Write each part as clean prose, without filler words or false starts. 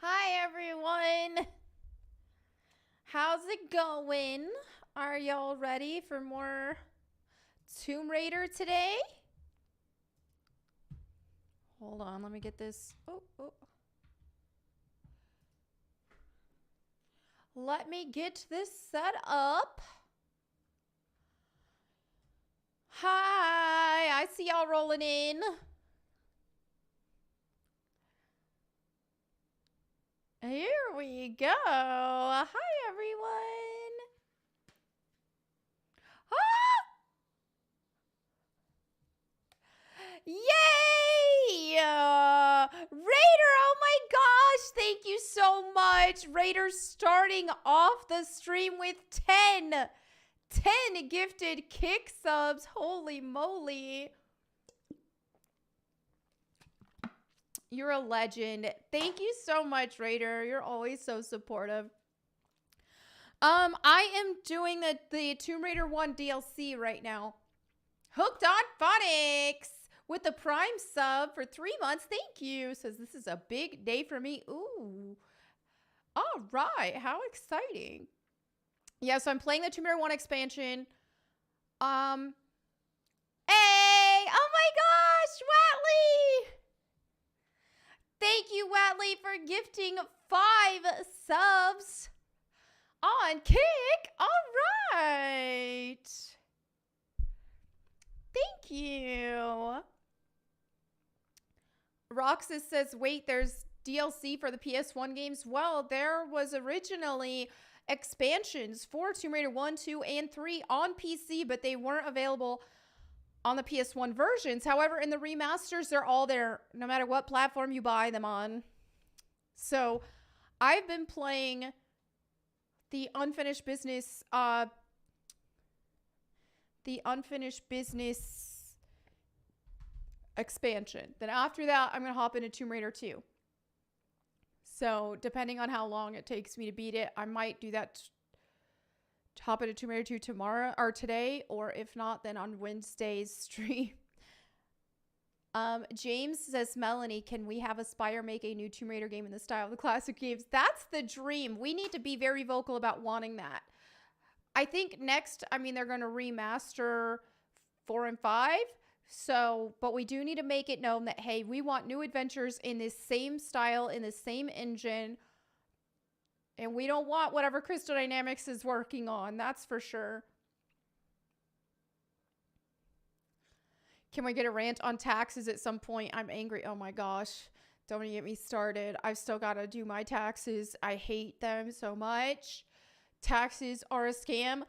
Hi everyone! How's it going? Are y'all ready for more Tomb Raider today? Hold on, let me get this. Let me get this set up. Hi, I see y'all rolling in. Here we go. Hi, everyone. Ah! Yay! Raider, oh my gosh. Thank you so much. Raider starting off the stream with 10 gifted kick subs. Holy moly. You're a legend. Thank you so much, Raider. You're always so supportive. I am doing the Tomb Raider 1 DLC right now. Hooked on Phonics with the Prime sub for 3 months. Thank you. Says this is a big day for me. Ooh. All right. How exciting. Yeah, so I'm playing the Tomb Raider 1 expansion. Hey! Oh my gosh, Watley! Thank you, Watley, for gifting 5 subs on Kick. All right. Thank you. Roxas says, wait, there's DLC for the PS1 games? Well, there was originally expansions for Tomb Raider 1, 2, and 3 on PC, but they weren't available on the PS1 versions. However, in the remasters, they're all there, no matter what platform you buy them on. So, I've been playing the Unfinished Business, expansion. Then after that, I'm going to hop into Tomb Raider 2. So, depending on how long it takes me to beat it, I might do that hop into Tomb Raider 2 tomorrow or today, or if not, then on Wednesday's stream. James says, Melonie, can we have Aspire make a new Tomb Raider game in the style of the classic games? That's the dream. We need to be very vocal about wanting that. I think next, they're going to remaster 4 and 5. So, but we do need to make it known that, hey, we want new adventures in this same style, in the same engine. And we don't want whatever Crystal Dynamics is working on. That's for sure. Can we get a rant on taxes at some point? I'm angry. Oh my gosh. Don't even get me started. I've still got to do my taxes. I hate them so much. Taxes are a scam.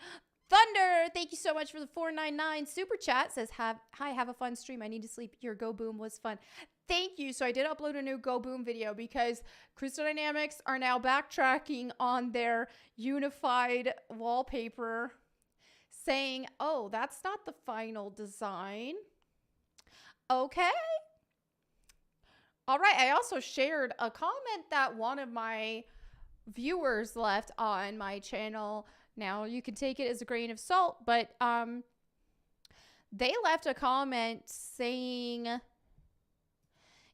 Thunder, thank you so much for the $4.99 super chat. Says, hi, have a fun stream. I need to sleep. Your Go Boom was fun. Thank you. So I did upload a new Go Boom video because Crystal Dynamics are now backtracking on their unified wallpaper, saying, oh, that's not the final design. Okay. All right. I also shared a comment that one of my viewers left on my channel. Now, you can take it as a grain of salt, but they left a comment saying,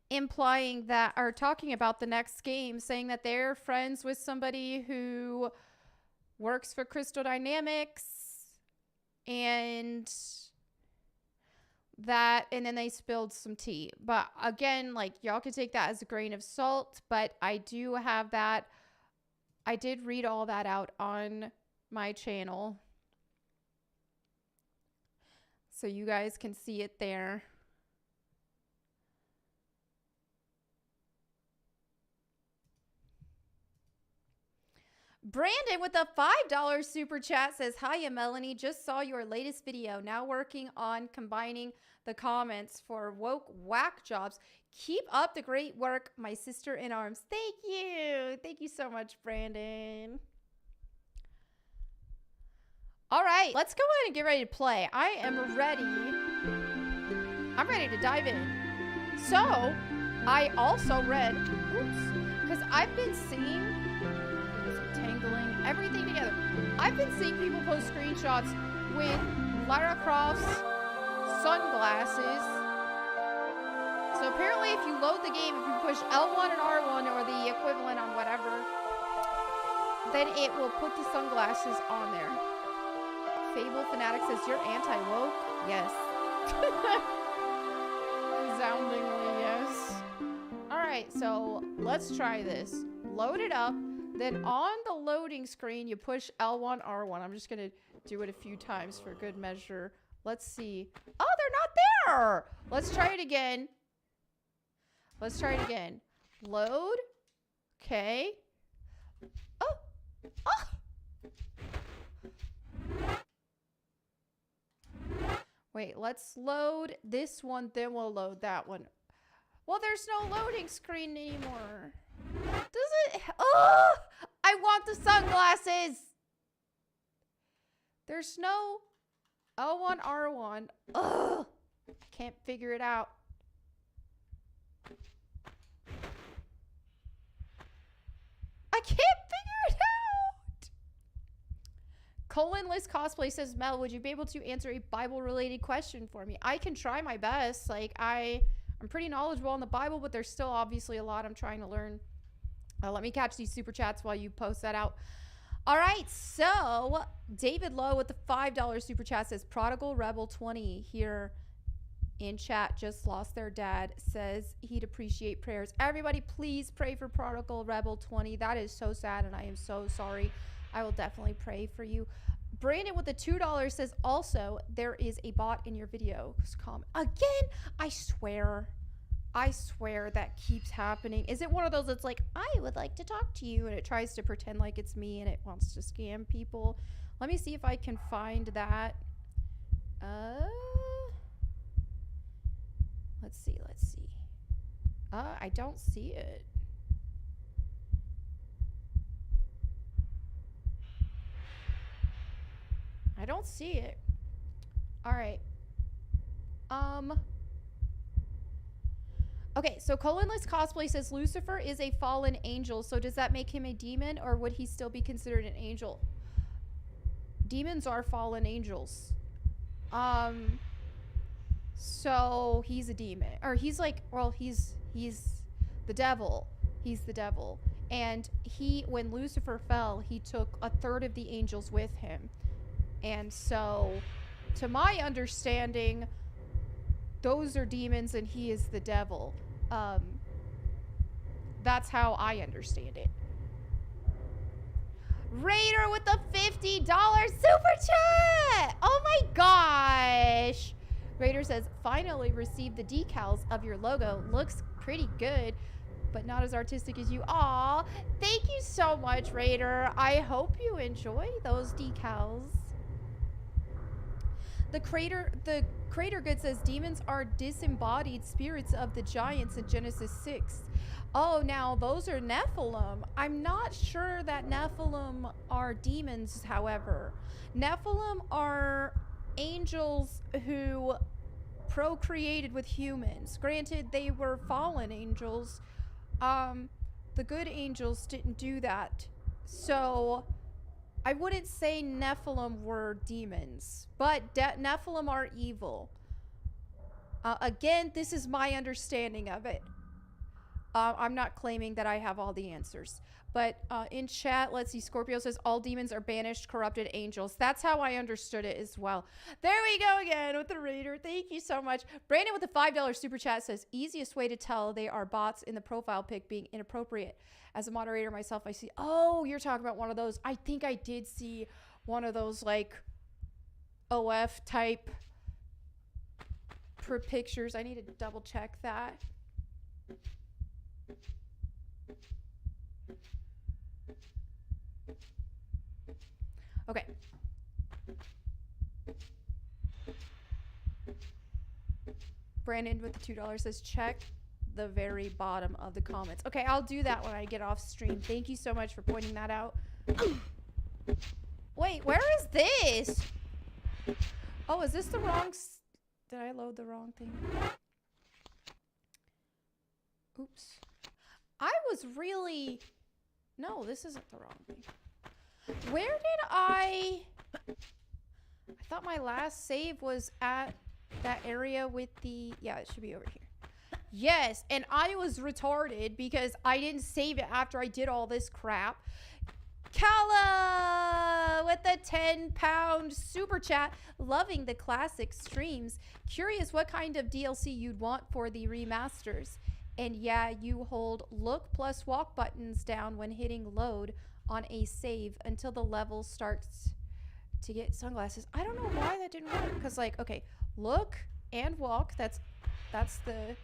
implying that, or talking about the next game, saying that they're friends with somebody who works for Crystal Dynamics, and then they spilled some tea. But again, like, y'all can take that as a grain of salt, but I do have that. I did read all that out on my channel, so you guys can see it there. Brandon with a $5 super chat says, hiya Melonie, just saw your latest video, now working on combining the comments for woke whack jobs. Keep up the great work, my sister in arms. Thank you so much, Brandon. All right, let's go ahead and get ready to play. I am ready. I'm ready to dive in. So, I also read, because I've been seeing, tangling everything together. I've been seeing people post screenshots with Lara Croft's sunglasses. So Apparently, if you load the game, if you push L1 and R1 or the equivalent on whatever, then it will put the sunglasses on there. Fable Fanatic says, you're anti-woke? Yes. Resoundingly, yes. Alright, so let's try this. Load it up. Then on the loading screen, you push L1, R1. I'm just going to do it a few times for good measure. Let's see. Oh, they're not there! Let's try it again. Let's try it again. Load. Okay. Oh! Oh! Wait, let's load this one, then we'll load that one. Well, there's no loading screen anymore. Does it? Oh! I want the sunglasses! There's no L1, R1. Ugh! Can't figure it out. I can't figure it out! Colonless Cosplay says, Mel, would you be able to answer a Bible-related question for me? I can try my best. Like, I'm pretty knowledgeable on the Bible, but there's still obviously a lot I'm trying to learn. Let me catch these super chats while you post that out. All right, so David Lowe with the $5 super chat says, Prodigal Rebel 20 here in chat just lost their dad, says he'd appreciate prayers. Everybody, please pray for Prodigal Rebel 20. That is so sad, and I am so sorry. I will definitely pray for you. Brandon with the $2 says, also, there is a bot in your video. Again, I swear that keeps happening. Is it one of those that's like, I would like to talk to you, and it tries to pretend like it's me and it wants to scam people? Let me see if I can find that. Let's see. I don't see it. I don't see it. All right. Okay, so Colonless Cosplay says Lucifer is a fallen angel. So does that make him a demon, or would he still be considered an angel? Demons are fallen angels. So he's a demon, or he's like, well, he's the devil. He's the devil. And when Lucifer fell, he took a third of the angels with him. And so, to my understanding, those are demons and he is the devil. That's how I understand it. Raider with the $50 super chat! Oh my gosh! Raider says, finally received the decals of your logo. Looks pretty good, but not as artistic as you. Aw, thank you so much, Raider. I hope you enjoy those decals. The Crater Good says, demons are disembodied spirits of the giants in Genesis 6. Oh, now those are Nephilim. I'm not sure that Nephilim are demons, however. Nephilim are angels who procreated with humans. Granted, they were fallen angels. The good angels didn't do that. So I wouldn't say Nephilim were demons, but Nephilim are evil. Again, this is my understanding of it. I'm not claiming that I have all the answers. But in chat, let's see, Scorpio says, all demons are banished, corrupted angels. That's how I understood it as well. There we go again with the Raider. Thank you so much. Brandon with the $5 super chat says, easiest way to tell they are bots in the profile pic being inappropriate. As a moderator myself, I see, oh, you're talking about one of those. I think I did see one of those like OF type pictures. I need to double check that. Okay. Brandon with the $2 says, check the very bottom of the comments. Okay, I'll do that when I get off stream. Thank you so much for pointing that out. Wait, where is this? Oh, is this the wrong... Did I load the wrong thing? Oops. I was really... No, this isn't the wrong thing. Where did I thought my last save was at that area with the... Yeah, it should be over here. Yes, and I was retarded because I didn't save it after I did all this crap. Kala with the 10-pound super chat. Loving the classic streams. Curious what kind of DLC you'd want for the remasters. And yeah, you hold look plus walk buttons down when hitting load on a save until the level starts to get sunglasses. I don't know why that didn't work. Because, like, okay, look and walk. That's the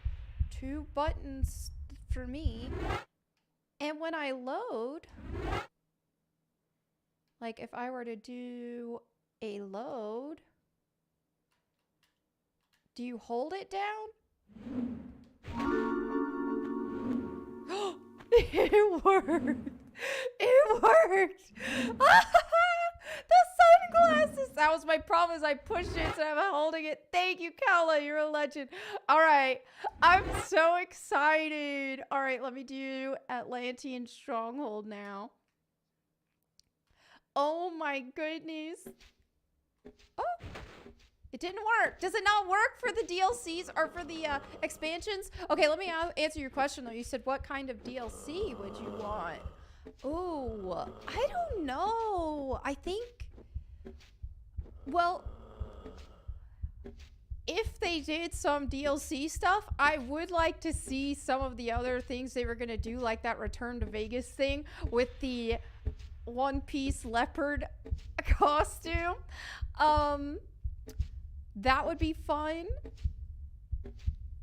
2 buttons for me. And when I load, like if I were to do a load, do you hold it down? It worked. It worked. The sunglasses. That was my problem, is I pushed it instead of holding it. Thank you, Kala. You're a legend. All right. I'm so excited. All right, let me do Atlantean Stronghold now. Oh my goodness. Oh, it didn't work. Does it not work for the DLCs or for the expansions? Okay, let me answer your question though. You said what kind of DLC would you want? Oh, I don't know. I think, well, if they did some DLC stuff, I would like to see some of the other things they were going to do, like that Return to Vegas thing with the One Piece leopard costume. That would be fun.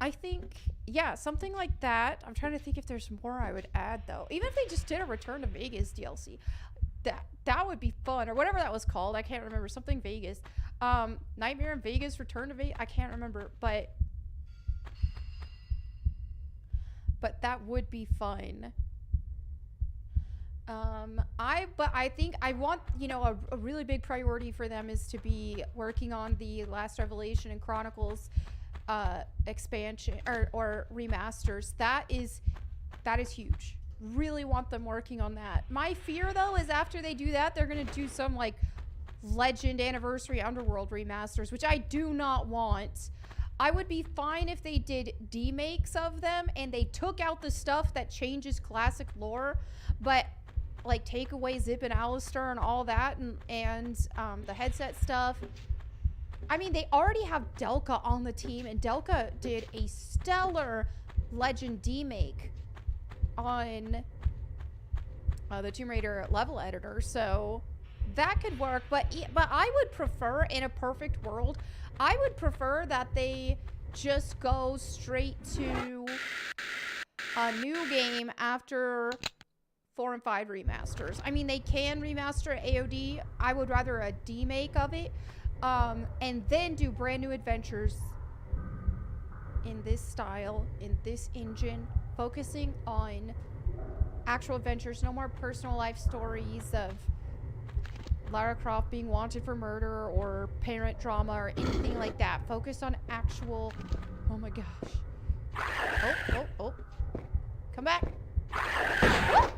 I think, yeah, something like that. I'm trying to think if there's more I would add though. Even if they just did a Return to Vegas DLC, that would be fun, or whatever that was called. I can't remember. Something Vegas. Nightmare in Vegas, Return to Vegas. I can't remember, but that would be fun. I think I want, you know, a really big priority for them is to be working on the Last Revelation and Chronicles expansion or remasters. That is huge. Really want them working on that. My fear though is after they do that, they're gonna do some like Legend Anniversary Underworld remasters, which I do not want. I would be fine if they did demakes of them and they took out the stuff that changes classic lore, but like take away Zip and Alistair and all that, and the headset stuff. I mean, they already have Delka on the team, and Delka did a stellar Legend demake on the Tomb Raider level editor, so that could work. But I would prefer, in a perfect world, I would prefer that they just go straight to a new game after 4 and 5 remasters. I mean, they can remaster AOD. I would rather a demake of it, and then do brand new adventures in this style, in this engine, focusing on actual adventures. No more personal life stories of Lara Croft being wanted for murder or parent drama or anything like that. Focus on actual... Oh my gosh. Oh. Come back. Oh!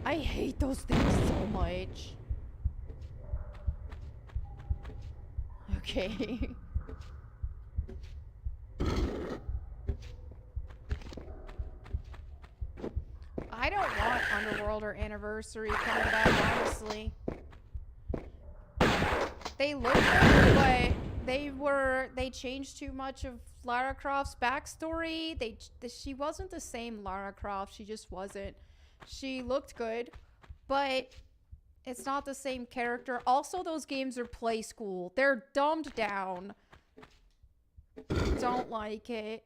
I hate those things so much. Okay. I don't want Underworld or Anniversary coming back, honestly. They look good, but they changed too much of Lara Croft's backstory. She wasn't the same Lara Croft. She just wasn't. She looked good, but it's not the same character. Also, those games are play school. They're dumbed down. Don't like it.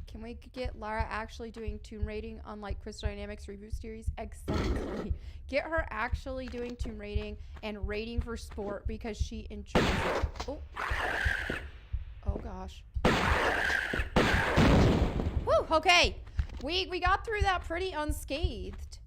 Can we get Lara actually doing tomb raiding unlike Crystal Dynamics reboot series? Exactly. Get her actually doing tomb raiding and raiding for sport because she enjoys it. Oh. Oh gosh. Woo, okay. We got through that pretty unscathed.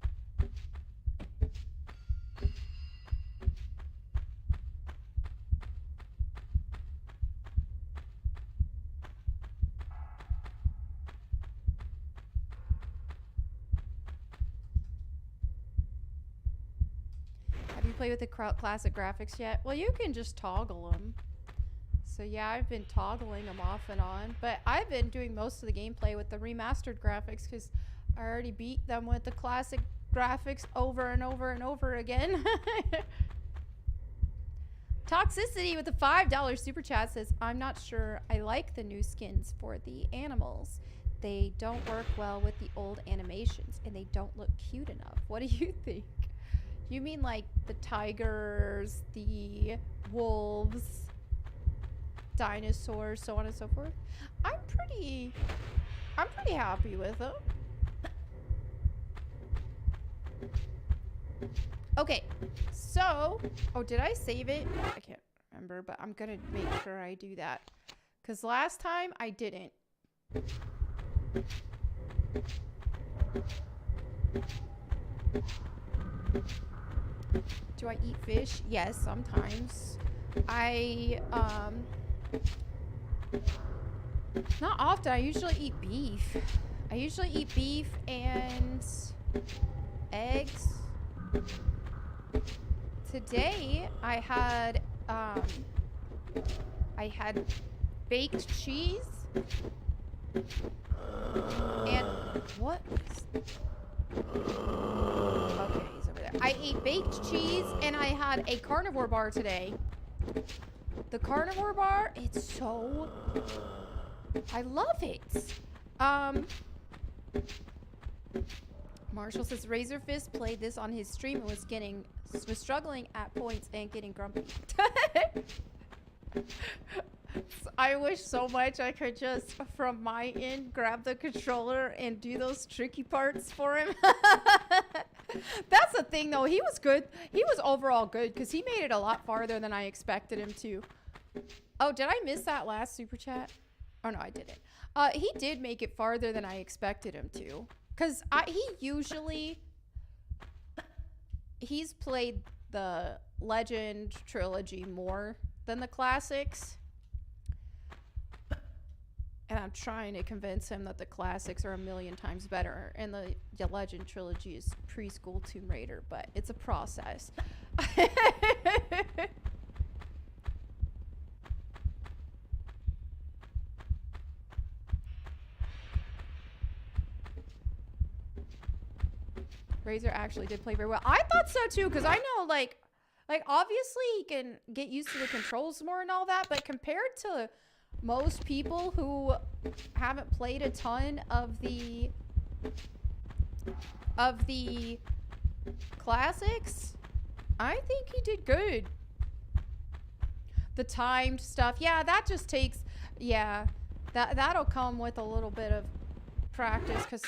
Have you played with the classic graphics yet? Well, you can just toggle them. So yeah, I've been toggling them off and on, but I've been doing most of the gameplay with the remastered graphics because I already beat them with the classic graphics over and over and over again. Toxicity with the $5 super chat says, I'm not sure I like the new skins for the animals. They don't work well with the old animations and they don't look cute enough. What do you think? You mean like the tigers, the wolves, dinosaurs, so on and so forth? I'm pretty happy with them. Okay, so, oh, did I save it? I can't remember, but I'm gonna make sure I do that. Because last time I didn't. Do I eat fish? Yes, sometimes. Not often. I usually eat beef. I usually eat beef and eggs. Today I had baked cheese and what? Okay, he's over there. I ate baked cheese and I had a carnivore bar today. The carnivore bar, it's so, I love it. Marshall says Razor Fist played this on his stream and was struggling at points and getting grumpy. I wish so much I could just, from my end, grab the controller and do those tricky parts for him. That's the thing, though. He was good. He was overall good because he made it a lot farther than I expected him to. Oh, did I miss that last super chat? Oh, no, I didn't. He did make it farther than I expected him to. Because he's played the Legend trilogy more than the classics. And I'm trying to convince him that the classics are a million times better. And the Legend trilogy is preschool Tomb Raider, but it's a process. Razor actually did play very well. I thought so too, because I know like obviously he can get used to the controls more and all that, but compared to most people who haven't played a ton of the classics, I think he did good. The timed stuff, yeah, that just takes, yeah, that'll come with a little bit of practice, because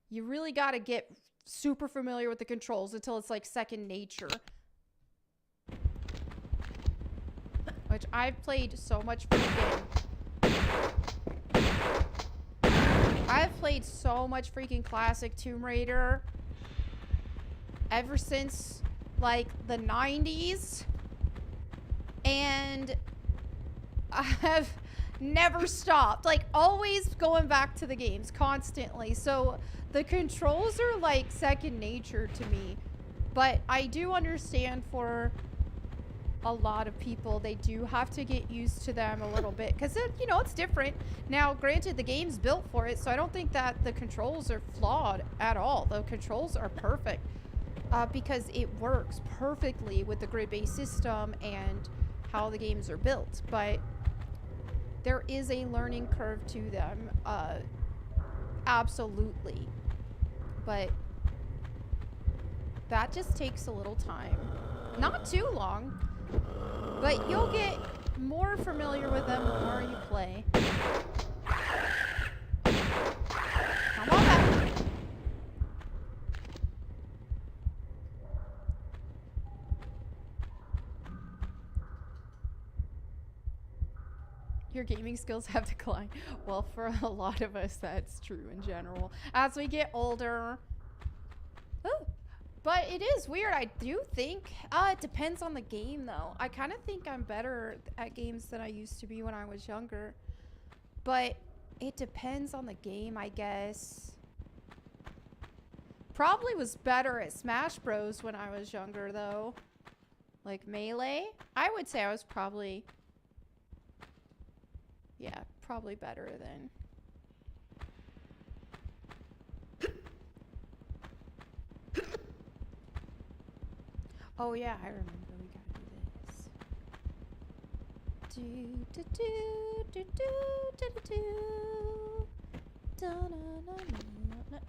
you really got to get super familiar with the controls until it's like second nature. Which I've played so much freaking classic Tomb Raider ever since like the 90s. And I have never stopped. Like always going back to the games constantly. So the controls are like second nature to me. But I do understand for a lot of people, they do have to get used to them a little bit because you know, it's different. Now granted, the game's built for it, so I don't think that the controls are flawed at all. The controls are perfect because it works perfectly with the grid-based system and how the games are built. But there is a learning curve to them, absolutely, but that just takes a little time. Not too long, but you'll get more familiar with them the more you play. Come on back. Your gaming skills have declined. Well, for a lot of us, that's true in general. As we get older. Oh, but it is weird. I do think, it depends on the game though. I kind of think I'm better at games than I used to be when I was younger. But it depends on the game, I guess. Probably was better at Smash Bros when I was younger though. Like Melee. I would say I was probably... Yeah, probably better than... Oh yeah, I remember. We gotta do this. Do do do do do do do da na na na na na.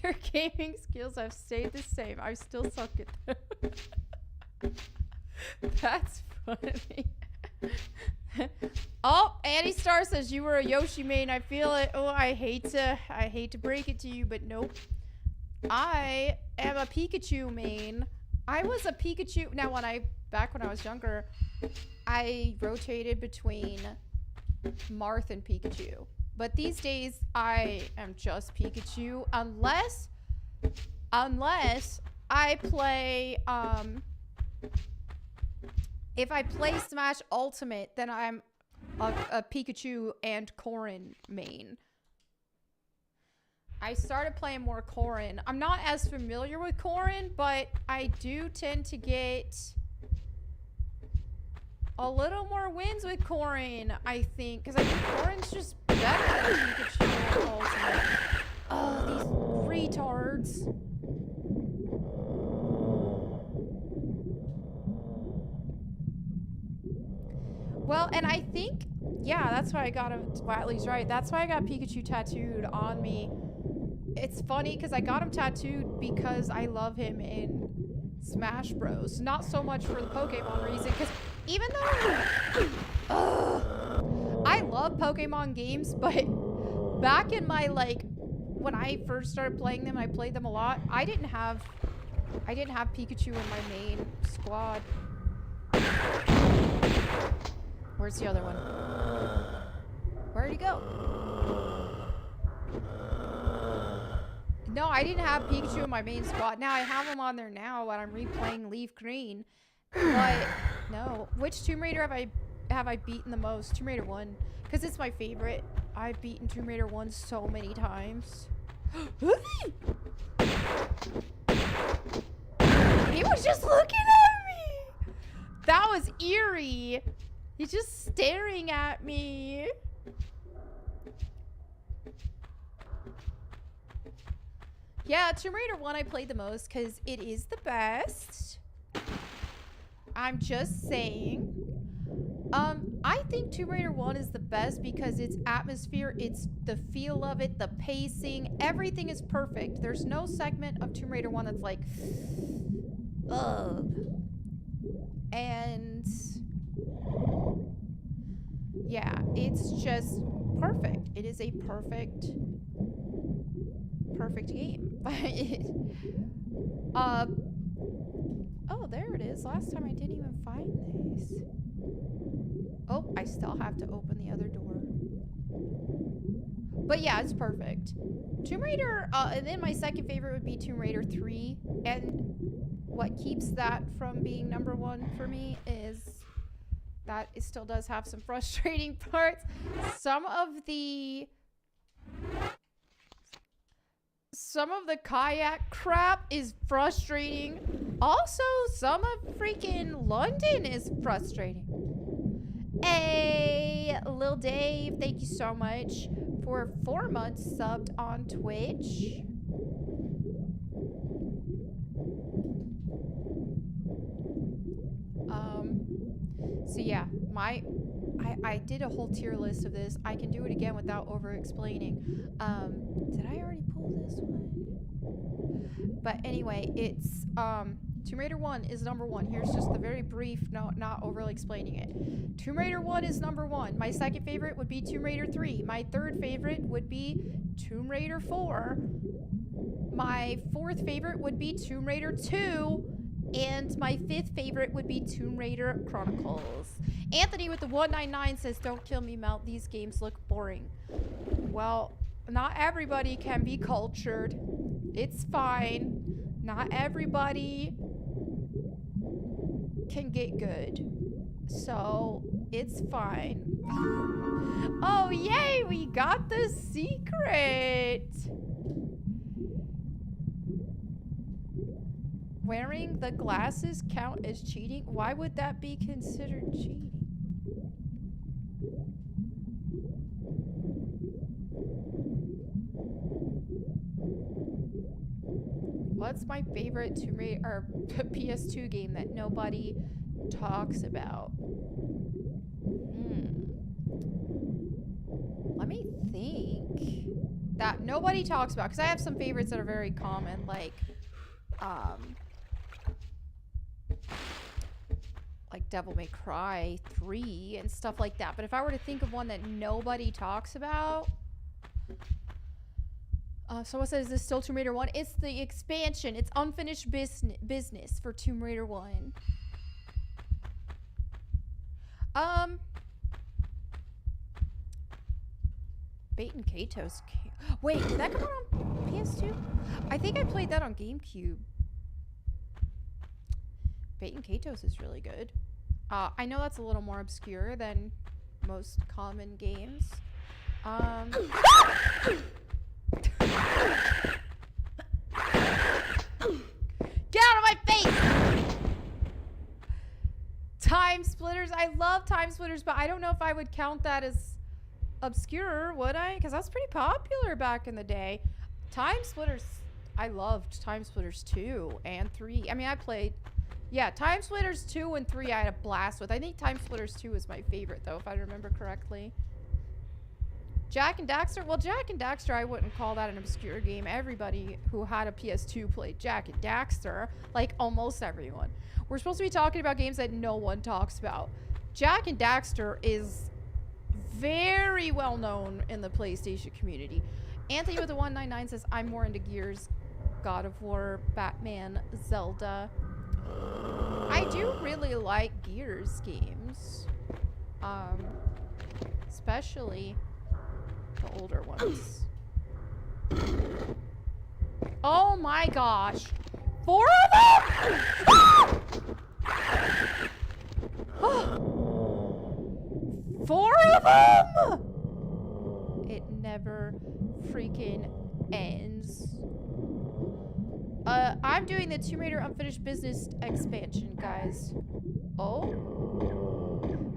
Your gaming skills have stayed the same. I still suck at them. That's funny. Oh, Annie Star says you were a Yoshi main. I feel it. Oh, I hate to break it to you, but nope. I am a Pikachu main. I was a Pikachu. Now, back when I was younger, I rotated between Marth and Pikachu. But these days, I am just Pikachu. Unless I play, if I play Smash Ultimate, then I'm a Pikachu and Corrin main. I started playing more Corrin. I'm not as familiar with Corrin, but I do tend to get a little more wins with Corrin, I think. Because I think Corrin's just better than Pikachu and Ultimate. Oh, these retards. Well, and I think, yeah, that's why I got him. Watley's right. That's why I got Pikachu tattooed on me. It's funny because I got him tattooed because I love him in Smash Bros. Not so much for the Pokemon reason, because even though I love Pokemon games, but back in my, like, when I first started playing them, I played them a lot. I didn't have Pikachu in my main squad. Where's the other one? Where'd he go? No, I didn't have Pikachu in my main squad. Now I have him on there now when I'm replaying Leaf Green. But no. Which Tomb Raider have I beaten the most? Tomb Raider 1. Because it's my favorite. I've beaten Tomb Raider 1 so many times. He was just looking at me! That was eerie. He's just staring at me. Yeah, Tomb Raider 1 I played the most because it is the best. I'm just saying. I think Tomb Raider 1 is the best because its atmosphere, it's the feel of it, the pacing, everything is perfect. There's no segment of Tomb Raider 1 that's like, ugh. And yeah, it's just perfect. It is a perfect game. Oh, there it is. Last time I didn't even find this. Oh, I still have to open the other door. But yeah, it's perfect. Tomb Raider, and then my second favorite would be Tomb Raider 3. And what keeps that from being number one for me is that it still does have some frustrating parts. Some of the kayak crap is frustrating. Also, some of freaking London is frustrating. Hey, Lil Dave, thank you so much for 4 months subbed on Twitch. So yeah, I did a whole tier list of this. I can do it again without over explaining. Did I already pull this one? But anyway, it's Tomb Raider 1 is number 1. Here's just the very brief, not overly explaining it. Tomb Raider 1 is number 1. My second favorite would be Tomb Raider 3. My third favorite would be Tomb Raider 4. My fourth favorite would be Tomb Raider 2. And my 5th favorite would be Tomb Raider Chronicles. Anthony with the 199 says, don't kill me, Mel. These games look boring. Well, not everybody can be cultured. It's fine. Not everybody can get good. So, it's fine. Oh, yay! We got the secret! Wearing the glasses count as cheating? Why would that be considered cheating? What's my favorite Tomb Raider or PS2 game that nobody talks about? Let me think. That nobody talks about, because I have some favorites that are very common, like Devil May Cry 3 and stuff like that. But if I were to think of one that nobody talks about, someone says, is this still Tomb Raider 1? It's the expansion. It's unfinished business for Tomb Raider 1. Bait and Kato's. Wait, did that come out on PS2? I think I played that on GameCube. Bait and Kato's is really good. I know that's a little more obscure than most common games. Get out of my face! Time Splitters. I love Time Splitters, but I don't know if I would count that as obscure, would I? Because that's pretty popular back in the day. Time Splitters. I loved Time Splitters 2 and 3. I mean, I played... Yeah, Time Splitters 2 and 3 I had a blast with. I think Time Splitters 2 is my favorite, though, if I remember correctly. Jak and Daxter? Well, Jak and Daxter, I wouldn't call that an obscure game. Everybody who had a PS2 played Jak and Daxter. Like, almost everyone. We're supposed to be talking about games that no one talks about. Jak and Daxter is very well known in the PlayStation community. Anthony with the 199 says, I'm more into Gears, God of War, Batman, Zelda. I do really like Gears games. Especially the older ones. Oh my gosh. 4 of them? 4 of them? It never freaking ends. I'm doing the Tomb Raider Unfinished Business expansion, guys. Oh?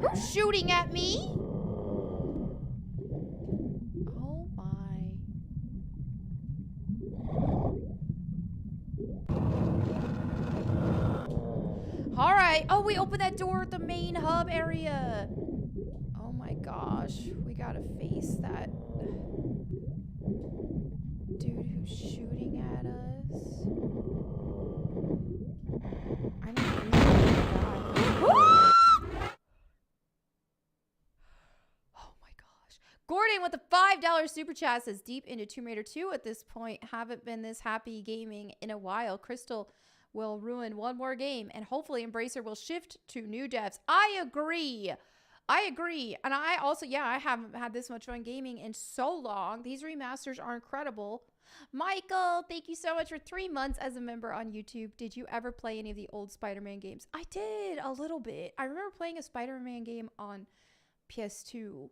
Who's shooting at me? Oh my. Alright. Oh, we opened that door at the main hub area. Oh my gosh. We gotta face that dude who's shooting at us. I need to oh my gosh. Gordon with the $5 super chat says, deep into Tomb Raider 2 at this point. Haven't been this happy gaming in a while. Crystal will ruin one more game, and hopefully Embracer will shift to new devs. I agree. I agree. And I also, yeah, I haven't had this much fun gaming in so long. These remasters are incredible. Michael, thank you so much for 3 months as a member on YouTube. Did you ever play any of the old Spider-Man games? I did, a little bit. I remember playing a Spider-Man game on PS2.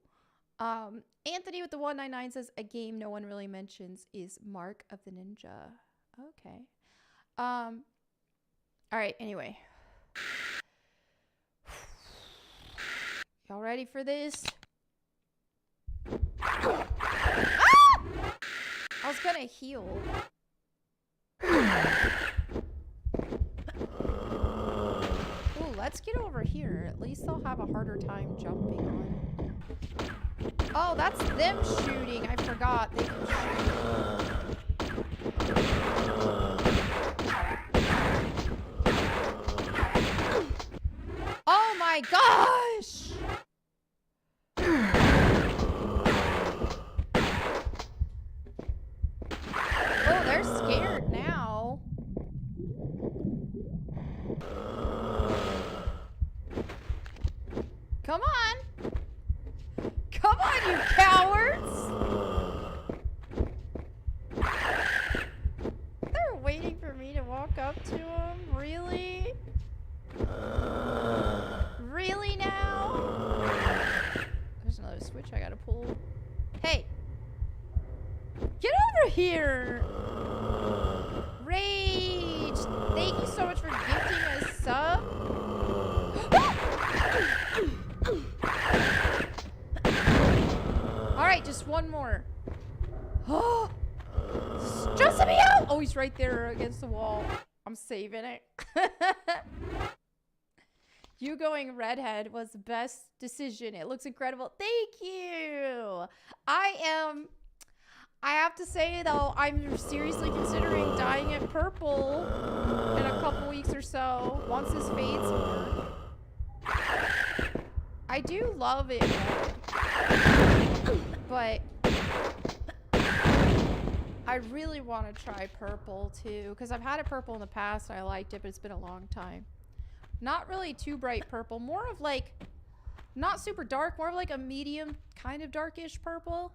Anthony with the 199 says, a game no one really mentions is Mark of the Ninja. Okay. All right, anyway. Y'all ready for this? Ah! I was gonna heal. Ooh, let's get over here. At least they'll have a harder time jumping on. Oh, that's them shooting. I forgot. They can shoot. Oh my gosh! Oh, they're scared now. walk up to him? Really? Really now? There's another switch I gotta pull. Hey! Get over here! Rage! Thank you so much for gifting a sub. Alright, just one more. Oh! Stressing me out! Oh, he's right there against the wall. I'm saving it. You going redhead was the best decision. It looks incredible. Thank you. I have to say though, I'm seriously considering dyeing it purple in a couple weeks or so once this fades more. I do love it red, but I really want to try purple too, because I've had it purple in the past. I liked it, but it's been a long time. Not really too bright purple, more of like, not super dark, more of like a medium kind of darkish purple.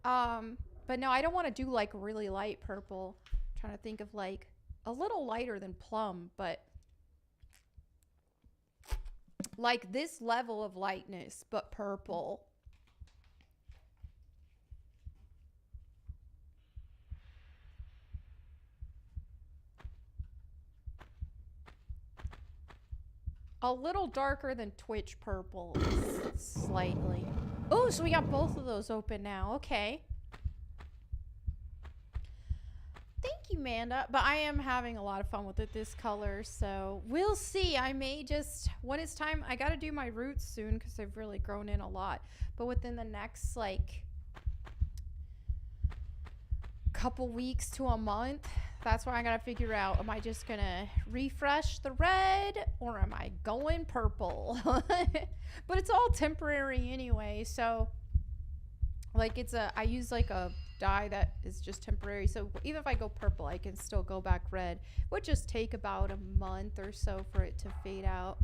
But no, I don't want to do like really light purple. I'm trying to think of like a little lighter than plum, but like this level of lightness, but purple. A little darker than Twitch purple, slightly. Oh, so we got both of those open now. Okay. Thank you, Manda. But I am having a lot of fun with it, this color. So we'll see. I may just, when it's time, I got to do my roots soon because they've really grown in a lot. But within the next, like, couple weeks to a month, that's why I gotta figure out, am I just gonna refresh the red or am I going purple? But it's all temporary anyway, so like I use like a dye that is just temporary, so even if I go purple I can still go back red. It would just take about a month or so for it to fade out.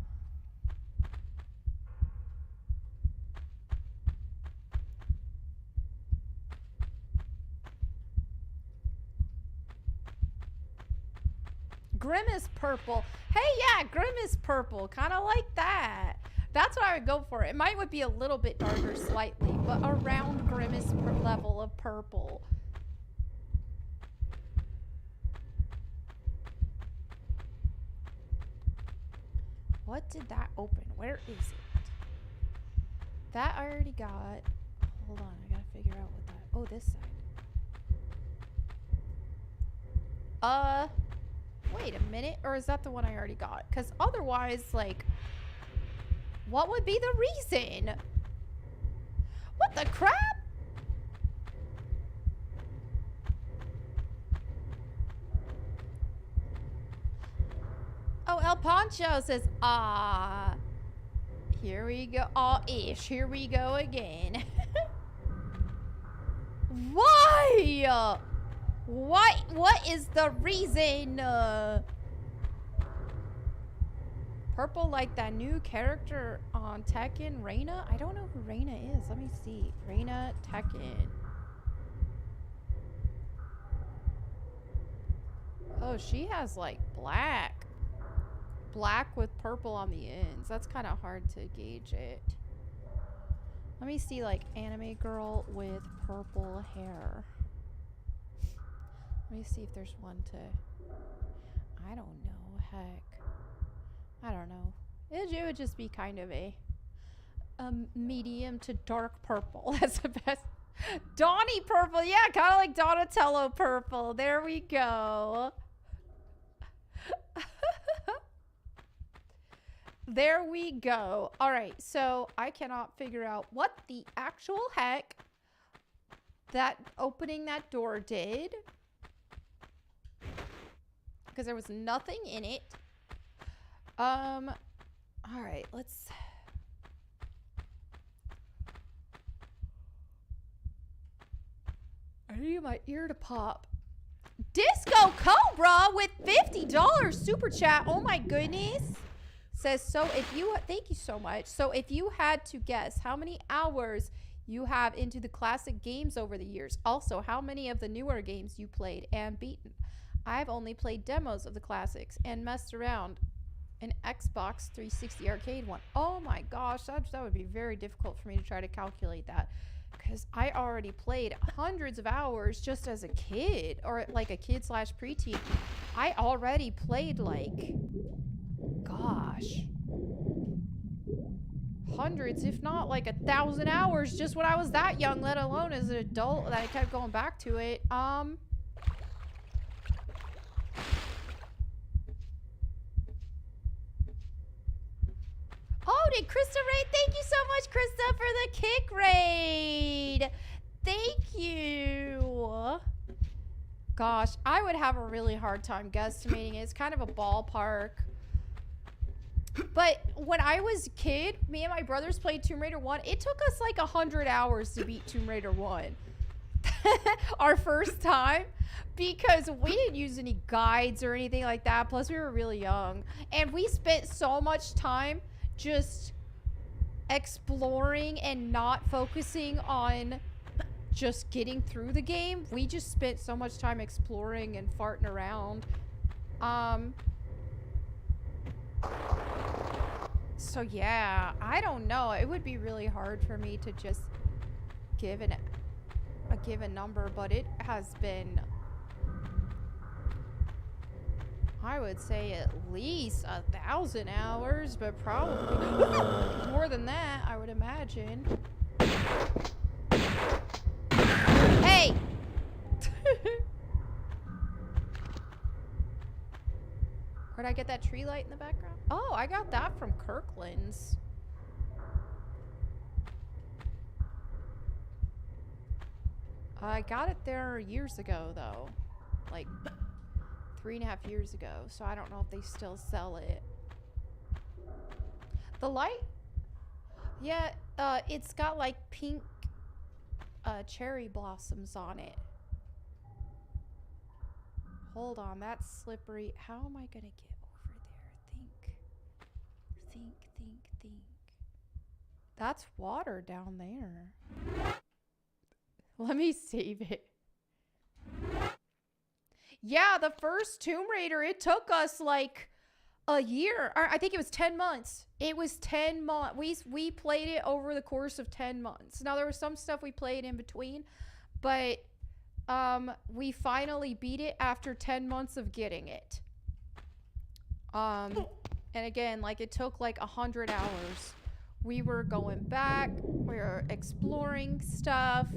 Grimace purple. Hey, yeah, Grimace purple. Kind of like that. That's what I would go for. It would be a little bit darker slightly, but around Grimace level of purple. What did that open? Where is it? That I already got. Hold on, I gotta figure out what that. Oh, this side. Wait a minute, or is that the one I already got? Because otherwise, like, what would be the reason? What the crap? Oh, El Poncho says, ah. Here we go. Aw-ish. Here we go again. Why? What is the reason? Purple like that new character on Tekken, Reina? I don't know who Reina is. Let me see. Reina Tekken. Oh, she has like black. Black with purple on the ends. That's kind of hard to gauge it. Let me see like anime girl with purple hair. Let me see if there's one to... I don't know. Heck. I don't know. It would just be kind of a medium to dark purple. That's the best. Donnie purple. Yeah, kind of like Donatello purple. There we go. There we go. All right. So I cannot figure out what the actual heck that opening that door did. Because there was nothing in it. All right, let's... I need my ear to pop. Disco Cobra with $50 super chat. Oh my goodness. Says, so if you... Thank you so much. So if you had to guess how many hours you have into the classic games over the years. Also, how many of the newer games you played and beaten. I've only played demos of the classics and messed around an Xbox 360 arcade one. Oh my gosh, that would be very difficult for me to try to calculate that. Because I already played hundreds of hours just as a kid, or like a kid slash preteen. I already played like, gosh, hundreds, if not like 1,000 hours just when I was that young, let alone as an adult that I kept going back to it. Oh, did Krista raid? Thank you so much, Krista, for the kick raid. Thank you. Gosh, I would have a really hard time guesstimating it. It's kind of a ballpark. But when I was a kid, me and my brothers played Tomb Raider 1. It took us like 100 hours to beat Tomb Raider 1. Our first time. Because we didn't use any guides or anything like that. Plus, we were really young. And we spent so much time just exploring and not focusing on just getting through the game. We just spent so much time exploring and farting around. So yeah, I don't know. It would be really hard for me to just give a given number, but it has been, I would say, at least 1,000 hours, but probably more than that, I would imagine. Hey! Where'd I get that tree light in the background? Oh, I got that from Kirkland's. I got it there years ago, though. Like 3.5 years ago. So I don't know if they still sell it. The light? Yeah, it's got like pink cherry blossoms on it. Hold on, that's slippery. How am I gonna get over there? Think. That's water down there. Let me save it. Yeah, the first Tomb Raider, it took us like a year. Or I think it was 10 months. It was 10 months. We played it over the course of 10 months. Now, there was some stuff we played in between, but we finally beat it after 10 months of getting it. And again, like, it took like 100 hours. We were going back, we were exploring stuff.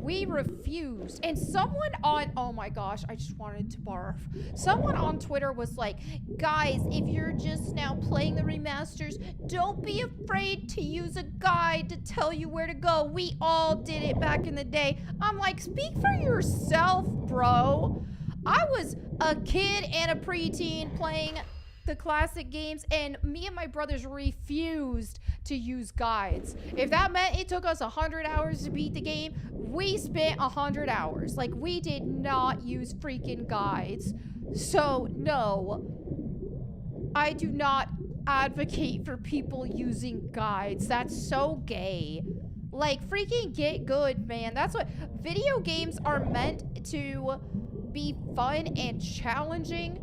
We refused. And someone on, oh my gosh, I just wanted to barf. Someone on Twitter was like, guys, if you're just now playing the remasters, don't be afraid to use a guide to tell you where to go. We all did it back in the day. I'm like, speak for yourself, bro. I was a kid and a preteen playing the classic games, and me and my brothers refused to use guides. If that meant it took us 100 hours to beat the game, we spent 100 hours. Like, we did not use freaking guides. So no, I do not advocate for people using guides. That's so gay. Like, freaking get good, man. That's what video games are meant to be, fun and challenging.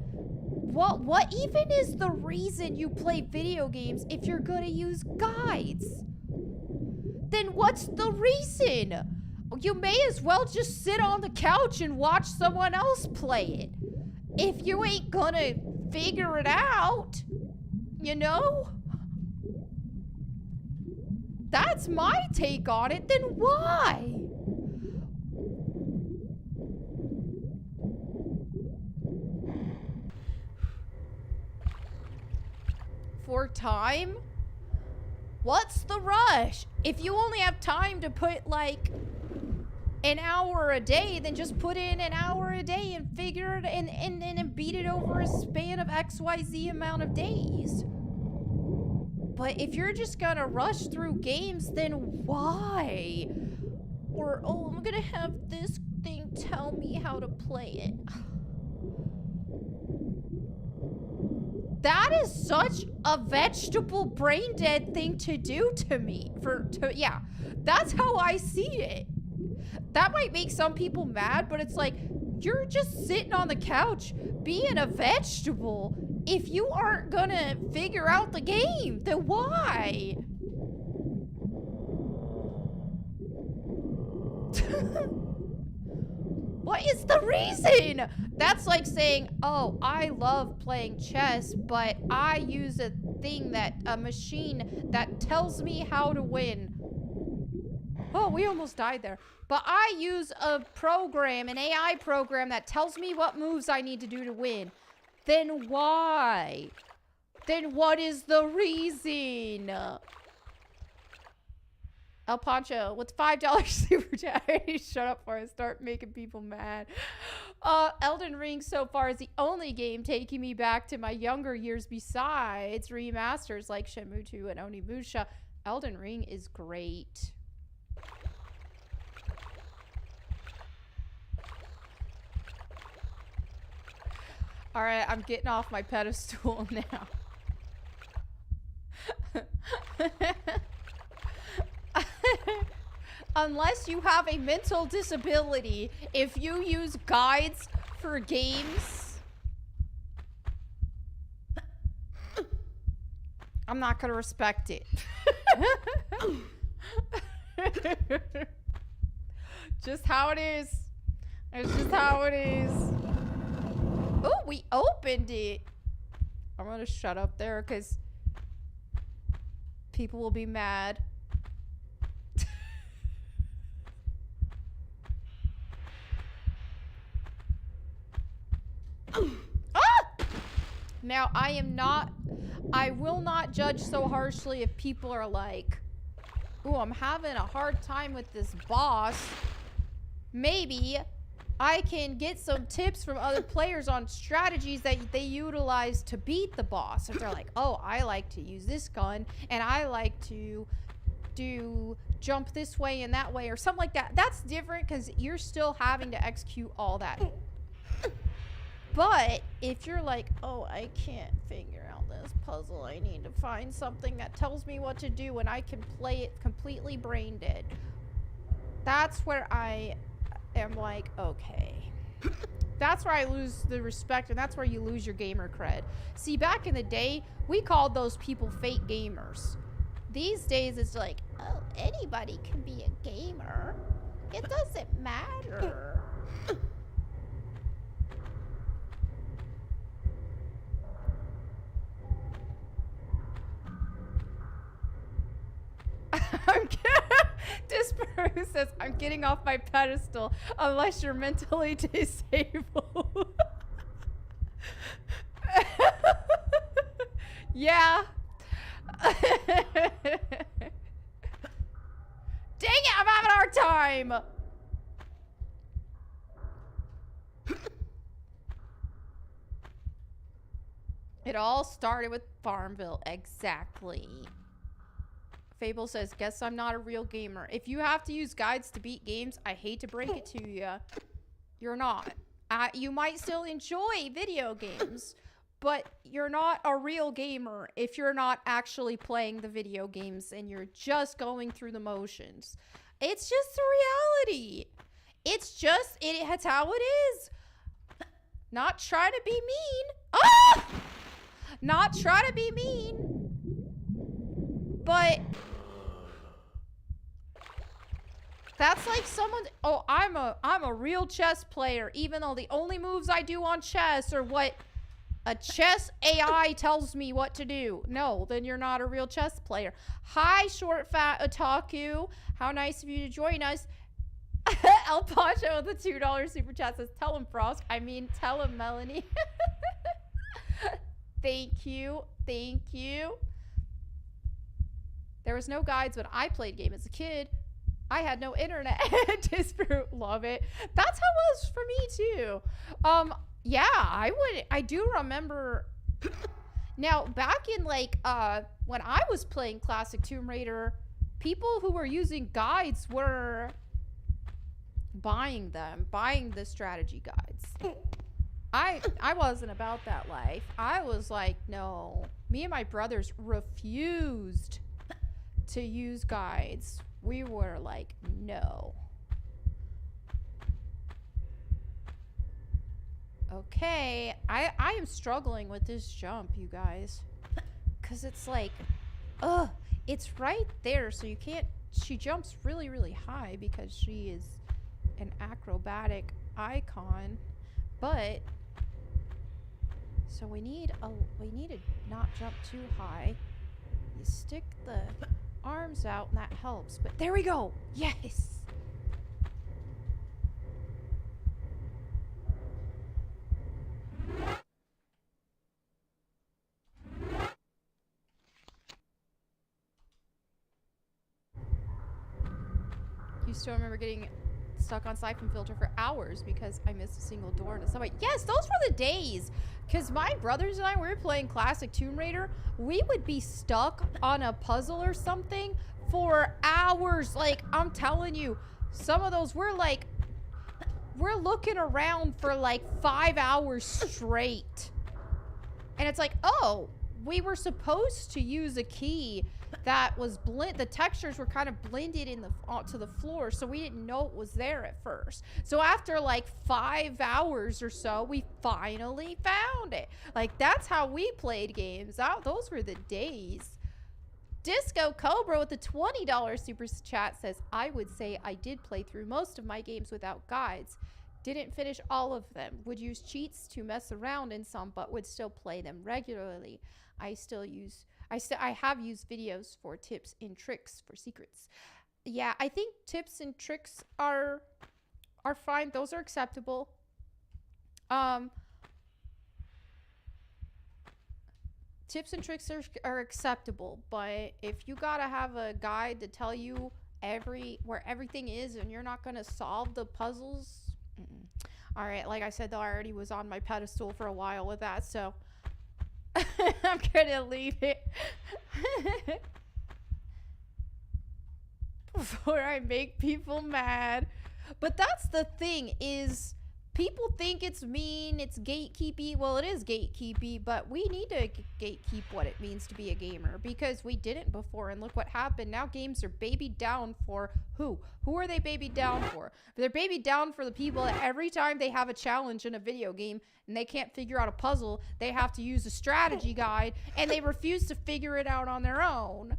What even is the reason you play video games if you're gonna use guides? Then what's the reason? You may as well just sit on the couch and watch someone else play it. If you ain't gonna figure it out, you know? That's my take on it. Then why? For time? What's the rush? If you only have time to put like an hour a day, then just put in an hour a day and figure it and beat it over a span of XYZ amount of days. But if you're just gonna rush through games, then why? Or, oh, I'm gonna have this thing tell me how to play it. That is such a vegetable brain dead thing to do to me. Yeah, that's how I see it. That might make some people mad, but it's like, you're just sitting on the couch being a vegetable. If you aren't gonna figure out the game, then why? What is the reason? That's like saying, oh, I love playing chess, but I use a machine that tells me how to win. Oh, we almost died there. But I use a program, an AI program that tells me what moves I need to do to win. Then why? Then what is the reason? El Pancho with $5 super chat. Shut up before I start making people mad. Elden Ring so far is the only game taking me back to my younger years besides remasters like Shenmue 2 and Onimusha. Elden Ring is great. All right, I'm getting off my pedestal now. Unless you have a mental disability, if you use guides for games, I'm not gonna respect it. Just how it is. It's just how it is. Oh, we opened it. I'm gonna shut up there because people will be mad. Ah! Now, I will not judge so harshly if people are like, ooh, I'm having a hard time with this boss. Maybe I can get some tips from other players on strategies that they utilize to beat the boss. If they're like, oh, I like to use this gun, and I like to do jump this way and that way, or something like that. That's different because you're still having to execute all that. But if you're like, oh, I can't figure out this puzzle, I need to find something that tells me what to do and I can play it completely brain dead. That's where I am like, okay. That's where I lose the respect, and that's where you lose your gamer cred. See, back in the day, we called those people fake gamers. These days, it's like, oh, anybody can be a gamer. It doesn't matter. Disparu says, I'm getting off my pedestal unless you're mentally disabled. Yeah. Dang it, I'm having a hard time. It all started with Farmville. Exactly. Fable says, guess I'm not a real gamer. If you have to use guides to beat games, I hate to break it to you. You're not. You might still enjoy video games, but you're not a real gamer if you're not actually playing the video games and you're just going through the motions. It's just the reality. It's how it is. Not trying to be mean. Ah! Not trying to be mean. But that's like someone, oh, I'm a real chess player, even though the only moves I do on chess are what a chess AI tells me what to do. No, then you're not a real chess player. Hi, short fat otaku. How nice of you to join us. El Pacho with the $2 super chat says, tell him Frost. I mean, tell him Melonie. Thank you. Thank you. There was no guides when I played game as a kid. I had no internet. Love it. That's how it was for me too. Yeah, I do remember. Now, back in like when I was playing classic Tomb Raider, people who were using guides were buying the strategy guides. I wasn't about that life. I was like, no. Me and my brothers refused to use guides. We were like, no. Okay, I am struggling with this jump, you guys. Because it's like, ugh, it's right there, so you can't, she jumps really, really high because she is an acrobatic icon. But, so we need to not jump too high. You stick the arms out and that helps. But there we go! Yes! You still remember getting stuck on siphon filter for hours because I missed a single door in a subway. Yes, those were the days. Because my brothers and I, we were playing classic Tomb Raider. We would be stuck on a puzzle or something for hours. Like, I'm telling you, some of those, we're looking around for like 5 hours straight. And it's like, oh, we were supposed to use a key that was the textures were kind of blended in onto the floor, so we didn't know it was there at first. So after like 5 hours or so, we finally found it. Like, that's how we played games. Those were the days. Disco Cobra with the $20 super chat says, I would say I did play through most of my games without guides. Didn't finish all of them. Would use cheats to mess around in some, but would still play them regularly. I have used videos for tips and tricks for secrets. Yeah, I think tips and tricks are fine. Those are acceptable. Tips and tricks are acceptable, but if you gotta have a guide to tell you where everything is and you're not gonna solve the puzzles, all right, like I said, though, I already was on my pedestal for a while with that, so I'm gonna leave it before I make people mad. But that's the thing, is people think it's mean, it's gatekeepy. Well, it is gatekeepy, but we need to gatekeep what it means to be a gamer, because we didn't before, and look what happened. Now games are babied down for who? Who are they babied down for? They're babied down for the people that every time they have a challenge in a video game and they can't figure out a puzzle, they have to use a strategy guide, and they refuse to figure it out on their own.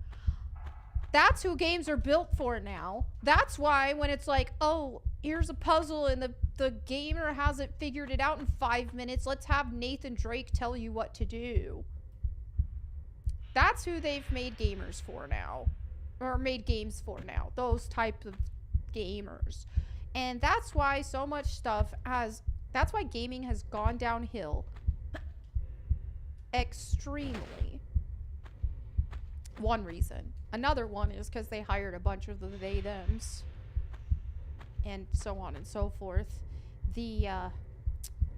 That's who games are built for now. That's why when it's like, oh, here's a puzzle and the gamer hasn't figured it out in 5 minutes, let's have Nathan Drake tell you what to do. That's who they've made gamers for now. Or made games for now. Those type of gamers. And that's why so much stuff that's why gaming has gone downhill. Extremely. One reason. Another one is because they hired a bunch of the they-thems. And so on and so forth. The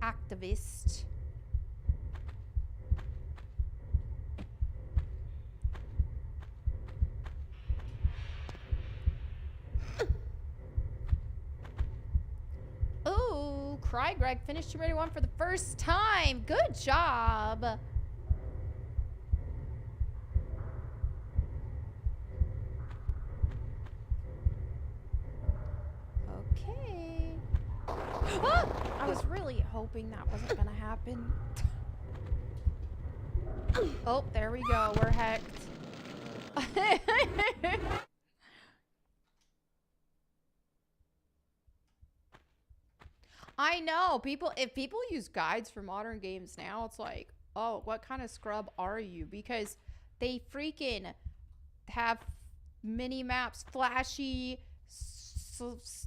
activist. Oh, Cry Greg finished Tomb Raider 1 for the first time. Good job. Okay. Ah! I was really hoping that wasn't gonna happen. Oh, there we go. We're hacked. I know. If people use guides for modern games now, it's like, oh, what kind of scrub are you? Because they freaking have mini maps, flashy,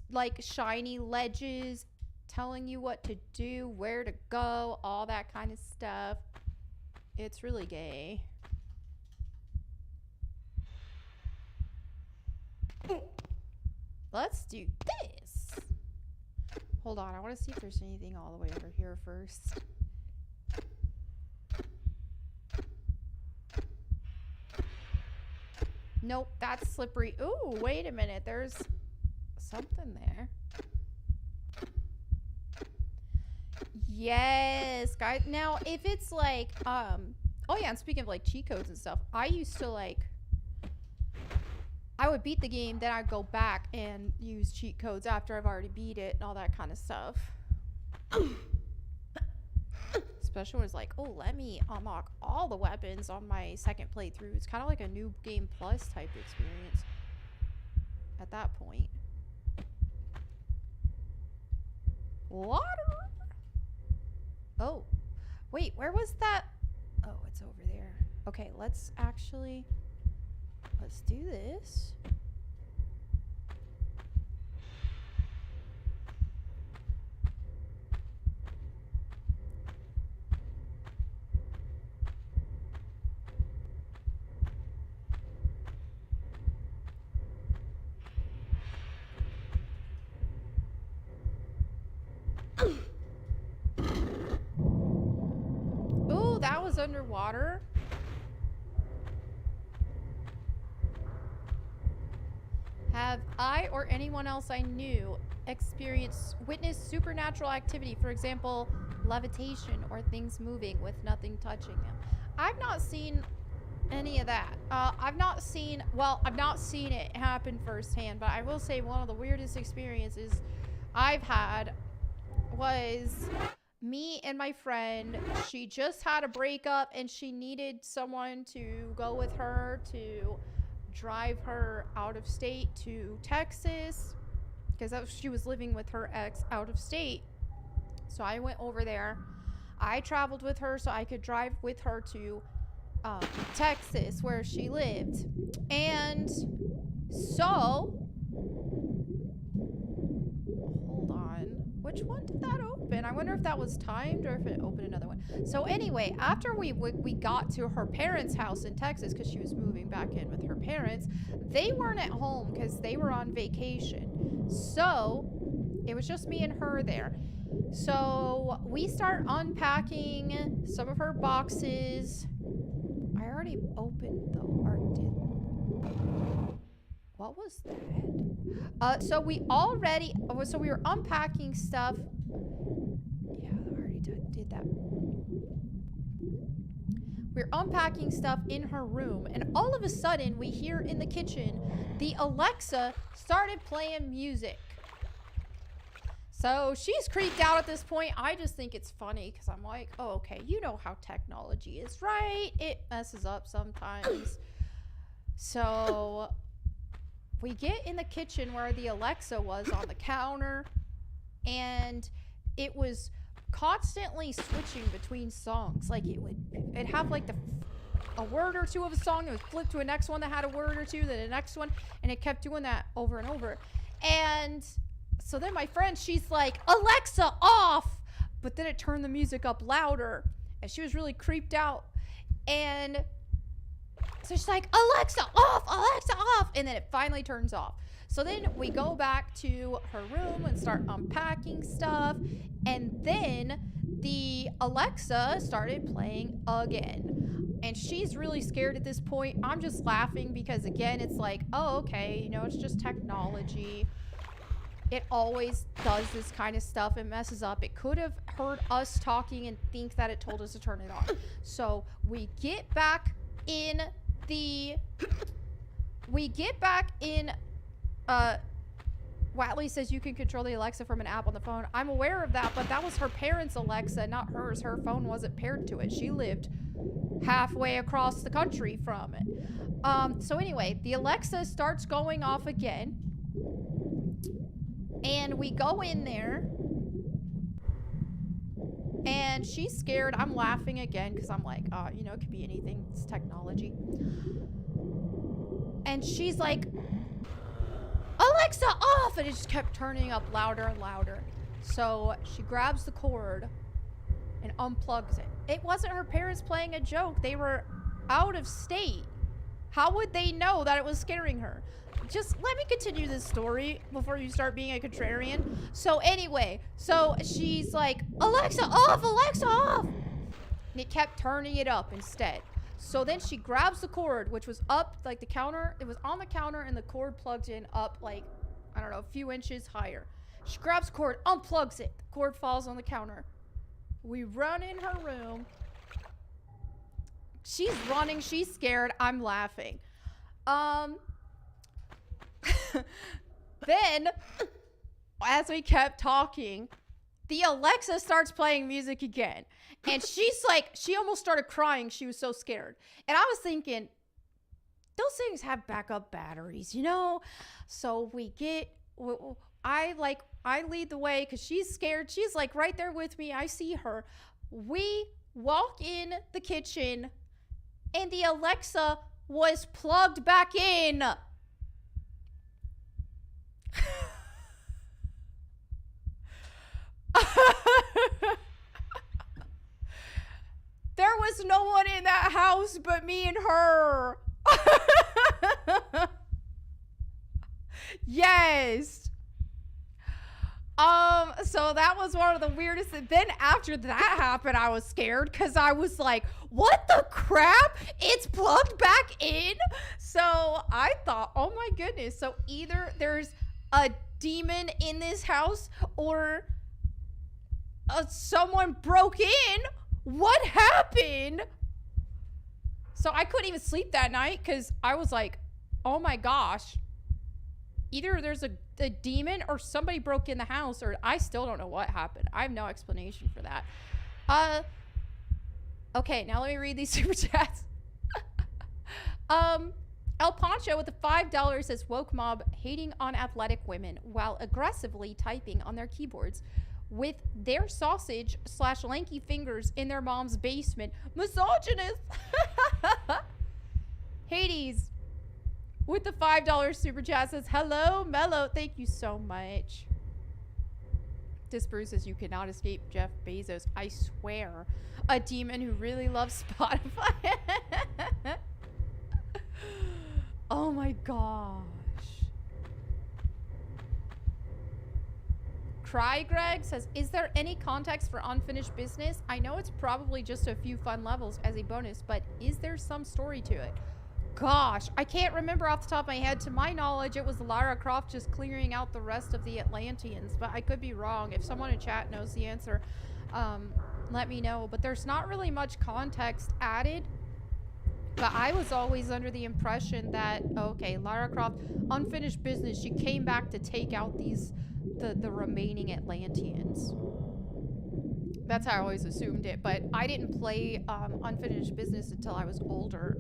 like shiny ledges, telling you what to do, where to go, all that kind of stuff. It's really gay. Let's do this. Hold on, I want to see if there's anything all the way over here first. Nope, that's slippery. Ooh, wait a minute. There's something there. Yes, guys. Now, if it's like, oh yeah, and speaking of like cheat codes and stuff, I used to like, I would beat the game, then I'd go back and use cheat codes after I've already beat it and all that kind of stuff. especially when it's like, oh, let me unlock all the weapons on my second playthrough. It's kind of like a new game plus type experience at that point. Water. Oh, wait, where was that? Oh, it's over there. Okay, let's do this. Ooh, that was underwater. Have I or anyone else I knew witnessed supernatural activity, for example, levitation or things moving with nothing touching them? I've not seen any of that. I've not seen it happen firsthand, but I will say one of the weirdest experiences I've had was me and my friend. She just had a breakup and she needed someone to go with her to drive her out of state to Texas, because she was living with her ex out of state. So I went over there. I traveled with her so I could drive with her to Texas, where she lived. And so, hold on, which one did that open? I wonder if that was timed or if it opened another one. So anyway, after we got to her parents' house in Texas, because she was moving back in with her parents, they weren't at home because they were on vacation. So it was just me and her there. So we start unpacking some of her boxes. I already opened though, or did. What was that? So we were unpacking stuff. Yeah, I already did that. We're unpacking stuff in her room, and all of a sudden we hear in the kitchen the Alexa started playing music. So she's creeped out at this point. I just think it's funny because I'm like, oh, okay, you know how technology is, right? It messes up sometimes. So we get in the kitchen where the Alexa was on the counter, and it was constantly switching between songs. Like it'd have like a word or two of a song, it would flip to a next one that had a word or two, then the next one, and it kept doing that over and over. And so then my friend, she's like, Alexa, off! But then it turned the music up louder, and she was really creeped out. And so she's like, Alexa, off! Alexa, off! And then it finally turns off. So then we go back to her room and start unpacking stuff. And then the Alexa started playing again. And she's really scared at this point. I'm just laughing because, again, it's like, oh, okay, you know, it's just technology. It always does this kind of stuff. It messes up. It could have heard us talking and think that it told us to turn it on. So we get back in Watley says you can control the Alexa from an app on the phone. I'm aware of that, but that was her parents' Alexa, not hers. Her phone wasn't paired to it. She lived halfway across the country from it. So anyway, the Alexa starts going off again. And we go in there. And she's scared. I'm laughing again because I'm like, you know, it could be anything. It's technology. And she's like, Alexa, off! And it just kept turning up louder and louder. So she grabs the cord and unplugs it. It wasn't her parents playing a joke. They were out of state. How would they know that it was scaring her? Just let me continue this story before you start being a contrarian. So anyway, so she's like, Alexa, off! Alexa, off! And it kept turning it up instead. So then she grabs the cord, which was up, like the counter. It was on the counter, and the cord plugged in up, like, I don't know, a few inches higher. She grabs the cord, unplugs it. The cord falls on the counter. We run in her room. She's running. She's scared. I'm laughing. Then, as we kept talking, the Alexa starts playing music again. And she's like, she almost started crying. She was so scared. And I was thinking, those things have backup batteries, you know? So I lead the way because she's scared. She's like right there with me. I see her. We walk in the kitchen and the Alexa was plugged back in. There was no one in that house but me and her. Yes. So that was one of the weirdest. Then after that happened, I was scared because I was like, what the crap? It's plugged back in? So I thought, oh my goodness. So either there's a demon in this house or someone broke in. What happened? So I couldn't even sleep that night because I was like, oh my gosh. Either there's a demon or somebody broke in the house, or I still don't know what happened. I have no explanation for that. Okay, now let me read these super chats. El Poncho with the $5 says, woke mob hating on athletic women while aggressively typing on their keyboards with their sausage / lanky fingers in their mom's basement. Misogynist. Hades with the $5 super chat says, hello, Mellow. Thank you so much. This Bruce says, you cannot escape Jeff Bezos. I swear. A demon who really loves Spotify. Oh my gosh. Cry Greg says, is there any context for unfinished business? I know it's probably just a few fun levels as a bonus, but is there some story to it? Gosh, I can't remember off the top of my head. To my knowledge, it was Lara Croft just clearing out the rest of the Atlanteans, but I could be wrong. If someone in chat knows the answer, let me know. But there's not really much context added. But I was always under the impression that, okay, Lara Croft, unfinished business, she came back to take out the remaining Atlanteans. That's how I always assumed it. But I didn't play unfinished business until I was older.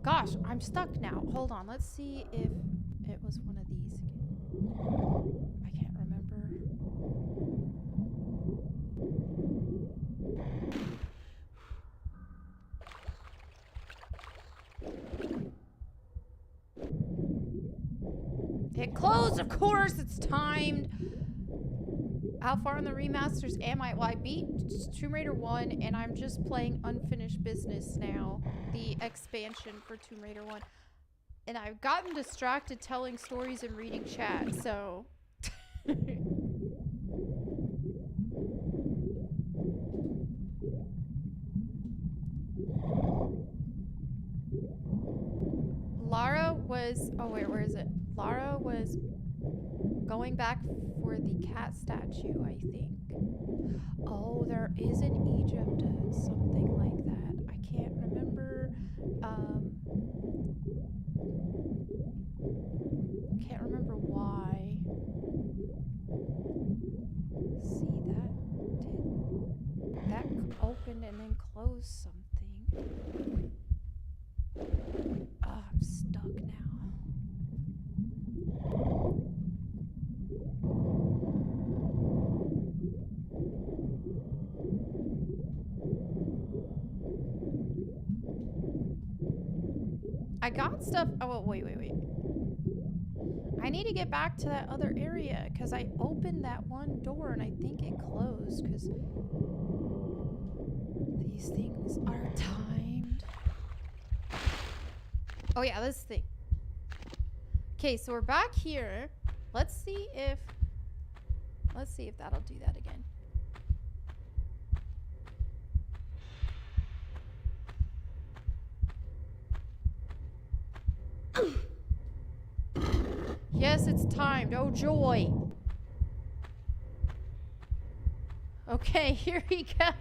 Gosh, I'm stuck now. Hold on. Let's see if it was one of these. I can't remember. Hit close, of course. It's timed. How far in the remasters am I? Well, I beat Tomb Raider 1, and I'm just playing Unfinished Business now. The expansion for Tomb Raider 1. And I've gotten distracted telling stories and reading chat, so... Lara was... Oh, wait, where is it? Lara was going back for the cat statue, I think. Oh, there is in Egypt something like that. I can't remember. Can't remember why. See, that opened and then closed something. Oh, I'm stuck now. I got stuff. Oh, wait. I need to get back to that other area because I opened that one door and I think it closed because these things are timed. Oh, yeah, this thing. Okay, so we're back here. Let's see if that'll do that again. Yes, it's timed. Oh, joy. Okay, here we go.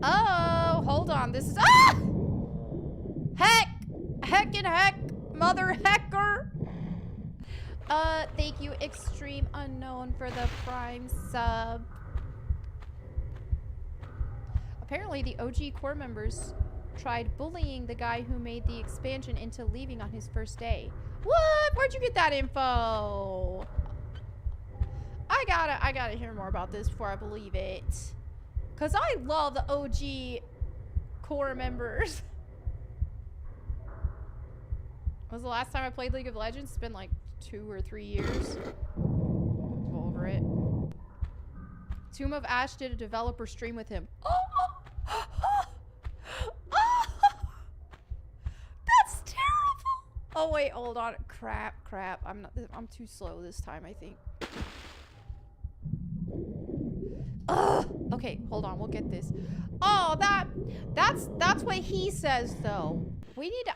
Oh, hold on. This is heck, mother hecker. Thank you, Extreme Unknown, for the Prime sub. Apparently, the OG core members tried bullying the guy who made the expansion into leaving on his first day. What? Where'd you get that info? I gotta hear more about this before I believe it. Cause I love the OG core members. When was the last time I played League of Legends? It's been like 2 or 3 years. I'm over it. Tomb of Ash did a developer stream with him. That's terrible. Oh wait, hold on. Crap. I'm too slow this time, I think. Okay, hold on. We'll get this. Oh, that's what he says though.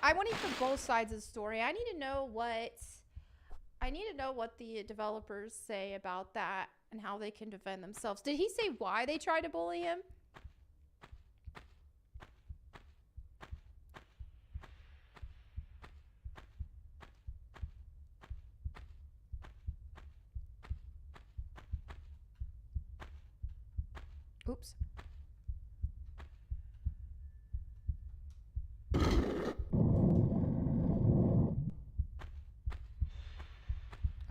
I want to hear both sides of the story. I need to know what the developers say about that and how they can defend themselves. Did he say why they tried to bully him? Oops.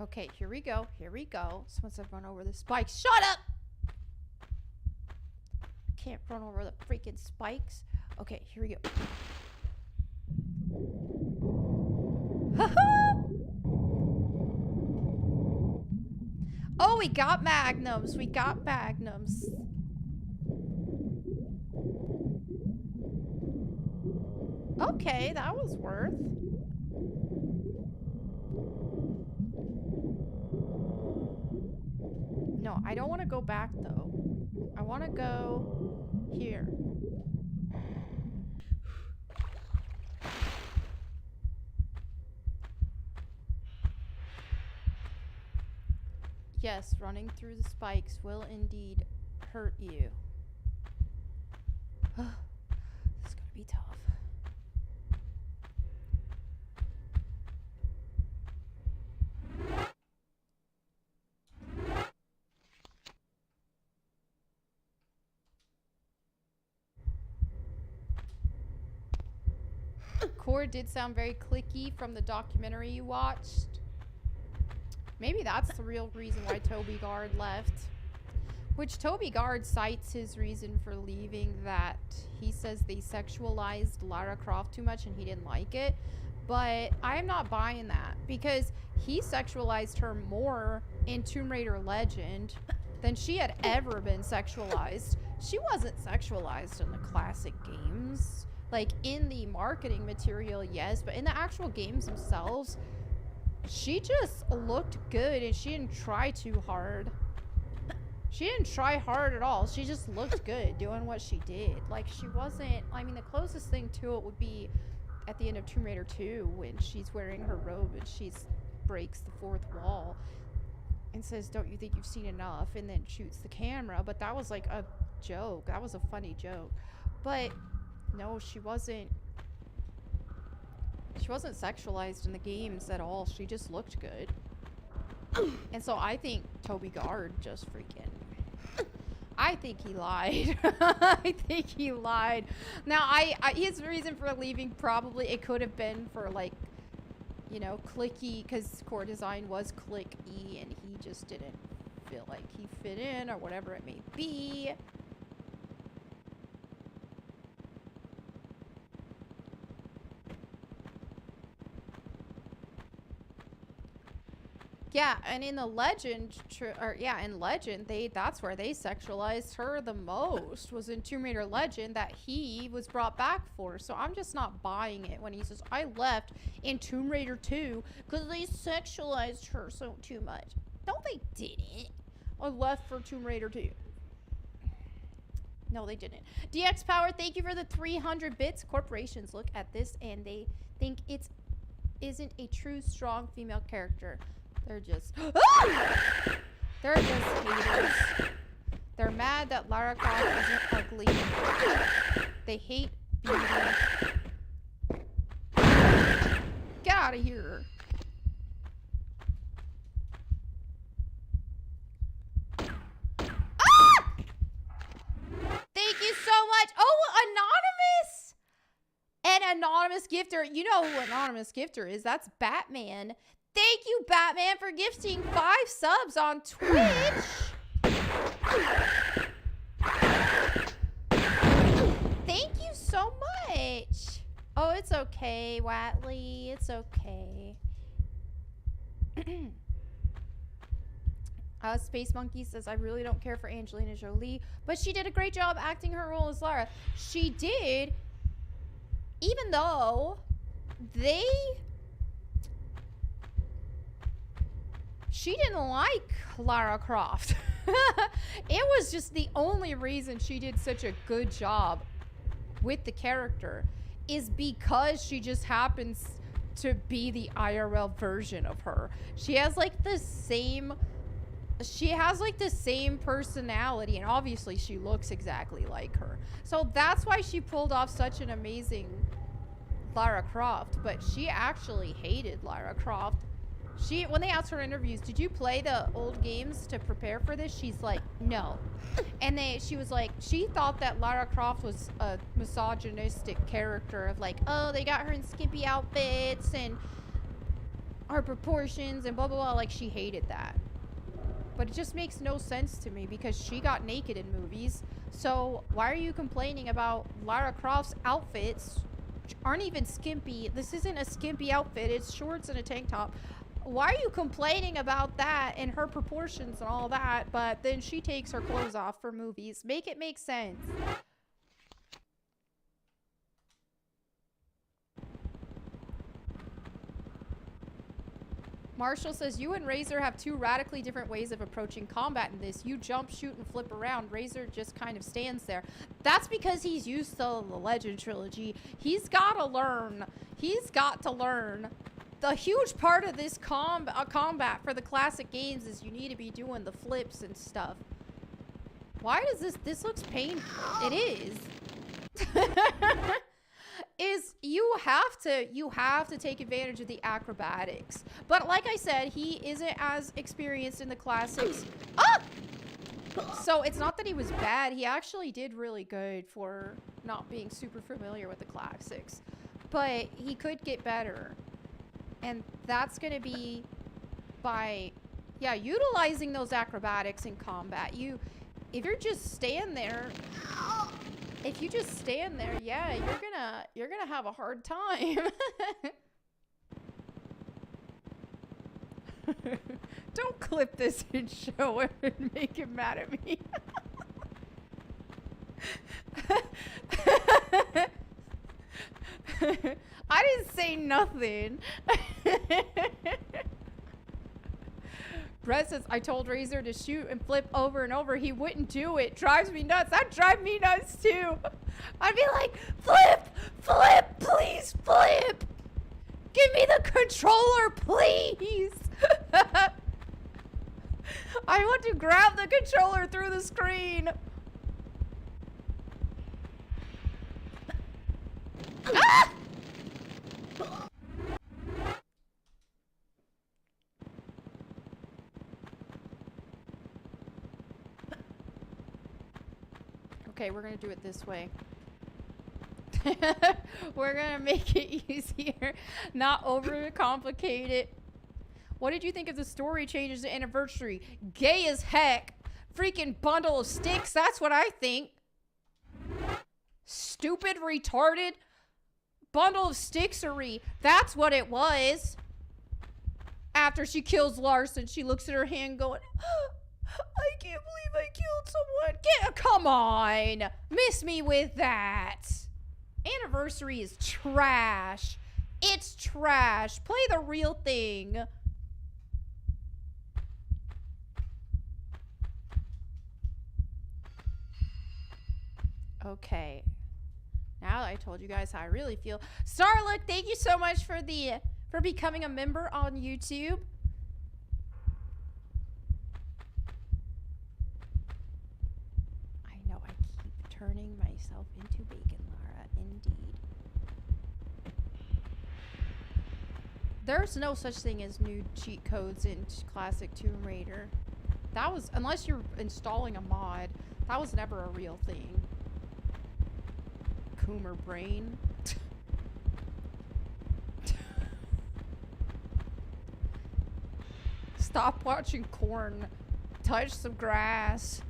Okay, here we go. So once I've run over the spikes. Shut up! Can't run over the freaking spikes. Okay, here we go. Oh, we got magnums. Okay, that was worth. No, I don't want to go back though. I want to go here. Yes, running through the spikes will indeed hurt you. This is gonna be tough. Core did sound very clicky from the documentary you watched. Maybe that's the real reason why Toby Gard left. Which Toby Gard cites his reason for leaving that he says they sexualized Lara Croft too much and he didn't like it. But I'm not buying that because he sexualized her more in Tomb Raider Legend than she had ever been sexualized. She wasn't sexualized in the classic games. Like in the marketing material, yes, but in the actual games themselves, she just looked good and she didn't try too hard. She didn't try hard at all. She just looked good doing what she did. Like she wasn't, I mean, the closest thing to it would be at the end of Tomb Raider 2 when she's wearing her robe and she breaks the fourth wall and says, "Don't you think you've seen enough?" and then shoots the camera. But that was like a joke. That was a funny joke. But no, she wasn't sexualized in the games at all. She just looked good. And so I think Toby Gard just freaking, I think he lied. I think he lied. Now, his reason for leaving probably, it could have been for like, you know, clicky, because core design was clicky and he just didn't feel like he fit in or whatever it may be. Yeah, and in the Legend, in Legend, that's where they sexualized her the most, was in Tomb Raider Legend that he was brought back for. So I'm just not buying it when he says, I left in Tomb Raider 2 because they sexualized her so too much. No, they didn't. I left for Tomb Raider 2. No, they didn't. DX Power, thank you for the 300 bits. Corporations look at this and they think it isn't a true, strong female character. They're just haters. They're mad that Lara Croft isn't ugly. They hate beauty. Get out of here. Ah! Thank you so much. Oh, Anonymous. An anonymous gifter. You know who anonymous gifter is. That's Batman. Thank you, Batman, for gifting 5 subs on Twitch. Thank you so much. Oh, it's okay, Watley. It's okay. Space Monkey says, I really don't care for Angelina Jolie, but she did a great job acting her role as Lara. She did, even though she didn't like Lara Croft. It was just the only reason she did such a good job with the character is because she just happens to be the IRL version of her. She has like the same personality, and obviously she looks exactly like her. So that's why she pulled off such an amazing Lara Croft, but she actually hated Lara Croft. When they asked her in interviews, did you play the old games to prepare for this? She's like, no. And she was like, she thought that Lara Croft was a misogynistic character of like, oh, they got her in skimpy outfits and her proportions and blah, blah, blah. Like, she hated that. But it just makes no sense to me because she got naked in movies. So why are you complaining about Lara Croft's outfits, which aren't even skimpy? This isn't a skimpy outfit. It's shorts and a tank top. Why are you complaining about that and her proportions and all that, but then she takes her clothes off for movies? Make it make sense. Marshall says, you and Razor have 2 radically different ways of approaching combat in this. You jump, shoot, and flip around. Razor just kind of stands there. That's because he's used to the Legend trilogy. He's got to learn. He's got to learn. The huge part of this combat for the classic games is you need to be doing the flips and stuff. Why does this looks painful? It is. You have to take advantage of the acrobatics. But like I said, he isn't as experienced in the classics. Ah! So it's not that he was bad. He actually did really good for not being super familiar with the classics. But he could get better. And that's going to be by, yeah, utilizing those acrobatics in combat. If you're just stand there, yeah, you're gonna have a hard time. Don't clip this and show him and make him mad at me. I didn't say nothing. Brett says, I told Razor to shoot and flip over and over. He wouldn't do it. Drives me nuts. That drive me nuts too. I'd be like, flip, flip, please flip. Give me the controller, please. I want to grab the controller through the screen. Ah! Okay, we're gonna do it this way. We're gonna make it easier, not overcomplicate it. What did you think of the story changes to Anniversary? Gay as heck. Freaking bundle of sticks, that's what I think. Stupid, retarded bundle of sticksery. That's what it was. After she kills Larson, she looks at her hand going, I can't believe I killed someone. Come on. Miss me with that. Anniversary is trash. It's trash. Play the real thing. Okay. Now that I told you guys how I really feel. Starlook, thank you so much for becoming a member on YouTube. turning myself into bacon, Lara. Indeed. There's no such thing as new cheat codes in classic Tomb Raider. That was, unless you're installing a mod, that was never a real thing. Coomer brain. Stop watching corn. Touch some grass.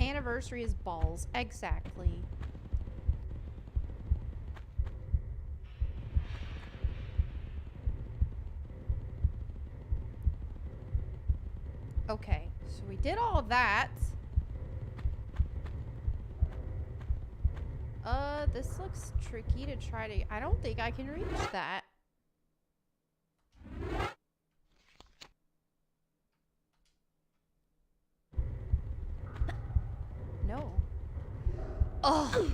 Anniversary is balls. Exactly. Okay, so we did all of that. This looks tricky to try to... I don't think I can reach that. No. Oh!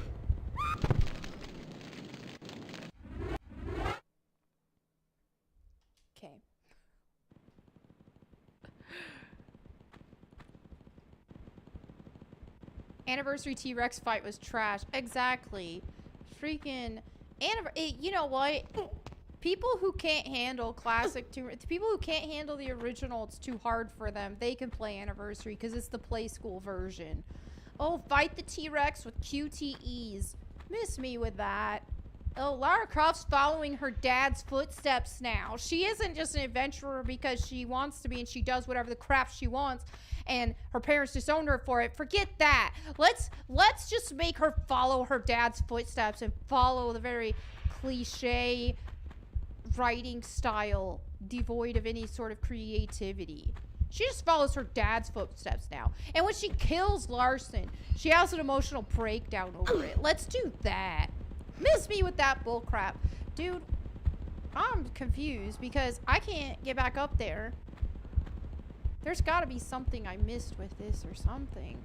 Okay. Anniversary T-Rex fight was trash. Exactly. Freaking... you know what? People who can't handle classic people who can't handle the original, it's too hard for them. They can play Anniversary because it's the play school version. Oh, fight the T-Rex with QTEs. Miss me with that. Oh, Lara Croft's following her dad's footsteps now. She isn't just an adventurer because she wants to be and she does whatever the crap she wants and her parents disowned her for it. Forget that. Let's just make her follow her dad's footsteps and follow the very cliche writing style devoid of any sort of creativity. She just follows her dad's footsteps now. And when she kills Larson, she has an emotional breakdown over it. Let's do that. Miss me with that bullcrap. Dude, I'm confused because I can't get back up there. There's got to be something I missed with this or something.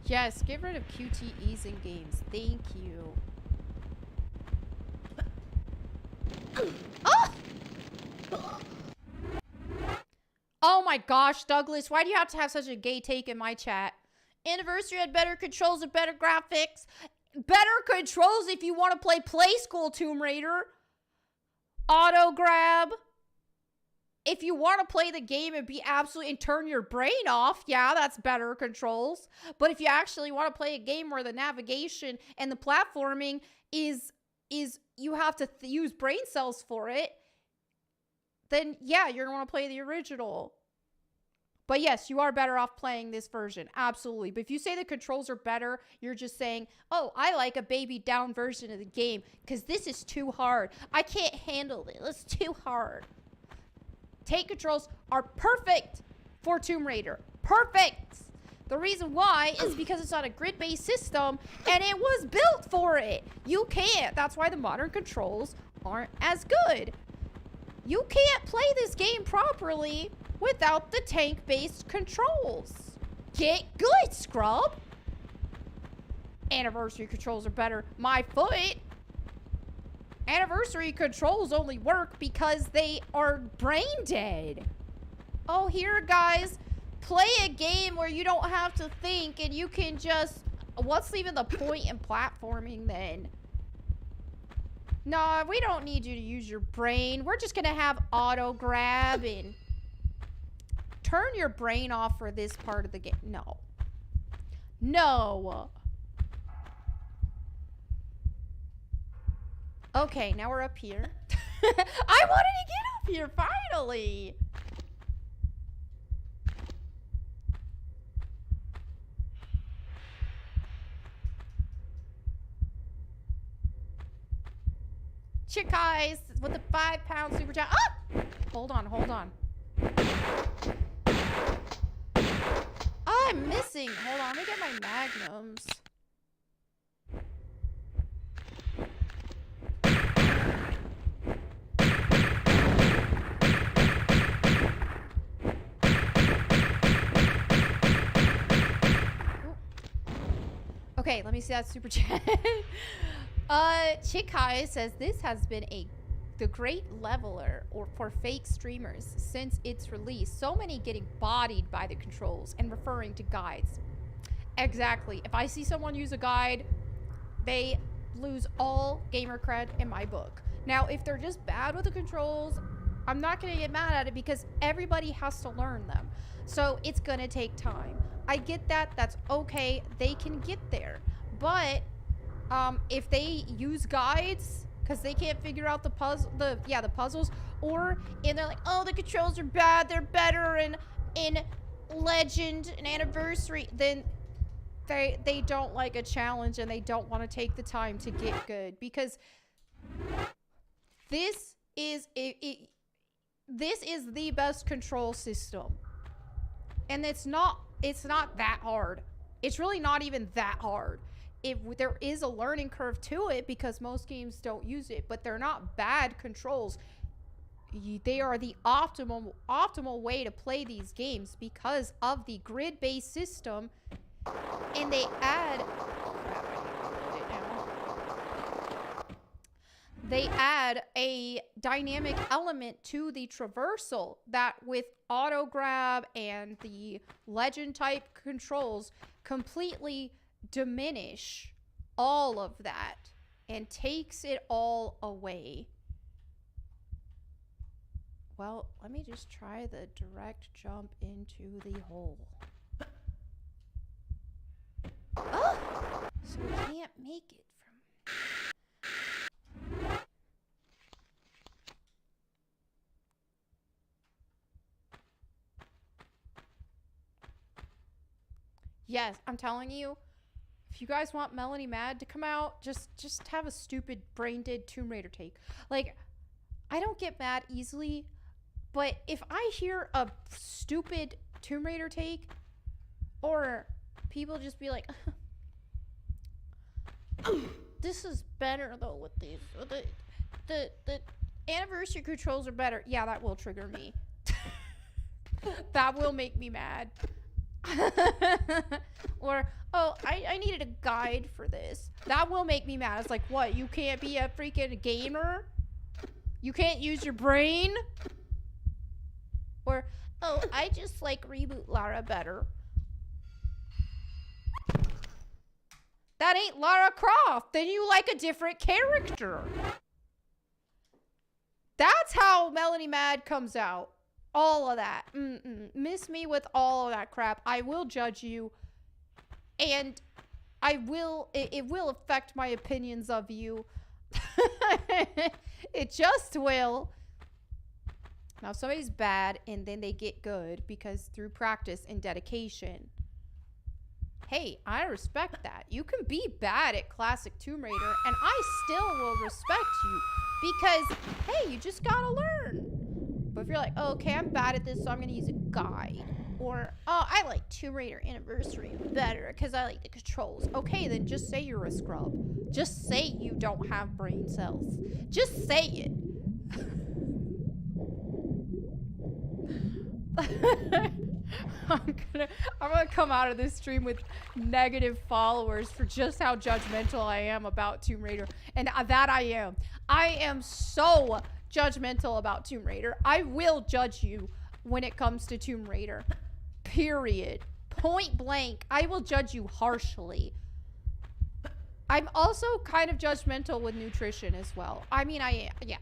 Yes, get rid of QTEs in games. Thank you. Oh! Oh my gosh, Douglas, why do you have to have such a gay take in my chat? Anniversary had better controls and better graphics. Better controls if you want to play Play School Tomb Raider. Auto grab. If you want to play the game and be absolutely and turn your brain off, yeah, that's better controls. But if you actually want to play a game where the navigation and the platforming is you have to use brain cells for it, then yeah, you're going to want to play the original. But yes, you are better off playing this version. Absolutely. But if you say the controls are better, you're just saying, oh, I like a baby down version of the game because this is too hard. I can't handle it. It's too hard. Take controls are perfect for Tomb Raider. Perfect. The reason why is because it's on a grid-based system and it was built for it. You can't. That's why the modern controls aren't as good. You can't play this game properly without the tank-based controls. Get good, scrub. Anniversary controls are better. My foot. Anniversary controls only work because they are brain dead. Oh, here, guys. Play a game where you don't have to think and you can just... What's even the point in platforming then? Nah, we don't need you to use your brain. We're just gonna have auto grab and turn your brain off for this part of the game. No. No. Okay, now we're up here. I wanted to get up here, finally. Chick Eyes with the £5 super chat. Ah! Hold on, hold on. I'm missing. Hold on, let me get my magnums. Okay, let me see that super chat. Chikai says this has been a the great leveler or for fake streamers since its release. So many getting bodied by the controls and referring to guides. Exactly. If I see someone use a guide, they lose all gamer cred in my book. Now, if they're just bad with the controls, I'm not going to get mad at it because everybody has to learn them. So it's going to take time. I get that. That's okay. They can get there. But if they use guides because they can't figure out the puzzles, or and they're like, oh, the controls are bad, they're better in Legend and Anniversary, then they don't like a challenge and they don't want to take the time to get good, because this is the best control system, and it's not that hard. It's really not even that hard. There is a learning curve to it because most games don't use it, but they're not bad controls. They are the optimal way to play these games because of the grid-based system, and they add they add a dynamic element to the traversal that, with auto grab and the legend type controls, completely diminish all of that and takes it all away. Well, let me just try the direct jump into the hole. Oh! So we can't make it from... Yes, I'm telling you, if you guys want Melonie Mad to come out, just have a stupid brain dead Tomb Raider take. Like, I don't get mad easily, but if I hear a stupid Tomb Raider take, or people just be like, this is better though with these, the Anniversary controls are better. Yeah, that will trigger me. That will make me mad. Or, oh, I needed a guide for this. That will make me mad. It's like, what? You can't be a freaking gamer? You can't use your brain? Or, oh, I just like Reboot Lara better. That ain't Lara Croft. Then you like a different character. That's how Melonie Mad comes out. All of that. Miss me with all of that crap. I will judge you. And it will affect my opinions of you. It just will. Now, if somebody's bad and then they get good because through practice and dedication, hey, I respect that. You can be bad at classic Tomb Raider and I still will respect you because, hey, you just gotta learn. But if you're like, oh, okay, I'm bad at this, so I'm going to use a guide. Or, oh, I like Tomb Raider Anniversary better because I like the controls. Okay, then just say you're a scrub. Just say you don't have brain cells. Just say it. I'm gonna come out of this stream with negative followers for just how judgmental I am about Tomb Raider. And that I am. I am so judgmental about Tomb Raider. I will judge you when it comes to Tomb Raider. Period. Point blank. I will judge you harshly. I'm also kind of judgmental with nutrition as well. I mean, yeah.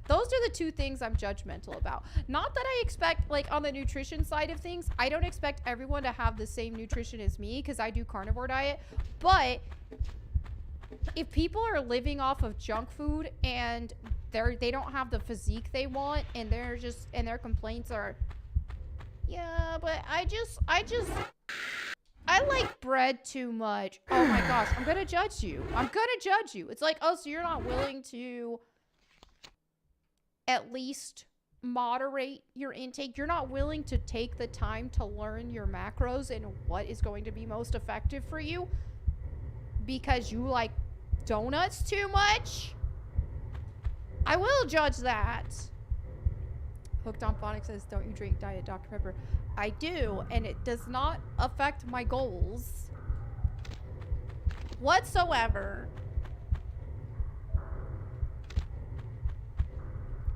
Those are the two things I'm judgmental about. Not that I expect, like, on the nutrition side of things, I don't expect everyone to have the same nutrition as me because I do carnivore diet. But if people are living off of junk food and they don't have the physique they want and their complaints are, yeah, but I like bread too much. Oh my gosh, I'm gonna judge you. I'm gonna judge you. It's like, oh, so you're not willing to at least moderate your intake. You're not willing to take the time to learn your macros and what is going to be most effective for you because you like donuts too much. I will judge that. Hooked on Phonics says, don't you drink Diet Dr. Pepper? I do, and it does not affect my goals whatsoever.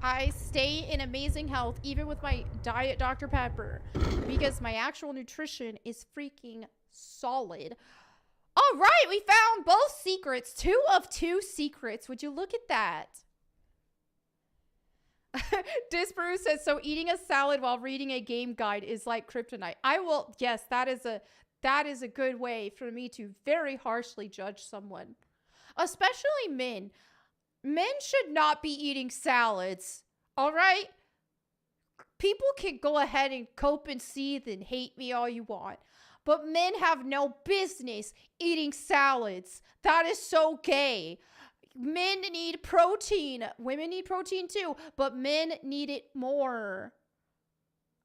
I stay in amazing health even with my diet Dr. Pepper because my actual nutrition is freaking solid. All right, we found both secrets. 2 of 2 secrets. Would you look at that? Disparu says, so eating a salad while reading a game guide is like kryptonite. I will, yes, that is a good way for me to very harshly judge someone. Especially men. Men should not be eating salads. All right? People can go ahead and cope and seethe and hate me all you want. But men have no business eating salads. That is so gay. Men need protein. Women need protein too, but men need it more.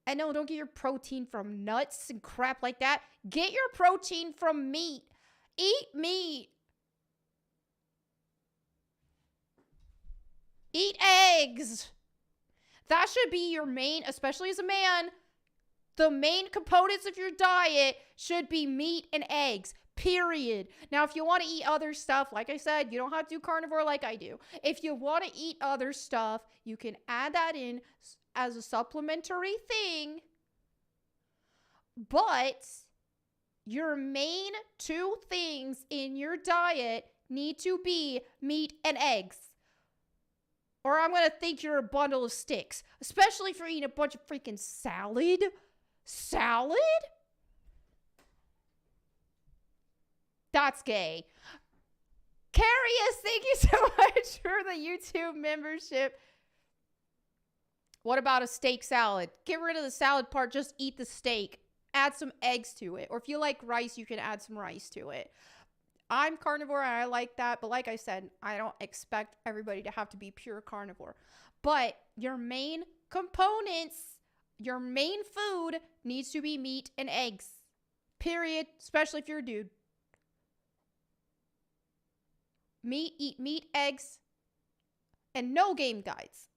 And no, don't get your protein from nuts and crap like that. Get your protein from meat. Eat meat. Eat eggs. That should be your main, especially as a man, the main components of your diet should be meat and eggs. Period. Now, if you want to eat other stuff, like I said, you don't have to do carnivore like I do. If you want to eat other stuff, you can add that in as a supplementary thing. But your main 2 things in your diet need to be meat and eggs. Or I'm going to think you're a bundle of sticks. Especially if you're eating a bunch of freaking salad. Salad? That's gay. Carius, thank you so much for the YouTube membership. What about a steak salad? Get rid of the salad part. Just eat the steak. Add some eggs to it. Or if you like rice, you can add some rice to it. I'm carnivore and I like that. But like I said, I don't expect everybody to have to be pure carnivore. But your main components, your main food needs to be meat and eggs. Period. Especially if you're a dude. Eat meat, eggs, and no game guides.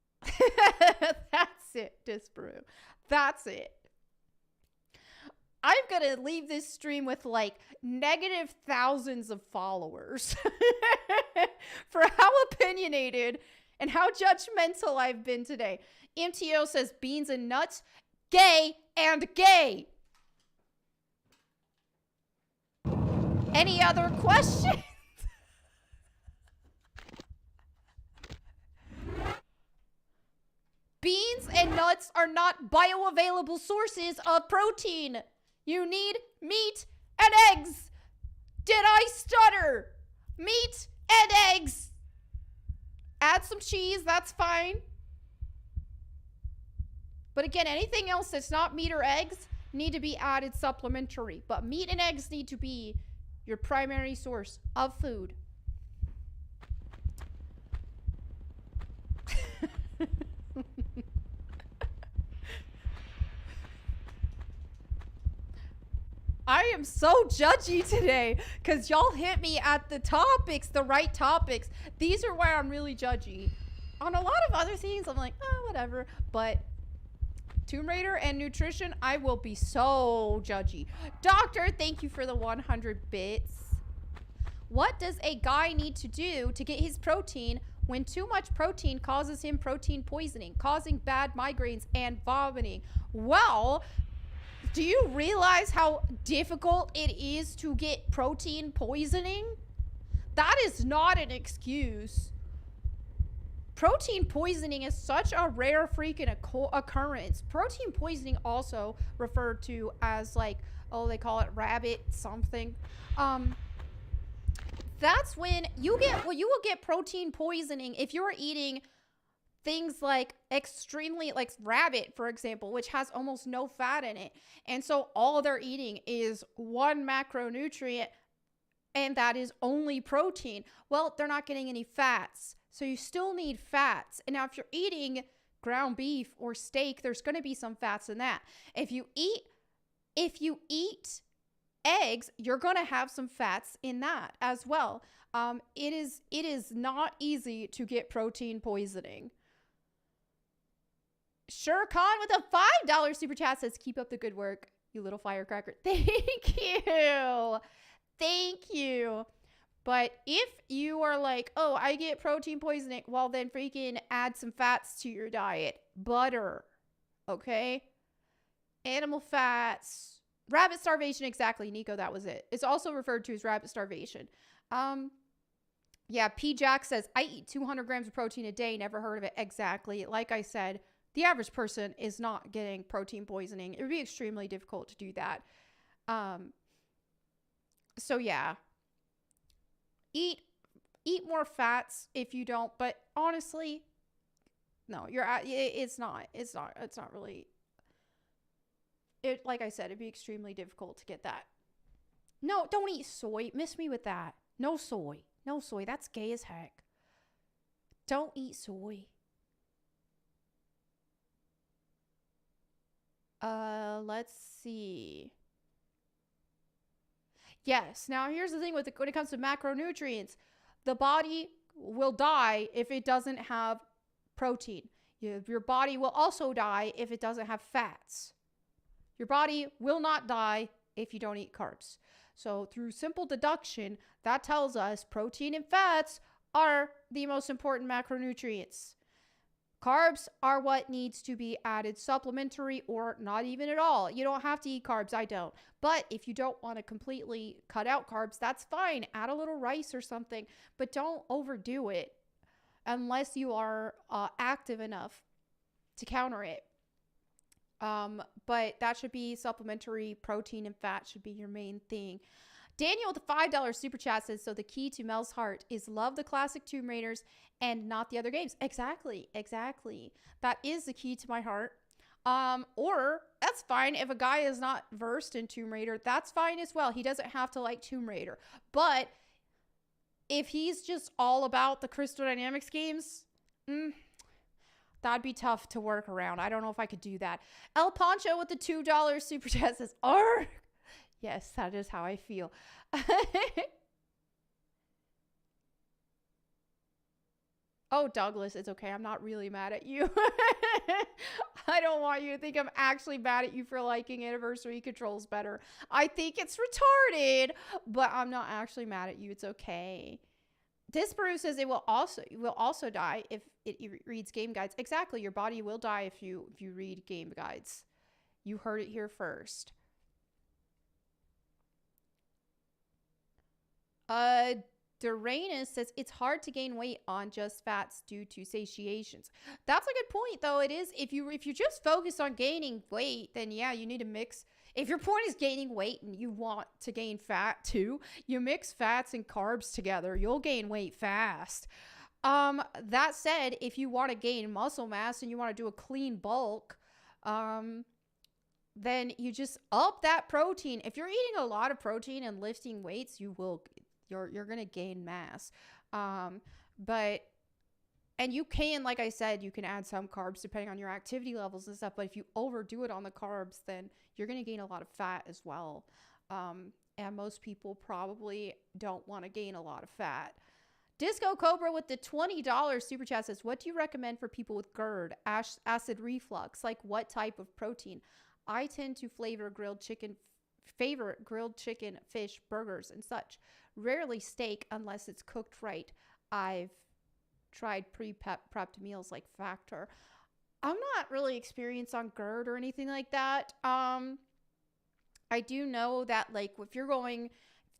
That's it, Disparu. That's it. I'm gonna leave this stream with like negative thousands of followers for how opinionated and how judgmental I've been today. MTO says beans and nuts, gay and gay. Any other questions? Beans and nuts are not bioavailable sources of protein. You need meat and eggs. Did I stutter? Meat and eggs. Add some cheese, that's fine. But again, anything else that's not meat or eggs need to be added supplementary. But meat and eggs need to be your primary source of food. I am so judgy today because y'all hit me at the topics, the right topics. These are where I'm really judgy. On a lot of other things, I'm like, oh, whatever. But Tomb Raider and nutrition, I will be so judgy. Doctor, thank you for the 100 bits. What does a guy need to do to get his protein when too much protein causes him protein poisoning, causing bad migraines and vomiting? Well, do you realize how difficult it is to get protein poisoning? That is not an excuse. Protein poisoning is such a rare freaking occurrence. Protein poisoning also referred to as like, oh, they call it rabbit something. That's when you get, well, you will get protein poisoning if you're eating things like extremely, like rabbit, for example, which has almost no fat in it. And so all they're eating is one macronutrient, and that is only protein. Well, they're not getting any fats. So you still need fats. And now if you're eating ground beef or steak, there's going to be some fats in that. If you eat eggs, you're going to have some fats in that as well. It is not easy to get protein poisoning. Sure Khan with a $5 super chat says, keep up the good work, you little firecracker. Thank you. Thank you. But if you are like, oh, I get protein poisoning, well, then freaking add some fats to your diet. Butter, okay? Animal fats. Rabbit starvation, exactly, Nico, that was it. It's also referred to as rabbit starvation. Yeah, P. Jack says, I eat 200 grams of protein a day. Never heard of it. Exactly. Like I said, the average person is not getting protein poisoning. It would be extremely difficult to do that. So yeah, eat more fats if you don't. But honestly, no, it's not really. Like I said, it'd be extremely difficult to get that. No, don't eat soy. Miss me with that. No soy. No soy. That's gay as heck. Don't eat soy. Let's see. Yes. Now here's the thing when it comes to macronutrients. The body will die if it doesn't have protein. Your body will also die if it doesn't have fats. Your body will not die if you don't eat carbs. So through simple deduction, that tells us protein and fats are the most important macronutrients. Carbs are what needs to be added supplementary or not even at all. You don't have to eat carbs. I don't. But if you don't want to completely cut out carbs, that's fine. Add a little rice or something, but don't overdo it unless you are active enough to counter it. But that should be supplementary. Protein and fat should be your main thing. Daniel with the $5 super chat says, so the key to Mel's heart is love the classic Tomb Raiders and not the other games. Exactly. That is the key to my heart. Or that's fine. If a guy is not versed in Tomb Raider, that's fine as well. He doesn't have to like Tomb Raider. But if he's just all about the Crystal Dynamics games, that'd be tough to work around. I don't know if I could do that. El Poncho with the $2 super chat says, argh. Yes, that is how I feel. Oh, Douglas, it's okay. I'm not really mad at you. I don't want you to think I'm actually mad at you for liking Anniversary Controls better. I think it's retarded, but I'm not actually mad at you. It's okay. Disparu says it will also die if it reads game guides. Exactly. Your body will die if you read game guides. You heard it here first. Doranus says it's hard to gain weight on just fats due to satiations. That's a good point, though. It is. If you just focus on gaining weight, then yeah, you need to mix. If your point is gaining weight and you want to gain fat too, you mix fats and carbs together. You'll gain weight fast. That said, if you want to gain muscle mass and you want to do a clean bulk, then you just up that protein. If you're eating a lot of protein and lifting weights, you're going to gain mass. And you can, like I said, you can add some carbs depending on your activity levels and stuff. But if you overdo it on the carbs, then you're going to gain a lot of fat as well. And most people probably don't want to gain a lot of fat. Disco Cobra with the $20 super chat says, what do you recommend for people with GERD, acid reflux? Like what type of protein? I tend to favor grilled chicken, fish, burgers, and such. Rarely steak unless it's cooked right. I've tried pre-prepped meals like Factor. I'm not really experienced on GERD or anything like that. I do know that like if you're going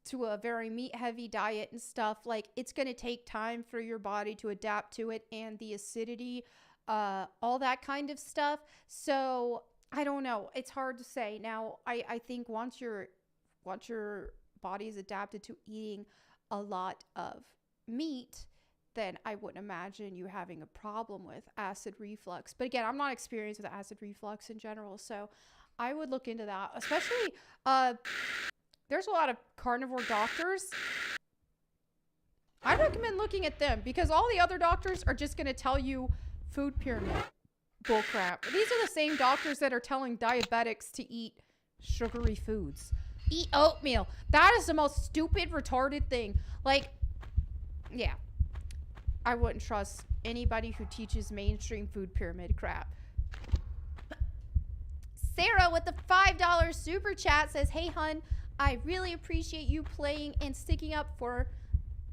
to a very meat-heavy diet and stuff, like it's going to take time for your body to adapt to it and the acidity, all that kind of stuff. So I don't know. It's hard to say. Now, I think once your body is adapted to eating a lot of meat, then I wouldn't imagine you having a problem with acid reflux. But again, I'm not experienced with acid reflux in general, so I would look into that. Especially, there's a lot of carnivore doctors. I recommend looking at them because all the other doctors are just going to tell you food pyramid bullcrap. These are the same doctors that are telling diabetics to eat sugary foods. Eat oatmeal. That is the most stupid, retarded thing. Like, yeah. I wouldn't trust anybody who teaches mainstream food pyramid crap. Sarah with the $5 super chat says, hey, hun, I really appreciate you playing and sticking up for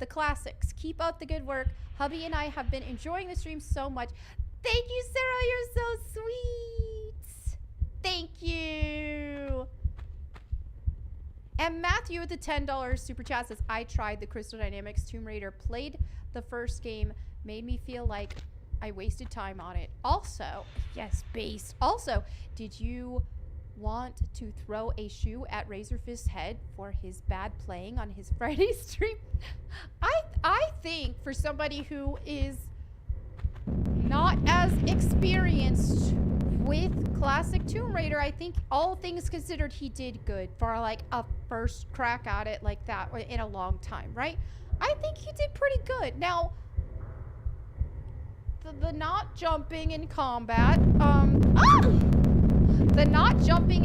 the classics. Keep up the good work. Hubby and I have been enjoying the stream so much. Thank you, Sarah. You're so sweet. Thank you. And Matthew with the $10 super chat says, I tried the Crystal Dynamics Tomb Raider, played the first game, made me feel like I wasted time on it. Also, yes, based. Also, did you want to throw a shoe at Razorfist's head for his bad playing on his Friday stream? I think for somebody who is not as experienced with classic Tomb Raider, I think all things considered he did good for like a first crack at it like that in a long time, right? I think he did pretty good. Now, the not jumping in combat, the not jumping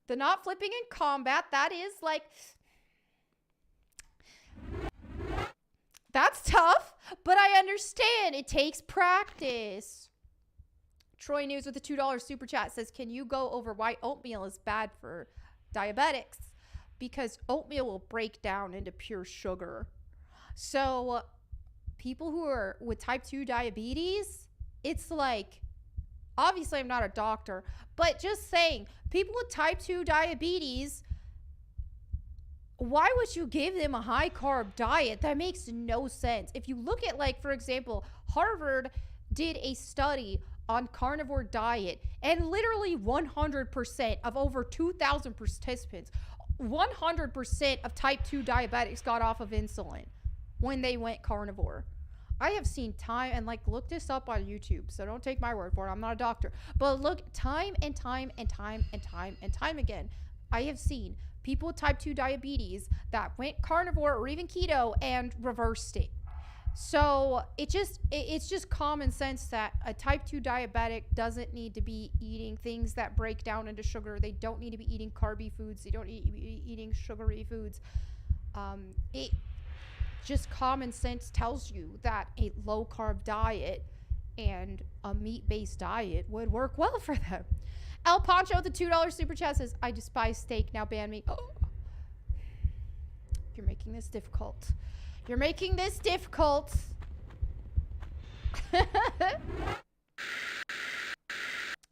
the not flipping in combat, that is like, that's tough, but I understand it takes practice. Troy News with a $2 super chat says, can you go over why oatmeal is bad for diabetics? Because oatmeal will break down into pure sugar. So people who are with type 2 diabetes, it's like, obviously I'm not a doctor, but just saying, people with type 2 diabetes, why would you give them a high carb diet? That makes no sense. If you look at, like, for example, Harvard did a study on carnivore diet, and literally 100% of over 2,000 participants, 100% of type 2 diabetics got off of insulin when they went carnivore. I have seen time, and like, look this up on YouTube, so don't take my word for it. I'm not a doctor, but look, time and time and time and time and time again, I have seen people with type 2 diabetes that went carnivore or even keto and reversed it. So it's just common sense that a type 2 diabetic doesn't need to be eating things that break down into sugar. They don't need to be eating carby foods. They don't need to be eating sugary foods. It just common sense tells you that a low carb diet and a meat-based diet would work well for them. El Pancho with the $2 super chat says, I despise steak, now ban me. Oh. You're making this difficult. You're making this difficult.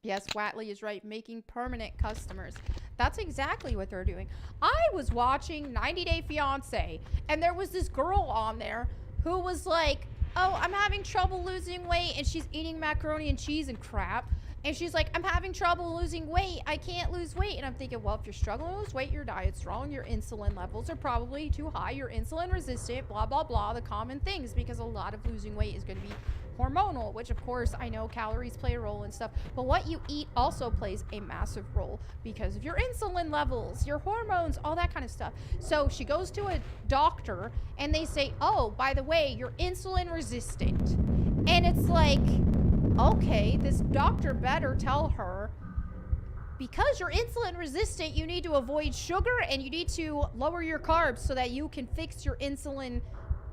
Yes, Watley is right. Making permanent customers. That's exactly what they're doing. I was watching 90 Day Fiancé, and there was this girl on there who was like, oh, I'm having trouble losing weight, and she's eating macaroni and cheese and crap. And she's like, I'm having trouble losing weight. I can't lose weight. And I'm thinking, well, if you're struggling to lose weight, your diet's wrong. Your insulin levels are probably too high. You're insulin resistant, blah, blah, blah. The common things, because a lot of losing weight is going to be hormonal, which of course I know calories play a role and stuff. But what you eat also plays a massive role because of your insulin levels, your hormones, all that kind of stuff. So she goes to a doctor and they say, oh, by the way, you're insulin resistant. And it's like, okay, this doctor better tell her, because you're insulin resistant, you need to avoid sugar and you need to lower your carbs so that you can fix your insulin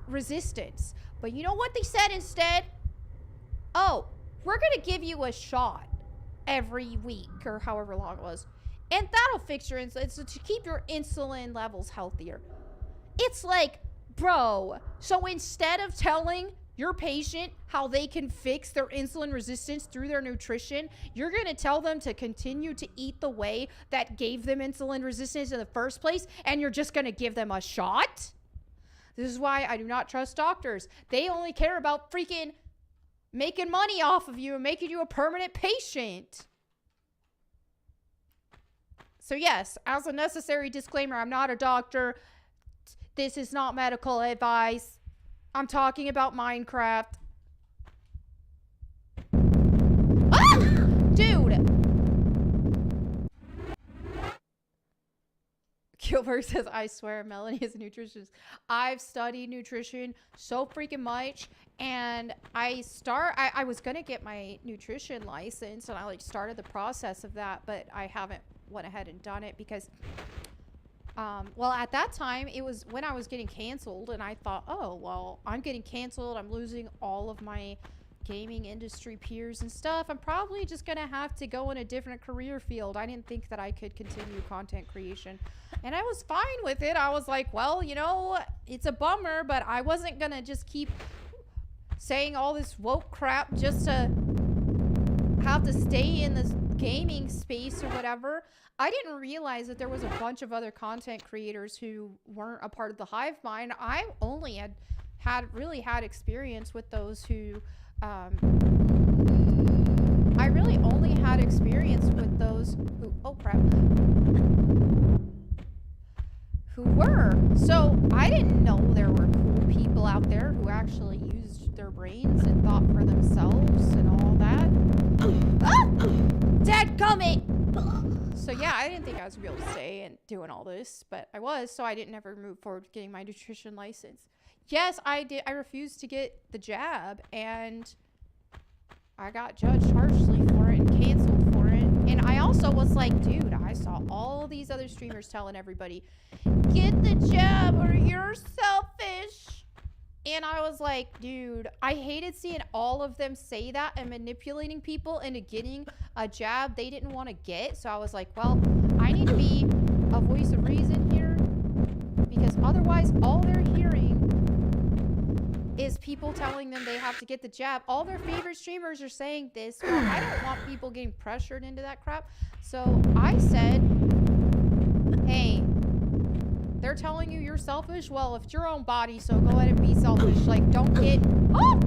resistance. But you know what they said instead? Oh, we're going to give you a shot every week or however long it was. And that'll fix your insulin. So to keep your insulin levels healthier. It's like, bro, so instead of telling your patient how they can fix their insulin resistance through their nutrition, you're going to tell them to continue to eat the way that gave them insulin resistance in the first place, and you're just going to give them a shot? This is why I do not trust doctors. They only care about freaking making money off of you and making you a permanent patient. So yes, as a necessary disclaimer, I'm not a doctor. This is not medical advice. I'm talking about Minecraft. Ah! Dude! Gilbert says, I swear Melonie is a nutritionist. I've studied nutrition so freaking much. And I was going to get my nutrition license. And I like started the process of that. But I haven't went ahead and done it because... well, at that time, it was when I was getting canceled, and I thought, oh, well, I'm getting canceled. I'm losing all of my gaming industry peers and stuff, I'm probably just gonna have to go in a different career field. I didn't think that I could continue content creation, and I was fine with it. I was like, well, you know, it's a bummer, but I wasn't gonna just keep saying all this woke crap just to have to stay in this gaming space or whatever. I didn't realize that there was a bunch of other content creators who weren't a part of the hive mind. I only really had experience with those who I really only had experience with those who, oh crap, who were. So I didn't know there were cool people out there who actually used their brains and thought for themselves and all that. Ah! Dadgummit! So yeah, I didn't think I was going to be able to stay and doing all this, but I was, so I didn't ever move forward with getting my nutrition license. Yes, I did. I refused to get the jab, and I got judged harshly for it and canceled for it. And I also was like, dude, I saw all these other streamers telling everybody, get the jab or you're selfish. And I was like, dude, I hated seeing all of them say that and manipulating people into getting a jab they didn't want to get. So I was like, well, I need to be a voice of reason here, because otherwise all they're hearing is people telling them they have to get the jab. All their favorite streamers are saying this. Well, I don't want people getting pressured into that crap. So I said, hey, they're telling you you're selfish. Well, if it's your own body, so go ahead and be selfish. Like, don't get... Oh!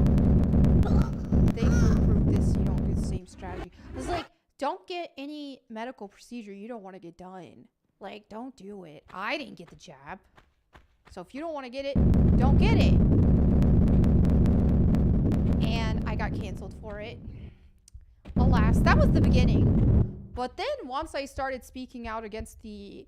They prove this. You don't do the same strategy. I was like, don't get any medical procedure you don't want to get done. Like, don't do it. I didn't get the jab. So if you don't want to get it, don't get it. And I got canceled for it. Alas, that was the beginning. But then once I started speaking out against the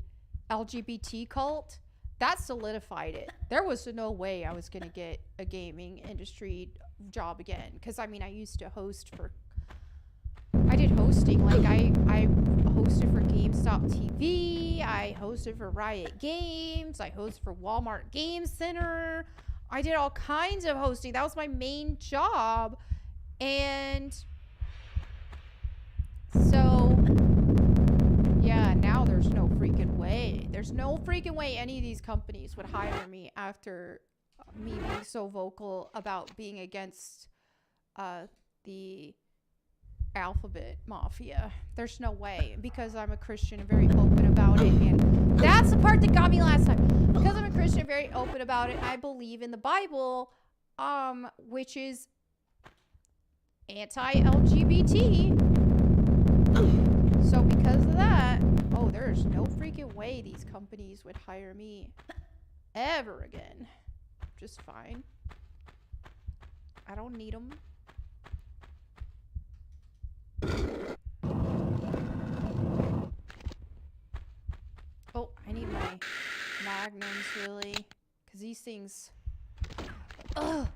LGBT cult, that solidified it. There was no way I was going to get a gaming industry job again. Because, I mean, I used to host for... I did hosting. Like, I hosted for GameStop TV. I hosted for Riot Games. I hosted for Walmart Game Center. I did all kinds of hosting. That was my main job. And so, yeah, now there's no freaking way. There's no freaking way any of these companies would hire me after me being so vocal about being against the alphabet mafia. There's no way, because I'm a Christian and very open about it. And that's the part that got me last time. Because I'm a Christian, very open about it. I believe in the Bible, which is anti-LGBT. So because of that, oh, there's no freaking way these companies would hire me ever again. Just fine. I don't need them. Oh, I need my magnums, really, because these things... Ugh.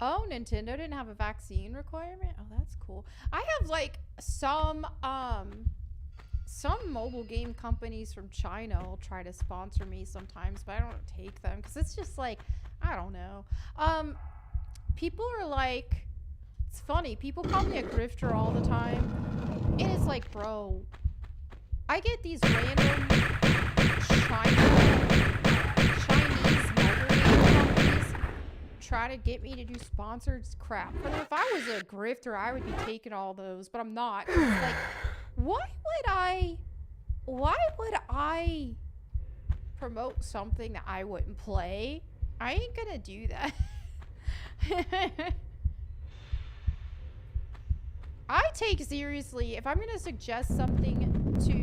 Oh, Nintendo didn't have a vaccine requirement? Oh, that's cool. I have, like, some mobile game companies from China will try to sponsor me sometimes, but I don't take them because it's just like, I don't know. People are like, it's funny, people call me a grifter all the time, and it's like, bro, I get these random Chinese mobile game companies try to get me to do sponsored crap. But if I was a grifter, I would be taking all those, but I'm not. Like, why would I promote something that I wouldn't play? I ain't gonna do that. I take seriously, if I'm gonna suggest something to,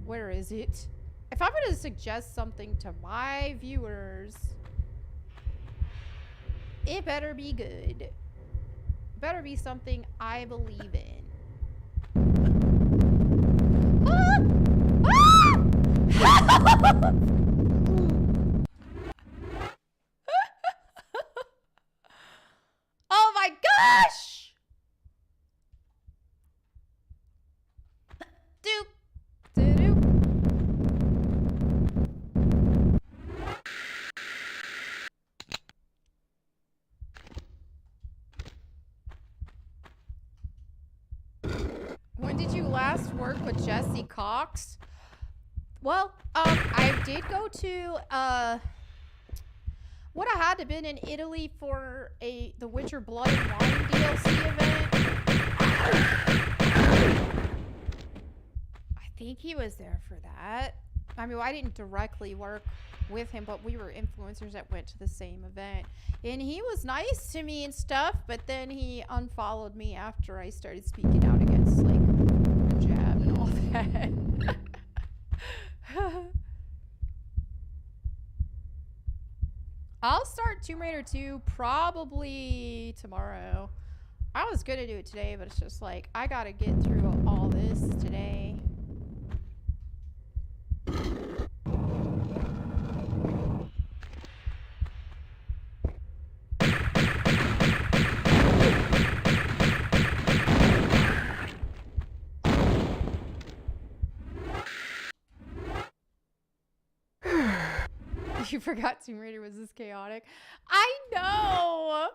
where is it? If I'm gonna suggest something to my viewers, it better be good. It better be something I believe in. Oh my When did you last work with Jesse Cox? Well, I did go to, would have had to been in Italy for the Witcher Blood and Wine DLC event. I think he was there for that. I mean, I didn't directly work with him, but we were influencers that went to the same event. And he was nice to me and stuff, but then he unfollowed me after I started speaking out against, like, the jab and all that. I'll start Tomb Raider 2 probably tomorrow. I was gonna do it today, but it's just like, I gotta get through all this today. You forgot Tomb Raider was this chaotic. I know!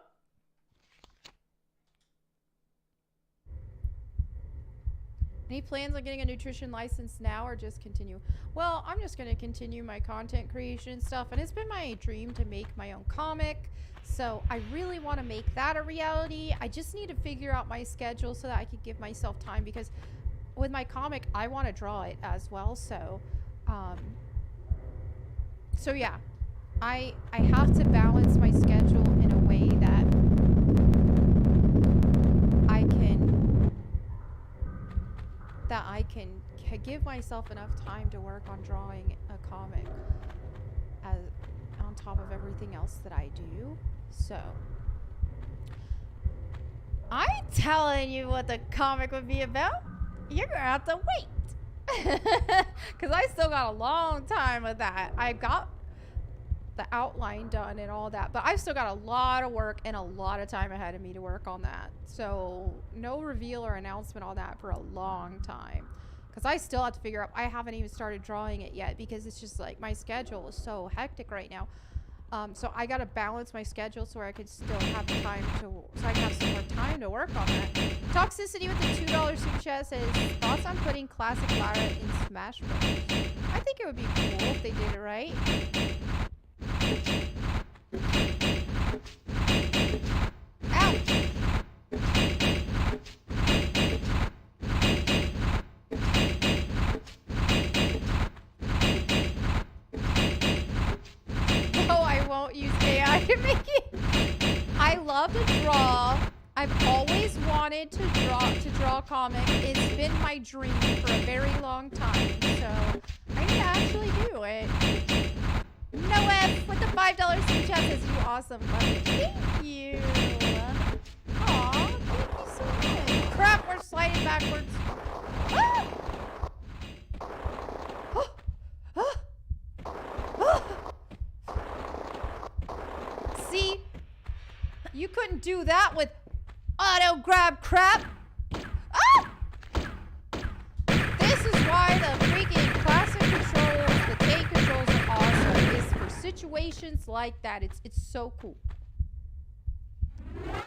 Any plans on getting a nutrition license now or just continue? Well, I'm just going to continue my content creation stuff. And it's been my dream to make my own comic. So I really want to make that a reality. I just need to figure out my schedule so that I can give myself time. Because with my comic, I want to draw it as well. So yeah, I have to balance my schedule in a way that I can give myself enough time to work on drawing a comic as on top of everything else that I do. So I'm telling you what the comic would be about. You're gonna have to wait. Because I still got a long time with that. I got the outline done and all that, but I've still got a lot of work and a lot of time ahead of me to work on that. So no reveal or announcement on that for a long time, because I still have to figure out. I haven't even started drawing it yet because it's just like my schedule is so hectic right now. So I gotta balance my schedule so I could still have time to, so I can have some more time to work on that. Toxicity with the $2 super chat says, thoughts on putting classic Lara in Smash Bros? I think it would be cool if they did it right. Ouch! No, I won't use AI to make it. I love to draw. I've always wanted to draw comics. It's been my dream for a very long time. So I need to actually do it. Noah with the $5 super chat says, you awesome. Love it. Thank you. Aw, thank you so much. Crap, we're sliding backwards. Ah! See? You couldn't do that with auto grab crap. Ah! This is why the freaking classic controls, the K controls are awesome. It's for situations like that. It's so cool.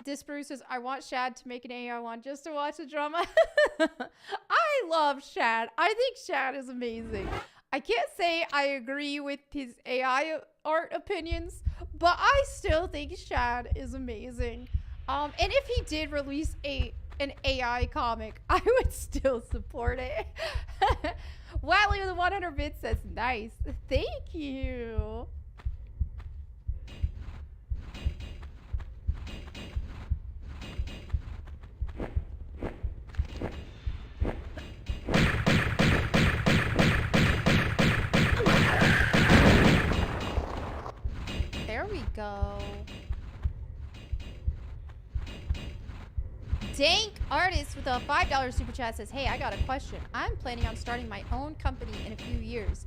Disbrew says, I want Shad to make an AI one just to watch the drama. I love Shad. I think Shad is amazing. I can't say I agree with his AI art opinions, but I still think Shad is amazing. And if he did release an AI comic, I would still support it. Wally with the 100 bits says, nice. Thank you. There we go. Dank Artist with a $5 super chat says, hey, I got a question. I'm planning on starting my own company in a few years.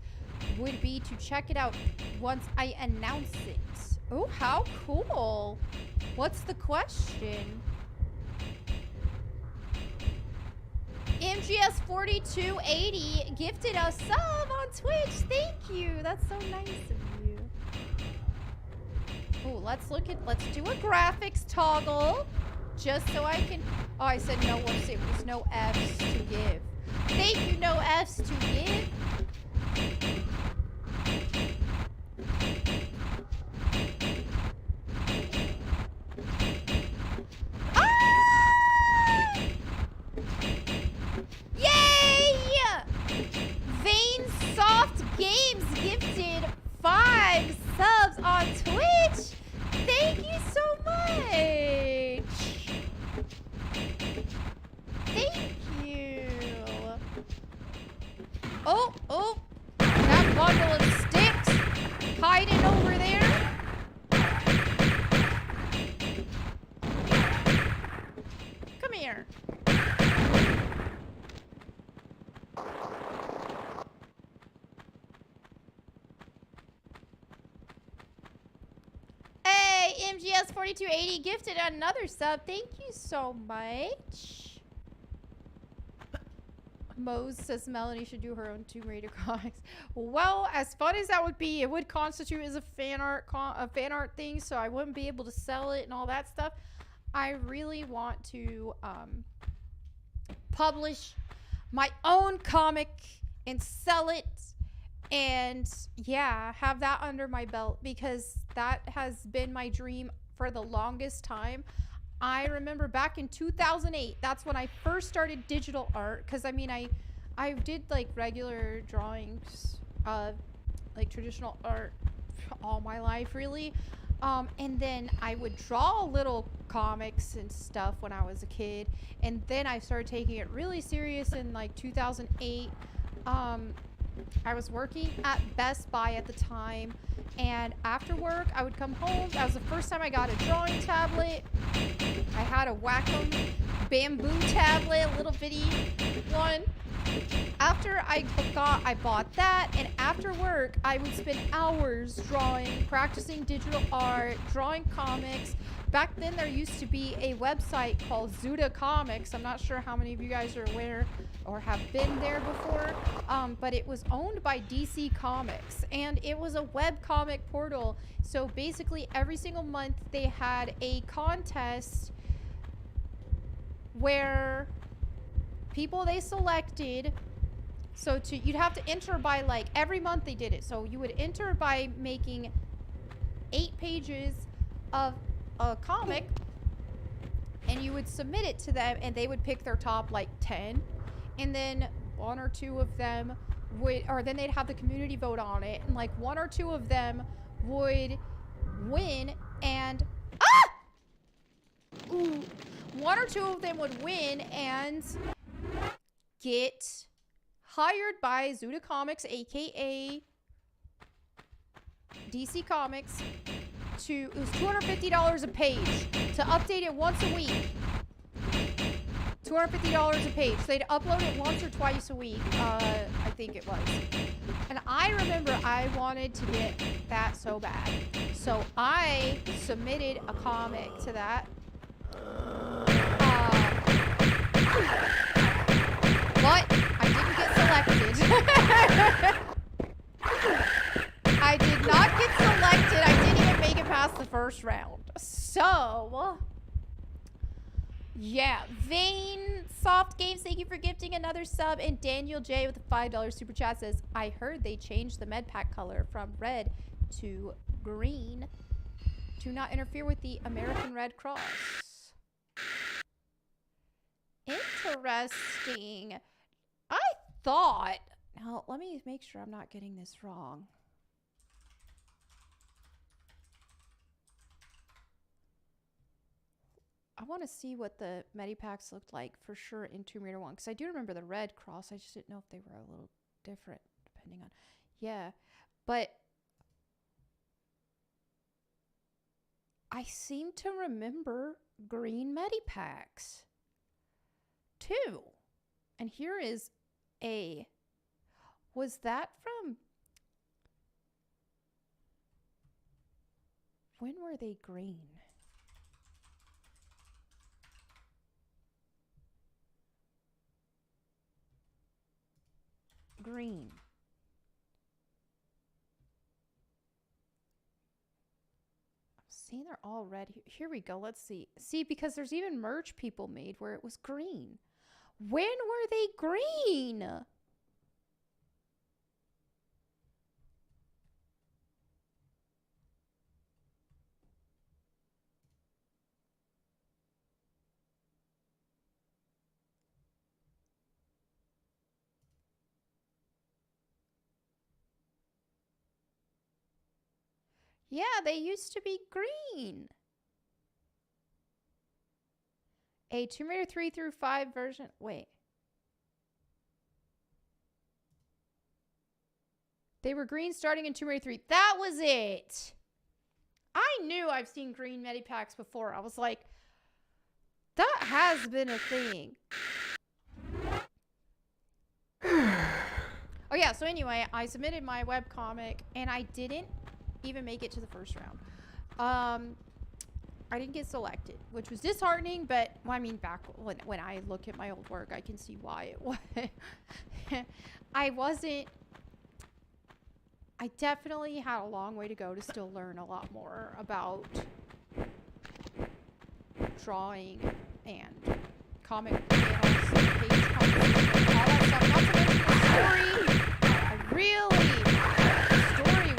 Would be to check it out once I announce it. Oh, how cool. What's the question? MGS4280 gifted a sub on Twitch. Thank you. That's so nice of you. Oh, let's do a graphics toggle. Just so I can, oh, I said no, whoops, it was no F's to give. no F's to give. Games gifted 5 subs on Twitch. Thank you so much. Thank you. Oh, that bundle of sticks hiding over there. Come here. MGS 4280 gifted another sub. Thank you so much. Mose says Melonie should do her own Tomb Raider comics. Well, as fun as that would be, it would constitute as a fan art thing, so I wouldn't be able to sell it and all that stuff. I really want to publish my own comic and sell it. And yeah, have that under my belt, because that has been my dream for the longest time. I remember back in 2008, that's when I first started digital art. Because I mean, I did like regular drawings, like traditional art all my life really. And then I would draw little comics and stuff when I was a kid. And then I started taking it really serious in like 2008. I was working at Best Buy at the time, and after work I would come home. That was the first time I got a drawing tablet. I had a Wacom bamboo tablet, a little bitty one. After I bought that, and after work I would spend hours drawing, practicing digital art, drawing comics. Back then there used to be a website called Zuda Comics. I'm not sure how many of you guys are aware or have been there before, but it was owned by DC Comics, and it was a web comic portal. So basically every single month they had a contest where people they selected, so you'd have to enter by, like, every month they did it. So you would enter by making 8 pages of a comic, and you would submit it to them, and they would pick their top like 10, and then 1 or 2 of them would, or then they'd have the community vote on it, and like 1 or 2 of them would win, and 1 or 2 of them would win and get hired by Zuda Comics, aka DC Comics, it was $250 a page to update it once a week. $250 a page. So they'd upload it once or twice a week, I think it was. And I remember I wanted to get that so bad. So I submitted a comic to that. But I didn't get selected. I did not get selected. I didn't even make it past the first round. So, yeah. Vane Soft Games, thank you for gifting another sub. And Daniel J with a $5 super chat says, I heard they changed the med pack color from red to green to not interfere with the American Red Cross. Interesting. I thought... Now, let me make sure I'm not getting this wrong. I want to see what the Medipacks looked like for sure in Tomb Raider 1. Because I do remember the Red Cross. I just didn't know if they were a little different depending on... Yeah. But I seem to remember green Medipacks too. And here is a... Was that from... When were they green? Green. I'm seeing they're all red. Here we go. Let's see. See, because there's even merch people made where it was green. When were they green? Yeah, they used to be green. A Tomb Raider 3 through 5 version. Wait. They were green starting in Tomb Raider 3. That was it. I knew I've seen green medipacks before. I was like, that has been a thing. Oh yeah, so anyway, I submitted my webcomic and I didn't even make it to the first round. I didn't get selected, which was disheartening, but well, I mean, back when I look at my old work, I can see why it was. I definitely had a long way to go to still learn a lot more about drawing and comic panels, page composition, all that stuff. Not to mention the story. The story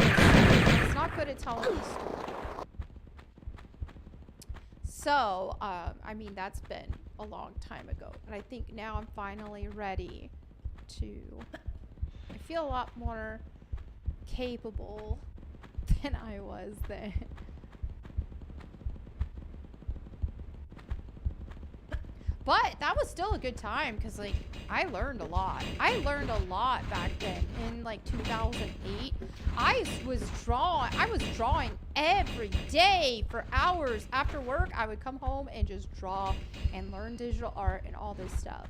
was not good at telling the story. So, I mean, that's been a long time ago. And I think now I'm finally ready to... I feel a lot more capable than I was then. But that was still a good time because, like, I learned a lot. I learned a lot back then in, like, 2008. I was drawing every day for hours. After work, I would come home and just draw and learn digital art and all this stuff.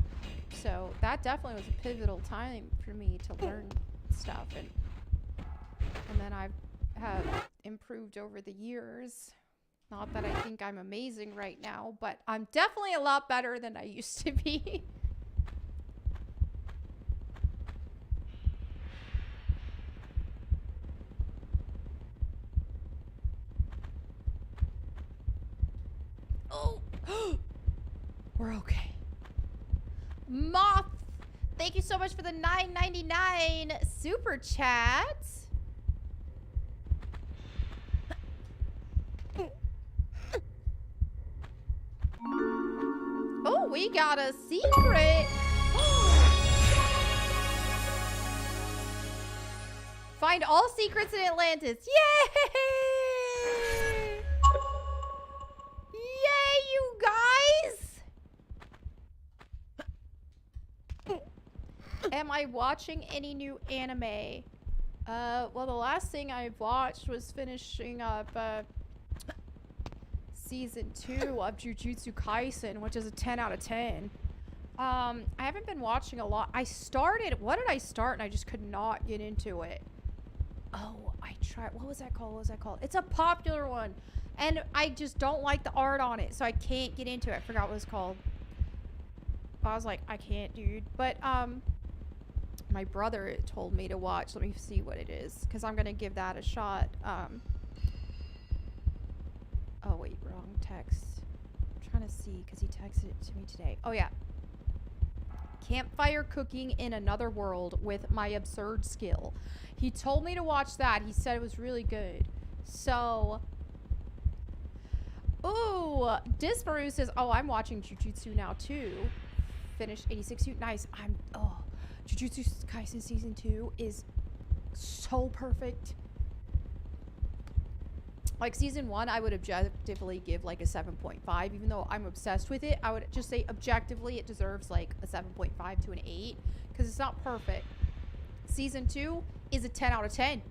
So that definitely was a pivotal time for me to learn stuff. And then I have improved over the years. Not that I think I'm amazing right now, but I'm definitely a lot better than I used to be. Oh, we're okay. Moth, thank you so much for the $9.99 super chat. Oh, we got a secret. Find all secrets in Atlantis. Yay! Yay, you guys! Am I watching any new anime? Well, the last thing I watched was finishing up, Season 2 of Jujutsu Kaisen, which is a 10 out of 10. I haven't been watching a lot. I started, what did I start? And I just could not get into it. Oh, I tried, what was that called? It's a popular one. And I just don't like the art on it, so I can't get into it. I forgot what it was called. I was like, I can't, dude. But, my brother told me to watch. Let me see what it is, because I'm going to give that a shot. Oh, wait, wrong text. I'm trying to see, because he texted it to me today. Oh, yeah. Campfire cooking in another world with my absurd skill. He told me to watch that. He said it was really good. So, ooh, Disparu says, oh, I'm watching Jujutsu now, too. Finished 86. Nice. Jujutsu Kaisen Season 2 is so perfect. Like, Season 1, I would objectively give, like, a 7.5. Even though I'm obsessed with it, I would just say objectively it deserves, like, a 7.5 to an 8. Because it's not perfect. Season 2 is a 10 out of 10.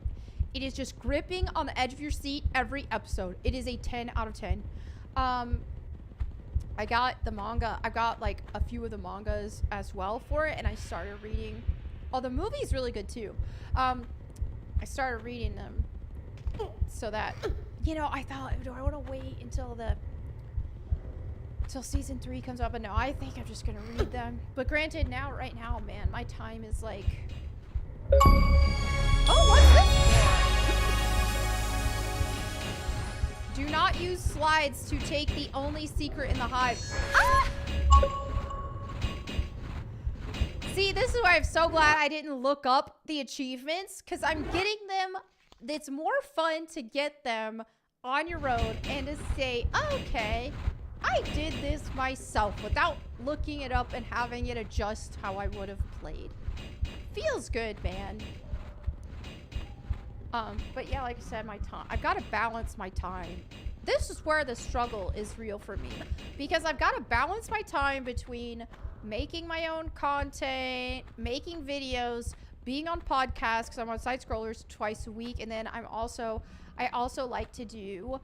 It is just gripping on the edge of your seat every episode. It is a 10 out of 10. I got the manga. I got, like, a few of the mangas as well for it. And I started reading. Oh, the movie's really good, too. I started reading them. So that... You know, I thought, do I want to wait until Season 3 comes up? But no, I think I'm just going to read them. But granted, right now, man, my time is like... Oh, what's this? Do not use slides to take the only secret in the hive. Ah! See, this is why I'm so glad I didn't look up the achievements. Because I'm getting them... It's more fun to get them on your own and to say, okay, I did this myself without looking it up and having it adjust how I would have played. Feels good, man. But yeah, like I said, my time, I've got to balance my time. This is where the struggle is real for me, because I've got to balance my time between making my own content, making videos, being on podcasts, because I'm on Side Scrollers twice a week. And then I also like to do,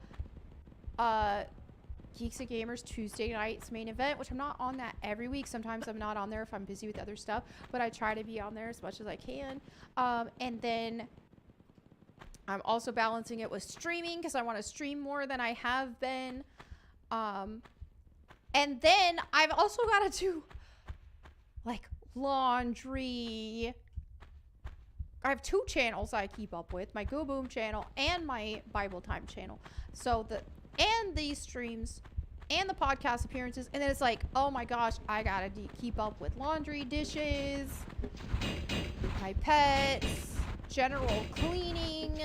Geeks and Gamers Tuesday night's main event, which I'm not on that every week. Sometimes I'm not on there if I'm busy with other stuff, but I try to be on there as much as I can. And then I'm also balancing it with streaming, because I want to stream more than I have been. And then I've also got to do like laundry. I have 2 channels I keep up with, my Go Boom channel and my Bible Time channel. So and these streams and the podcast appearances. And then it's like, oh my gosh, I gotta keep up with laundry, dishes, my pets, general cleaning.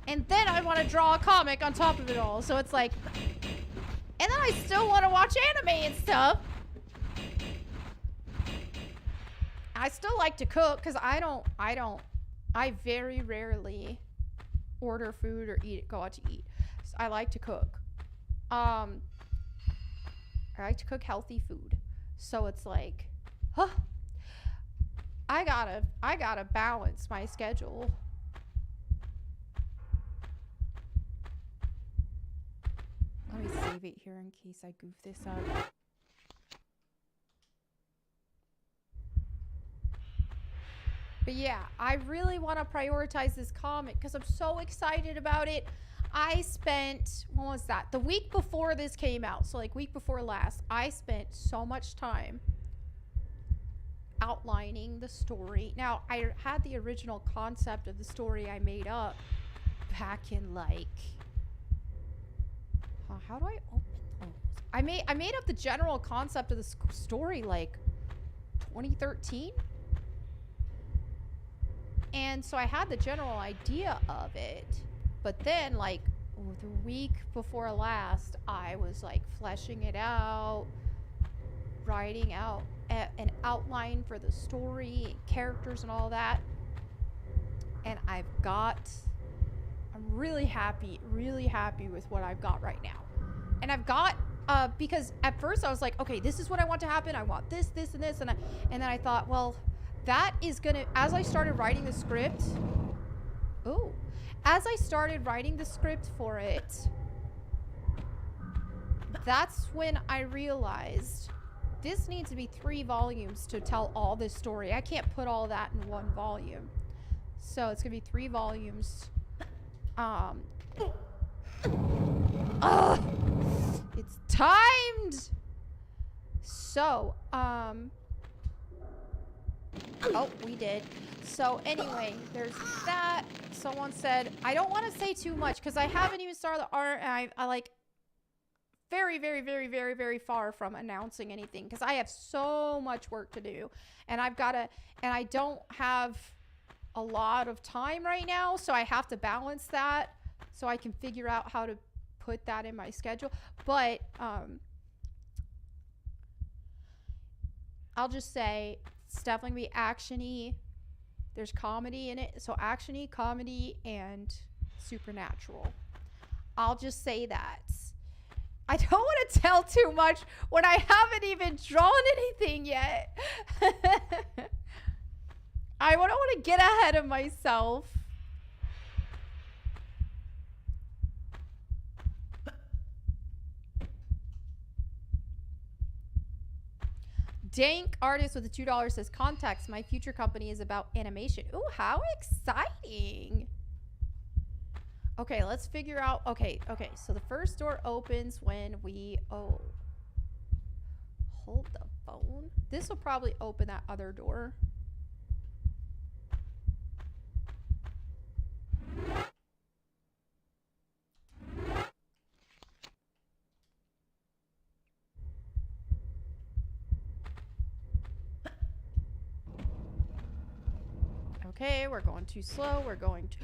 And then I want to draw a comic on top of it all. So it's like, and then I still want to watch anime and stuff. I still like to cook, because I very rarely order food or go out to eat. So I like to cook. I like to cook healthy food. So it's like, huh, I gotta balance my schedule. Let me save it here in case I goof this up. But yeah, I really want to prioritize this comic because I'm so excited about it. I spent, when was that? The week before this came out. So like week before last, I spent so much time outlining the story. Now, I had the original concept of the story I made up back in like, how do I open those? I made up the general concept of the story like 2013. And so I had the general idea of it, but then like the week before last, I was like fleshing it out, writing out an outline for the story, characters and all that. And I'm really happy with what I've got right now. And I've got, because at first I was like, okay, this is what I want to happen. I want this, this, and this. And then I thought, well, that is gonna, as I started writing the script, for it, that's when I realized this needs to be 3 volumes to tell all this story. I can't put all that in 1 volume. So it's gonna be 3 volumes. It's timed. So, oh, we did. So anyway, there's that. Someone said, I don't want to say too much because I haven't even started the art, and I like very, very, very, very, very far from announcing anything because I have so much work to do, and I've got to, and I don't have a lot of time right now, so I have to balance that so I can figure out how to put that in my schedule. But I'll just say it's definitely gonna be action-y. There's comedy in it, so action-y, comedy, and supernatural. I'll just say that. I don't want to tell too much when I haven't even drawn anything yet. I don't want to get ahead of myself. Dank Artist with the $2 says, contacts. My future company is about animation. Ooh, how exciting. Okay, let's figure out. Okay. So the first door opens when we, hold the phone. This will probably open that other door. Okay, we're going too slow. We're going to...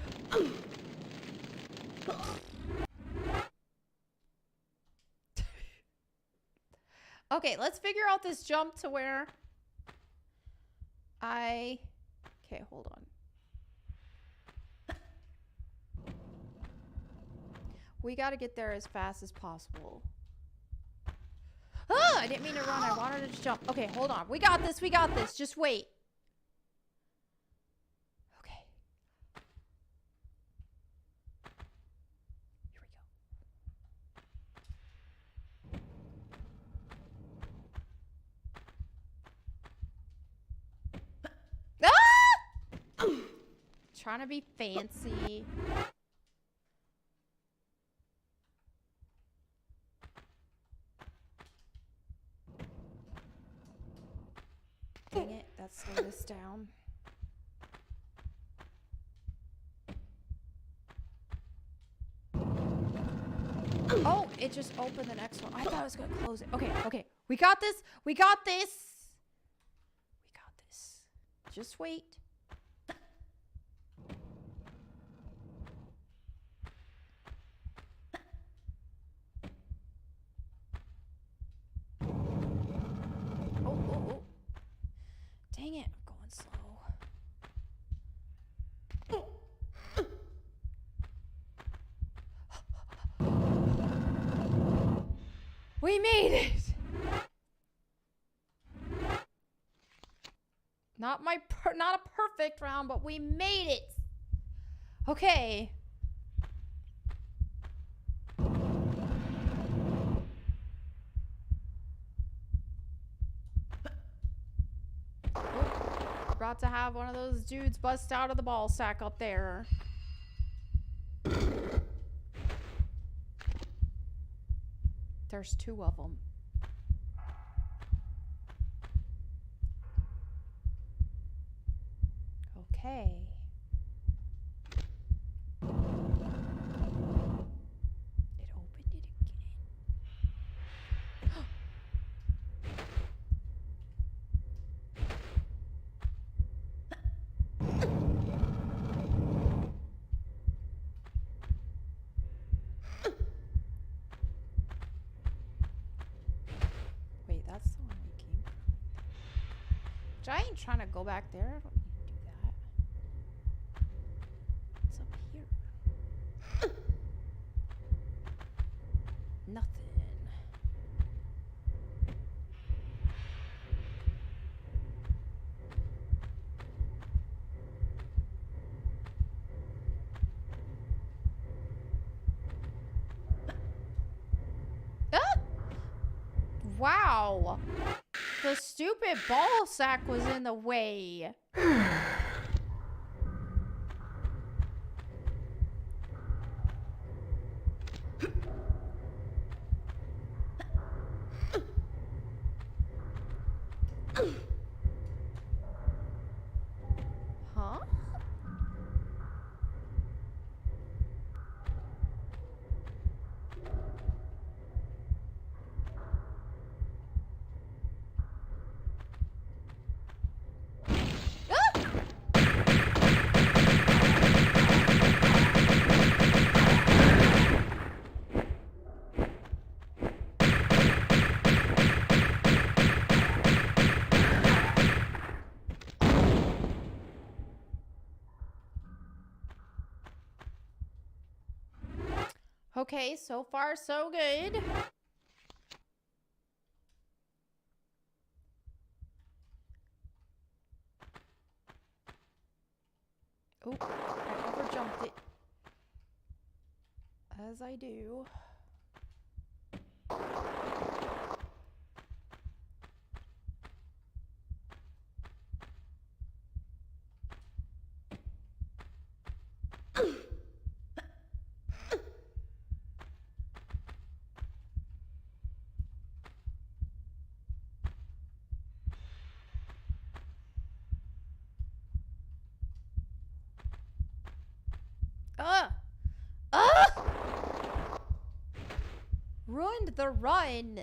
Okay, let's figure out this jump to where okay, hold on. We gotta get there as fast as possible. Ah! I didn't mean to run. I wanted to just jump. Okay, hold on. We got this. We got this. Just wait. Okay. Here we go. Ah! Trying to be fancy. Dang it, that slowed us down. Oh, it just opened the next one. I thought I was gonna close it. Okay, okay. We got this. We got this. We got this. Just wait. Oh. Dang it, I'm going slow. We made it! Not a perfect round, but we made it! Okay. About to have one of those dudes bust out of the ball sack up there. There's 2 of them. Okay. It opened it again. Wait, that's the one we came from. Which I ain't trying to go back there. I don't need to do that. What's up here? Nothing. Wow. The stupid ball sack was in the way. Huh? Okay, so far so good. Oh, I overjumped it. As I do. Ruined the run.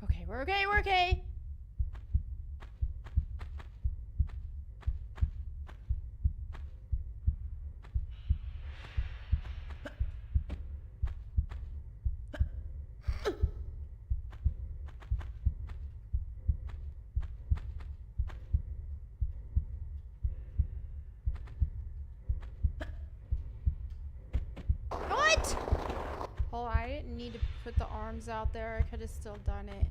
Okay, we're okay, we're okay. Hold on, I didn't need to put the arms out there. I could have still done it.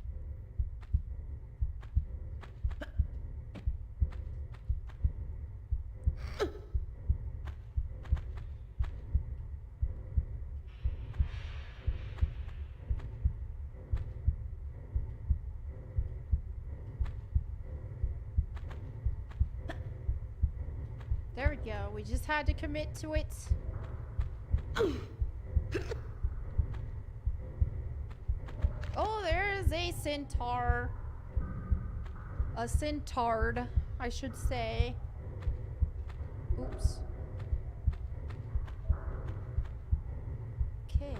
There we go. We just had to commit to it. Oh, there is a centaur. A centard, I should say. Oops. Okay.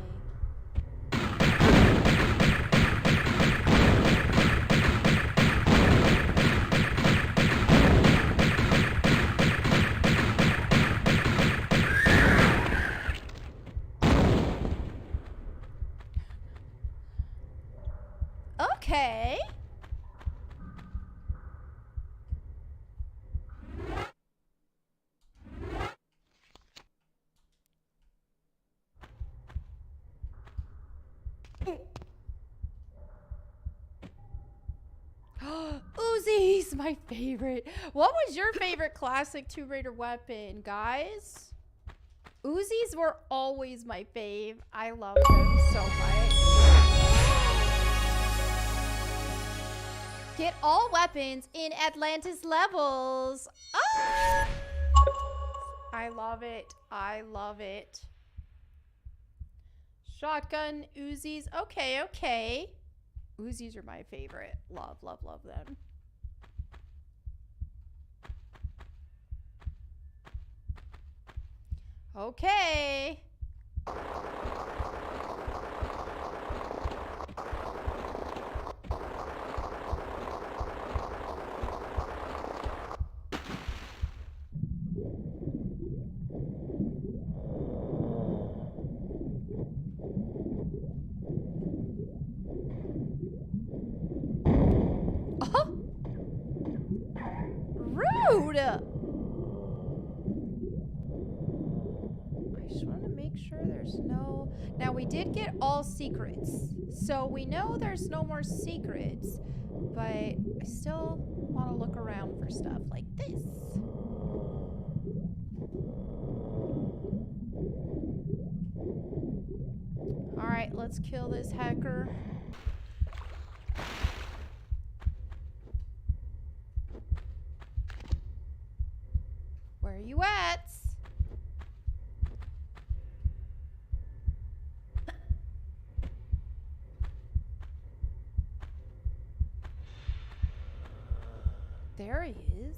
Okay. Uzi's my favorite. What was your favorite classic Tomb Raider weapon, guys? Uzis were always my fave. I love them so much. Get all weapons in Atlantis levels. Ah! I love it. I love it. Shotgun, Uzis. Okay, okay. Uzis are my favorite. Love, love, love them. Okay. Rude! I just want to make sure there's no... Now, we did get all secrets. So, we know there's no more secrets. But I still want to look around for stuff like this. Alright, let's kill this hacker. Where are you at? There he is.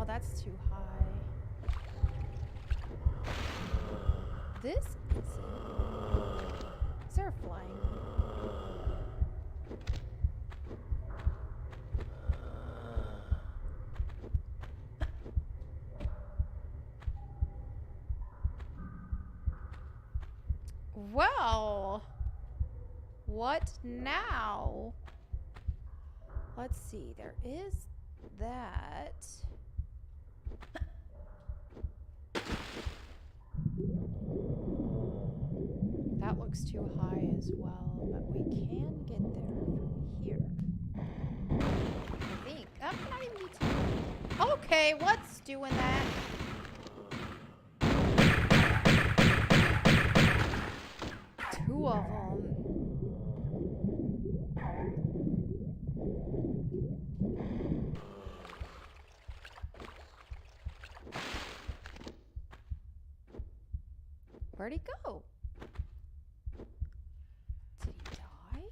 That's too high. This isn't. Is there a flying? Well, what now? Let's see. There is that. That looks too high as well, but we can get there from here. I think. I'm not even need to. Okay, what's doing that? Two of them. Where'd he go? Did he die?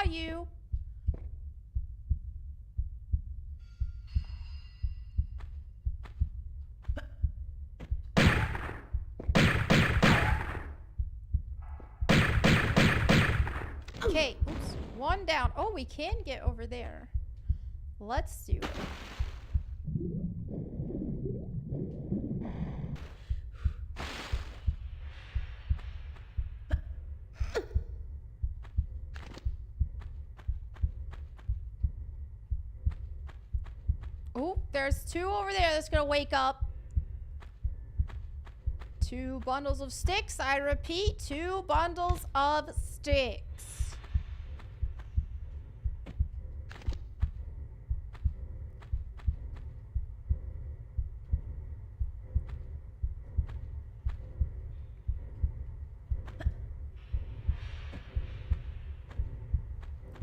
you. Okay, oops. One down. Oh, we can get over there. Let's do it. Oh, there's 2 over there that's gonna wake up. 2 bundles of sticks. I repeat, 2 bundles of sticks.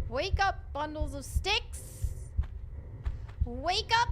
Wake up, bundles of sticks. Wake up.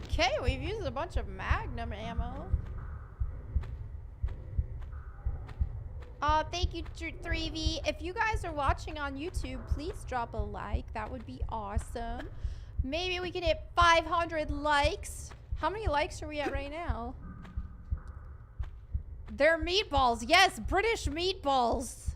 Okay, we've used a bunch of magnum ammo. Thank you, 3V. If you guys are watching on YouTube, please drop a like. That would be awesome. Maybe we can hit 500 likes. How many likes are we at right now? They're meatballs. Yes, British meatballs.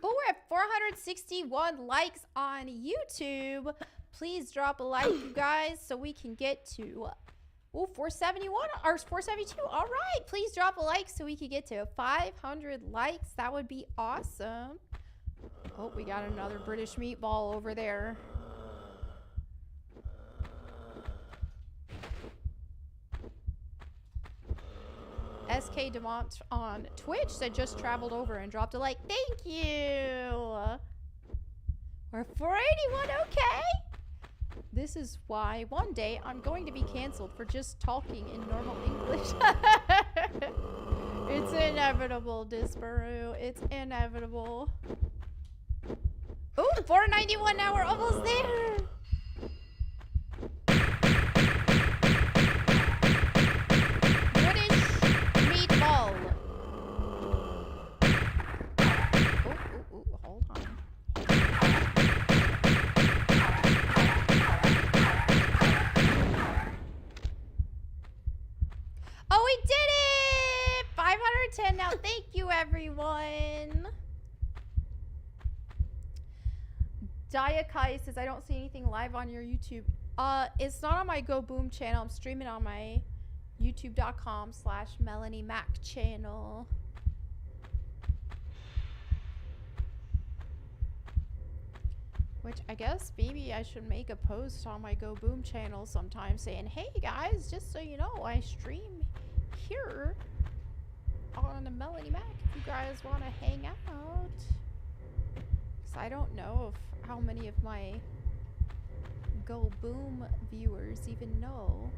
Oh, we're at 461 likes on YouTube. Please drop a like, you guys, so we can get to 471 or 472. All right, please drop a like so we can get to 500 likes. That would be awesome. Oh, we got another British meatball over there. SK Demont on Twitch said just traveled over and dropped a like. Thank you. We're 481, okay. This is why one day I'm going to be canceled for just talking in normal English. It's inevitable, Disparu. It's inevitable. Ooh, 491 now. We're almost there. Hold on. Oh, we did it! 510 now. Thank you, everyone. Dietary says, I don't see anything live on your YouTube. It's not on my Go Boom channel. I'm streaming on my youtube.com/MelonieMac channel. Which I guess maybe I should make a post on my Go Boom channel sometime saying, hey guys, just so you know, I stream here on the Melonie Mac if you guys want to hang out. Because I don't know if how many of my Go Boom viewers even know.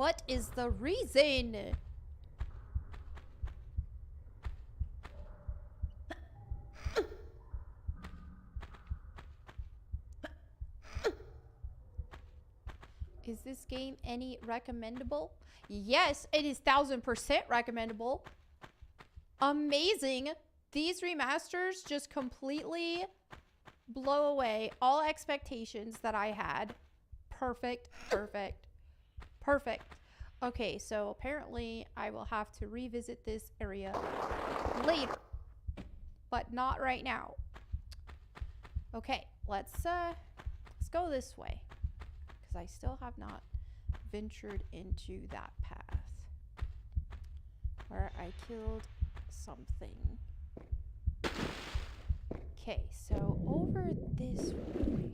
What is the reason? Is this game any recommendable? Yes, it is 1000% recommendable. Amazing. These remasters just completely blow away all expectations that I had. Perfect, perfect, perfect. Okay, so apparently I will have to revisit this area later, but not right now. Okay, let's go this way, because I still have not ventured into that path where I killed something. Okay, so over this way.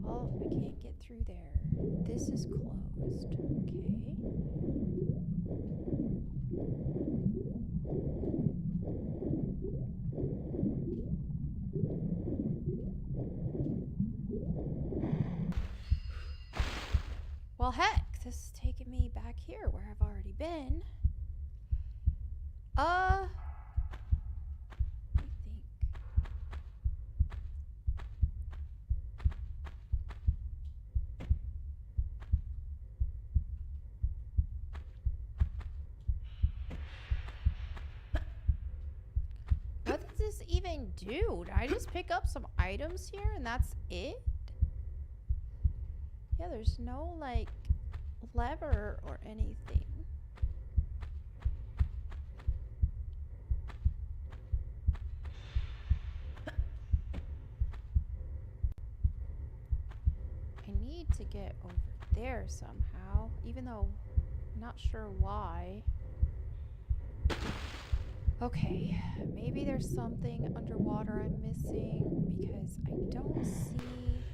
Well, I can't get through there. This is closed. Okay. Well, heck, this is taking me back here where I've already been. Let me think. What does this even do? Did I just pick up some items here and that's it? Yeah, there's no, like, lever or anything. I need to get over there somehow, even though I'm not sure why. Okay, maybe there's something underwater I'm missing because I don't see...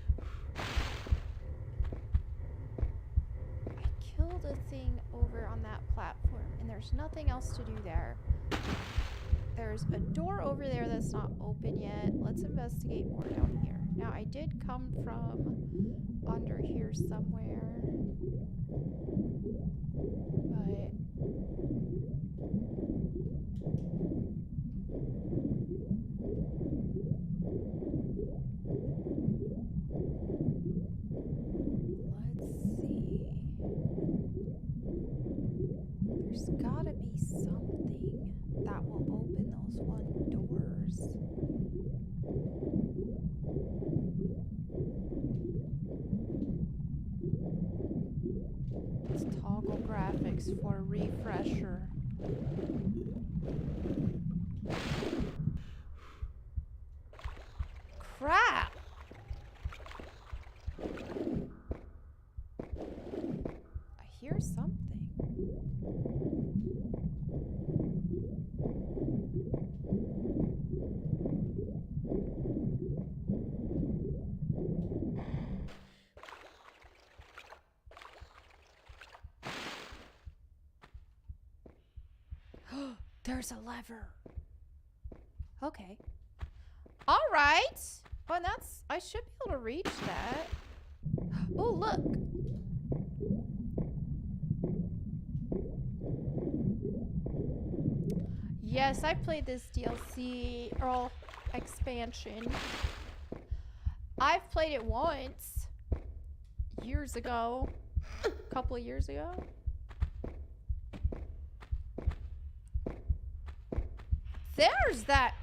I killed a thing over on that platform and there's nothing else to do there. There's a door over there that's not open yet. Let's investigate more down here. Now, I did come from under here somewhere, but let's see. There's gotta be something that will open those one doors. Let's toggle graphics for a refresher. Crap! I hear something. There's a lever. Okay. All right. Well, that's... I should be able to reach that. Oh, look. Yes, I played this DLC, or expansion. I've played it once. Years ago. A couple of years ago. There's that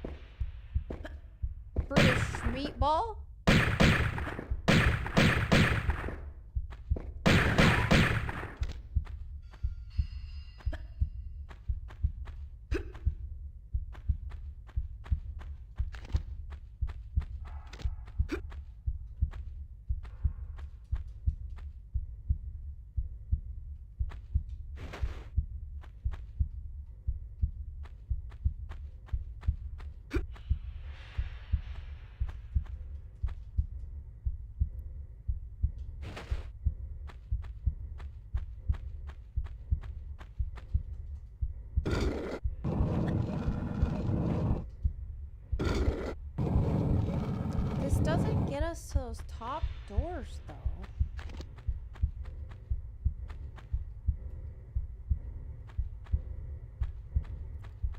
British meatball. Doesn't get us to those top doors though.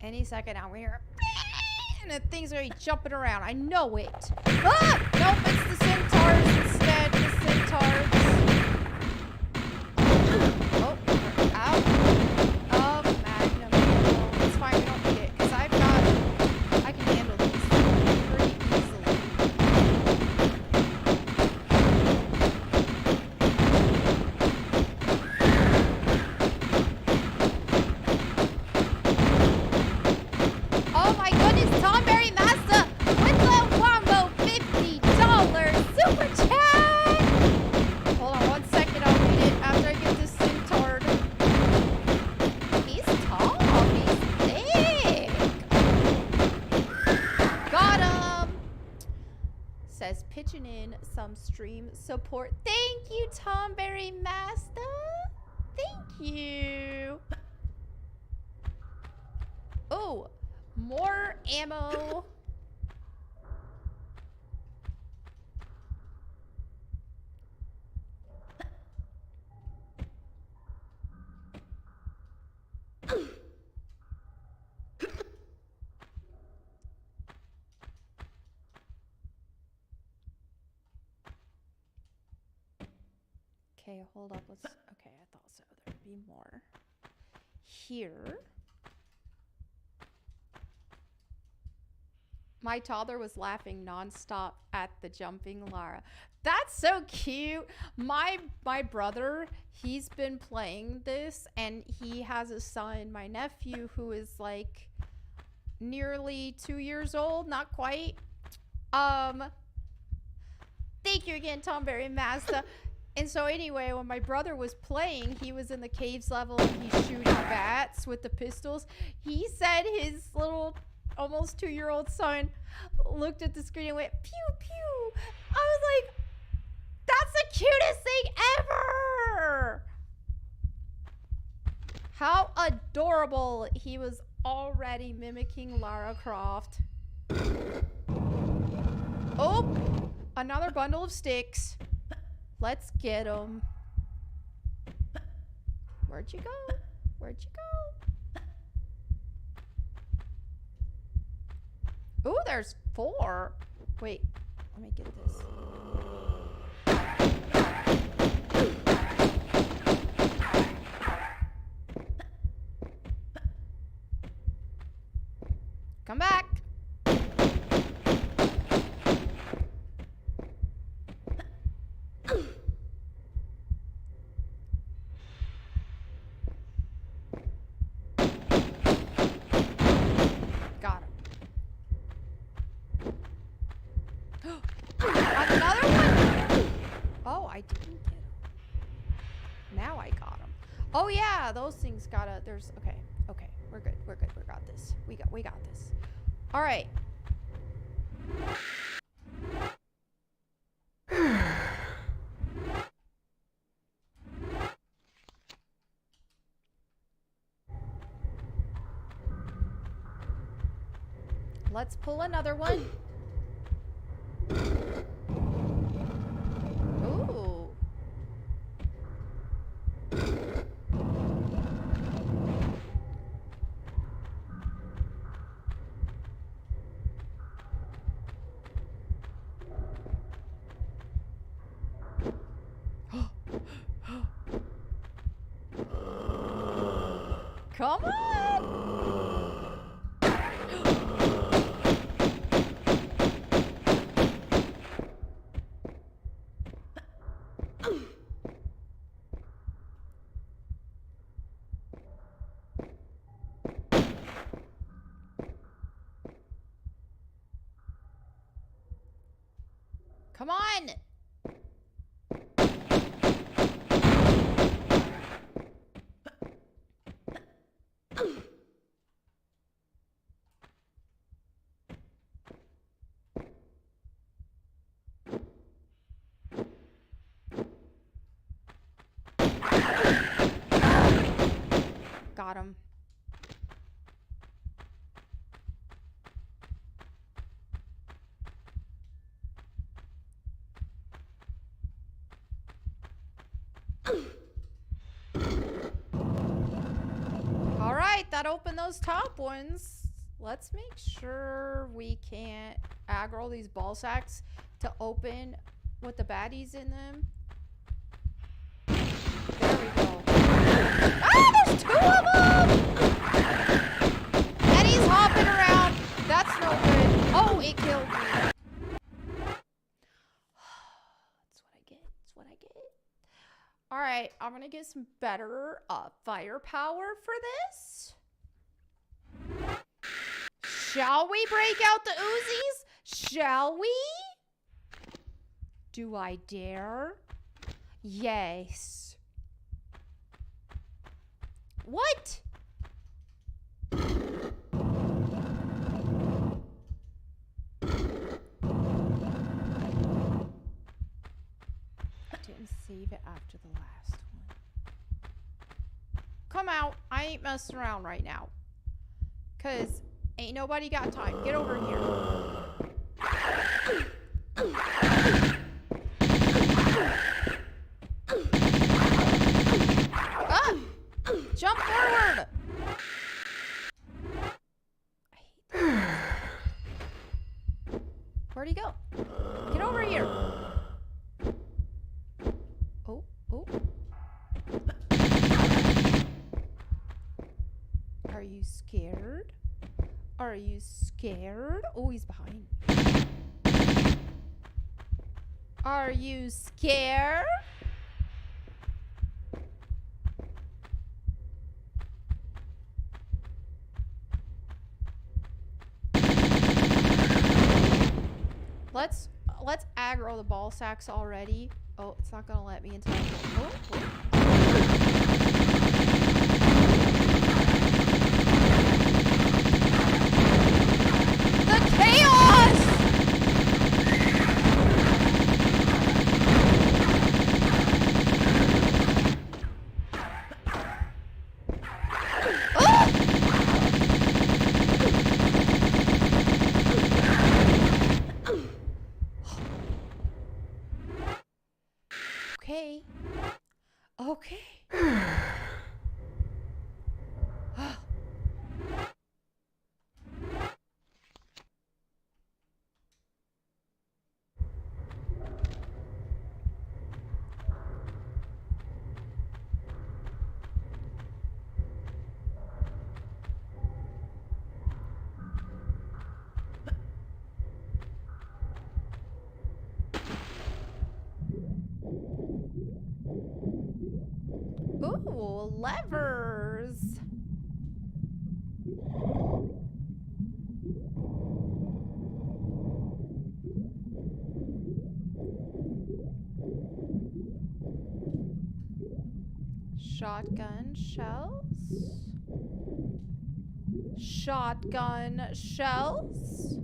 Any second now, we hear and the thing's gonna be jumping around. I know it. Ah! Nope, it's the centaurs instead. The centaurs. Oh, ow. Magnum. It's fine, we don't need it. Because I can handle these pretty easily. Oh my goodness, Tom Berry Master with the Wombo $50 super chat! Hold on 1 second, I'll read it after I get this centaur. He's tall, he's thick. Got him! Says pitching in some stream support. Thank you, Tom Berry Master. Thank you. Oh, more ammo. Okay, hold up. Let's. Okay, I thought so. There'd be more. Here. My toddler was laughing nonstop at the jumping Lara. That's so cute. My brother, he's been playing this, and he has a son, my nephew, who is like nearly 2 years old, not quite. Thank you again, Tom Berry Master. And so anyway, when my brother was playing, he was in the caves level and he's shooting bats with the pistols. He said his little almost 2-year-old son looked at the screen and went pew pew. I was like, that's the cutest thing ever. How adorable. He was already mimicking Lara Croft. Oh, another bundle of sticks. Let's get them. Where'd you go? Where'd you go? Ooh, there's 4. Wait, let me get this. Come back. Got him. Another one? Oh, I didn't get him. Now I got him. Oh yeah, those things gotta, there's, okay, we're good, we got this. We got this. All right. Let's pull another one. Ooh. Come on! Come on! Got him. that opened those top ones. Let's make sure we can't aggro these ball sacks to open with the baddies in them. There we go. Ah, there's 2 of them! And he's hopping around. That's no good. Oh, it killed me. That's what I get. That's what I get. All right, I'm going to get some better firepower for this. Shall we break out the Uzis? Shall we? Do I dare? Yes. What? Didn't save it after the last one. Come out. I ain't messing around right now. Cause ain't nobody got time. Get over here. Ah! Jump forward! I hate that. Where'd he go? Get over here. Oh, oh. Are you scared? Are you scared? Oh, he's behind. Are you scared? Let's aggro the ball sacks already. Oh, it's not gonna let me until oh. The chaos! Okay. Okay. Ooh, levers. Shotgun shells. Shotgun shells.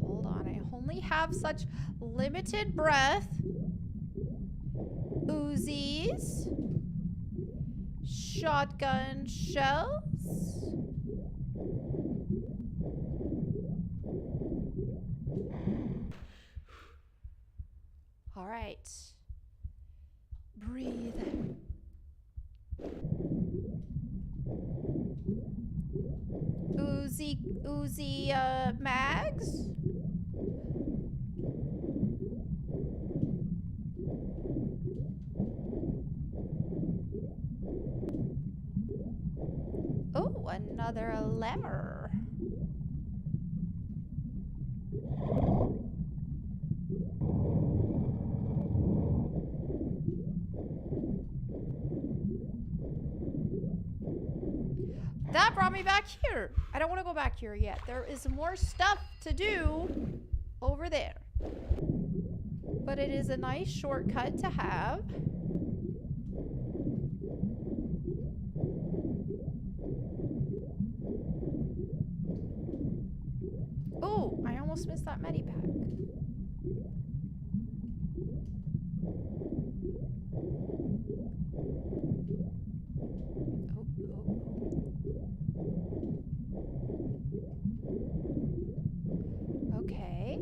Hold on, I only have such limited breath. Uzis. Shotgun shells. All right. Breathe. Uzi mags. Oh, another lever. That brought me back here. I don't want to go back here yet. There is more stuff to do over there. But it is a nice shortcut to have. Oh, I almost missed that medipack. Okay.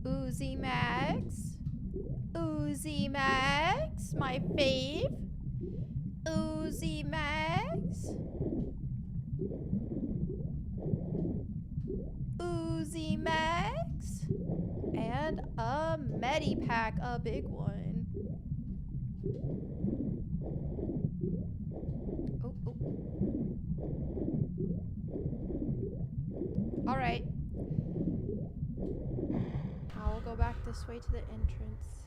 Uzi Max. Uzi Max. My fave. Uzi Max. Uzi Max. And a Medipack, a big one. Oh, oh. All right. I'll go back this way to the entrance.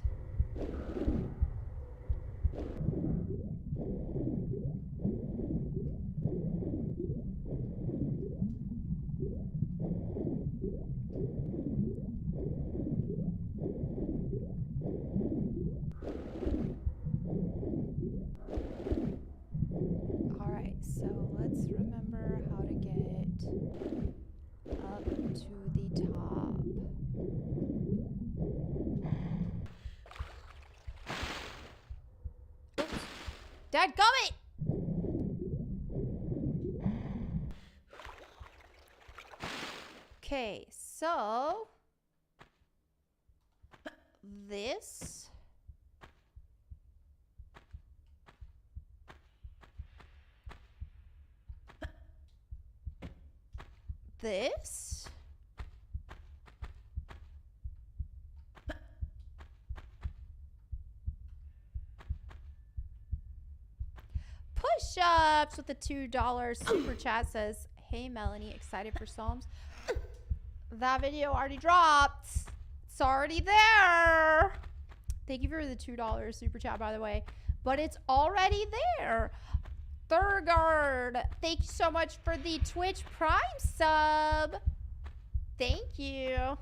All right, so let's remember how to get up to the top. Dadgummit! Okay, so this push-ups with a $2 super chat says, hey Melonie, excited for Psalms? That video already dropped. It's already there. Thank you for the $2 super chat, by the way. But it's already there. Thurgard, thank you so much for the Twitch Prime sub. Thank you.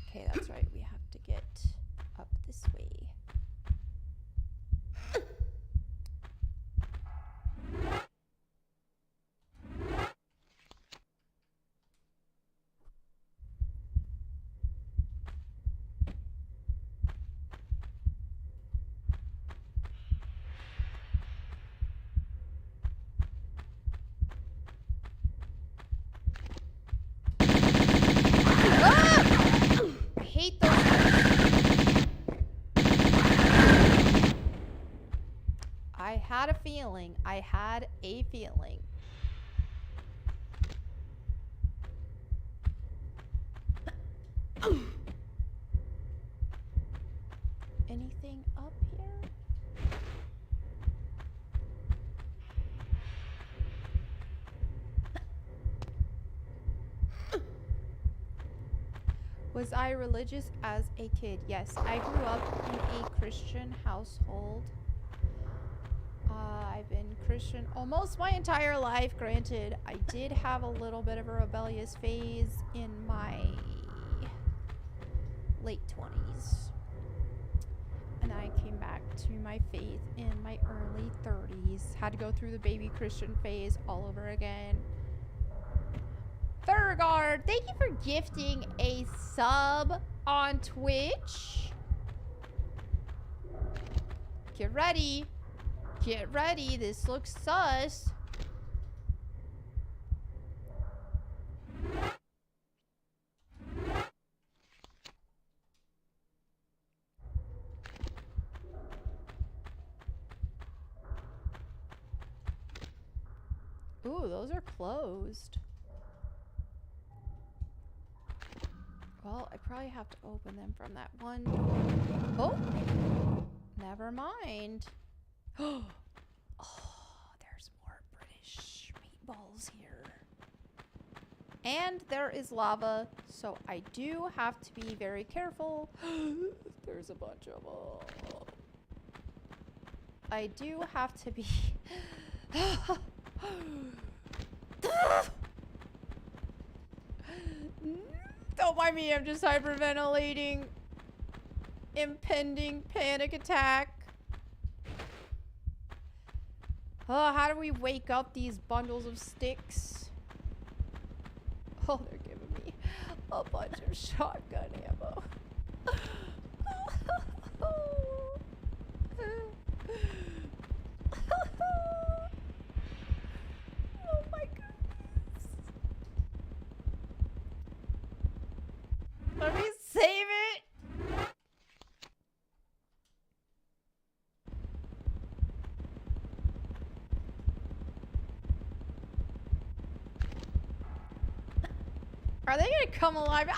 Okay, that's right. We have to get up this way. I hate those. I had a feeling. I had a feeling. Anything up here? Was I religious as a kid? Yes, I grew up in a Christian household. I've been Christian almost my entire life. Granted, I did have a little bit of a rebellious phase in my late 20s. And then I came back to my faith in my early 30s. Had to go through the baby Christian phase all over again. Thurgard, thank you for gifting a sub on Twitch. Get ready. Get ready. This looks sus. Ooh, those are closed. Well, I probably have to open them from that one door. Oh, never mind. Oh, there's more British meatballs here. And there is lava, so I do have to be very careful. There's a bunch of them. I do have to be... Don't mind me, I'm just hyperventilating. Impending panic attack. Oh, how do we wake up these bundles of sticks? Oh, they're giving me a bunch of shotgun ammo. Oh my god. Are they gonna come alive?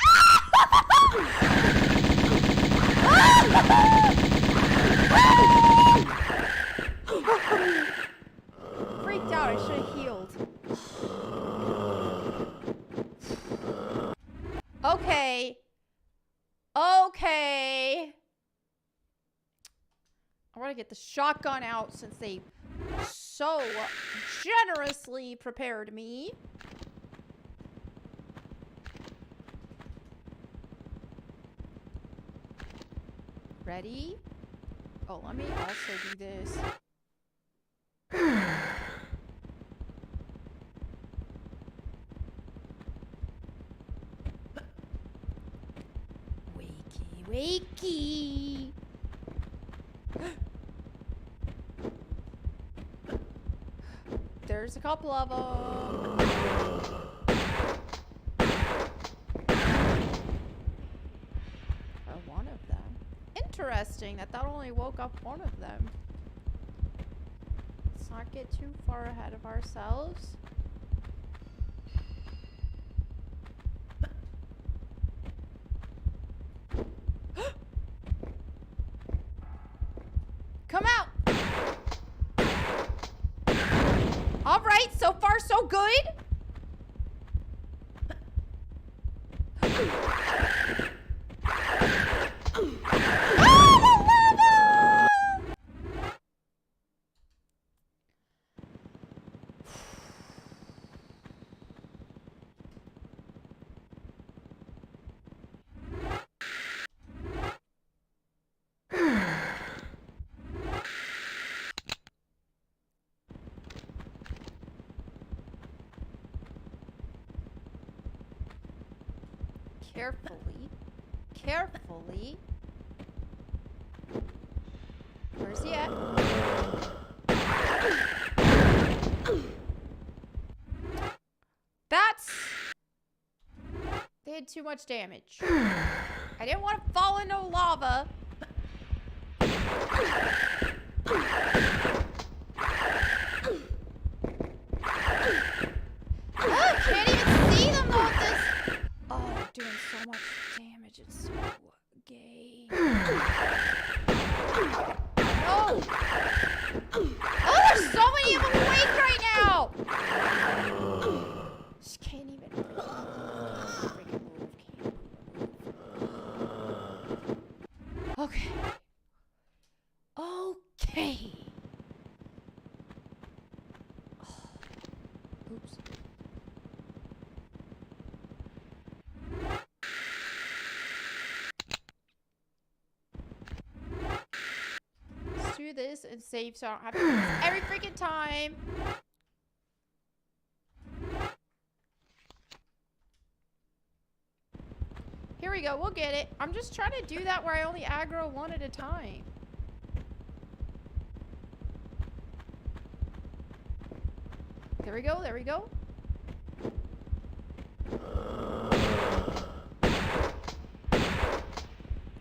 Freaked out. I should have healed. Okay. Okay. I want to get the shotgun out since they so generously prepared me. Ready? Oh, let me also do this. Wakey, wakey. There's a couple of them. Or one of them. Interesting that only woke up one of them. Let's not get too far ahead of ourselves. Come out! Alright, so far so good. Carefully. Carefully. Where's he at? That's... They had too much damage. I didn't want to fall into lava. Oh, can't even see them with this. Oh, they're doing so much damage. It's so gay. No! Oh, there's so many of them awake right now! Just can't even freaking move. Okay. Okay. Oh. Oops. Let's do this and save so I don't have to do this every freaking time. Here we go. We'll get it. I'm just trying to do that where I only aggro one at a time. There we go. There we go.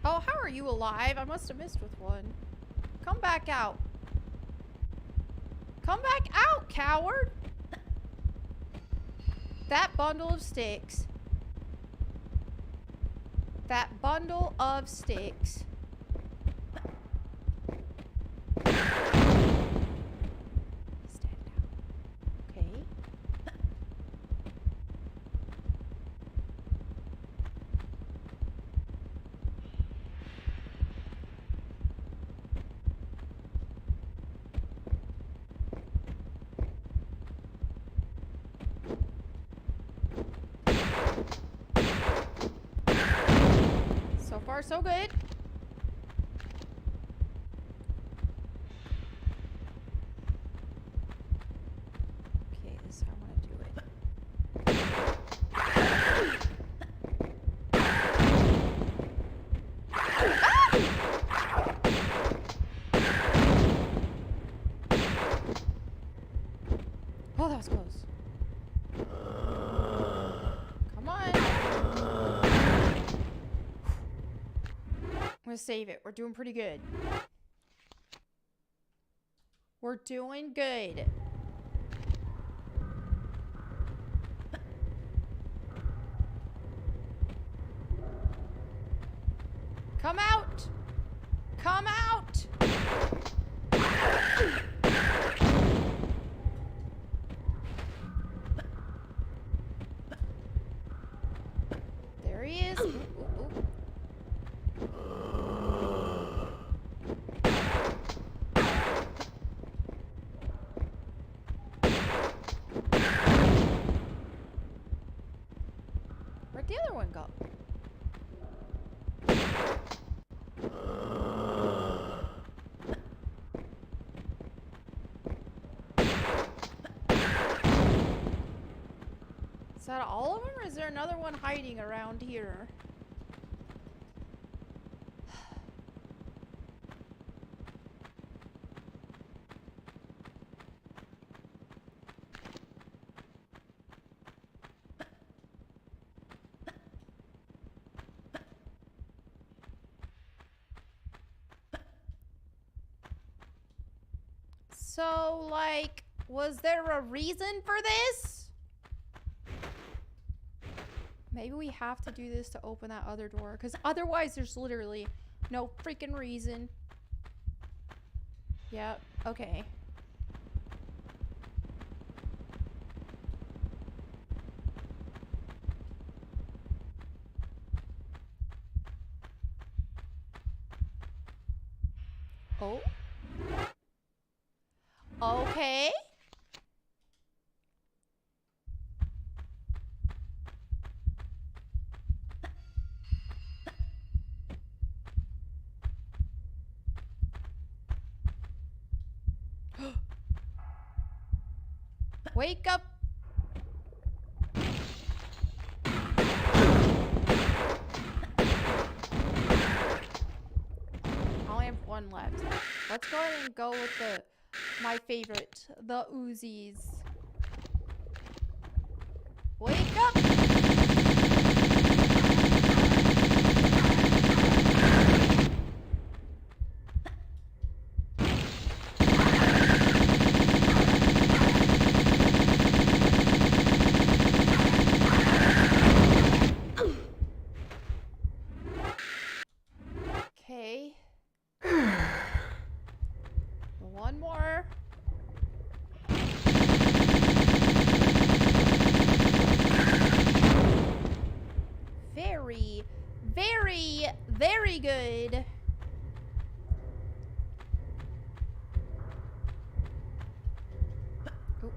Oh, how are you alive? I must have missed with one. Come back out. Come back out, coward. That bundle of sticks. That bundle of sticks. He's dead now. Okay. So far, so good. Okay, this is how I want to do it. Oh, that was close. Come on. I'm gonna save it. We're doing pretty good. We're doing good. Come out! Come out! There he is. Ooh, ooh, ooh. Where'd the other one go? Is that all of them, or is there another one hiding around here? So, like, was there a reason for this? Maybe we have to do this to open that other door, because otherwise there's literally no freaking reason. Yep, okay. Oh. Okay. Wake up. I only have one left. Let's go ahead and go with my favorite, the Uzis. Wake up! Okay. One more. Very, very, very good. Oh.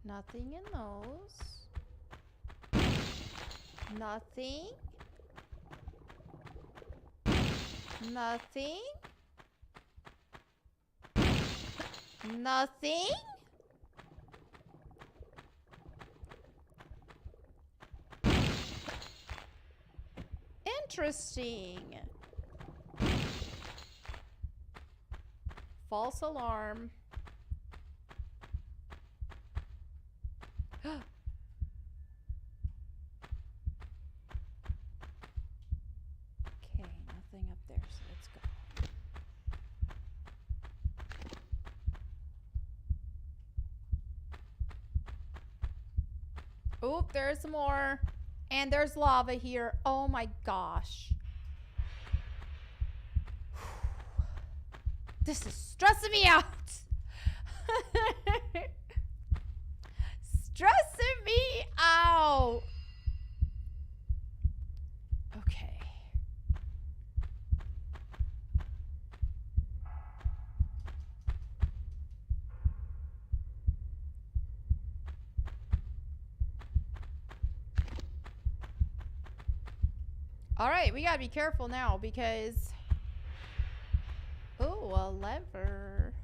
Nothing in those. Nothing. Nothing. Nothing. Interesting. False alarm. Okay, nothing up there, so let's go. Oop, there's more. And there's lava here. Oh my gosh. This is stressing me out. Stressing me out. Okay. All right, we gotta be careful now because... Ooh, a lever.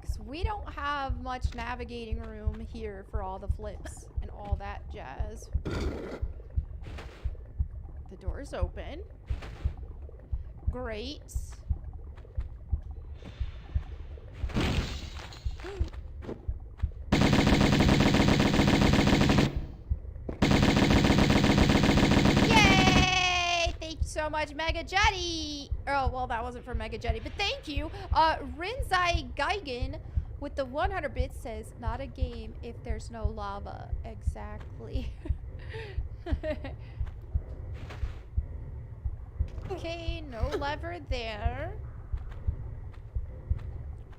Because we don't have much navigating room here for all the flips and all that jazz. The door's open. Great. Yay! Thank you so much, Mega Jetty. Oh, well, that wasn't for Mega Jetty, but thank you. Rinzai Geigen with the 100 bits says, not a game if there's no lava. Exactly. Okay, no lever there.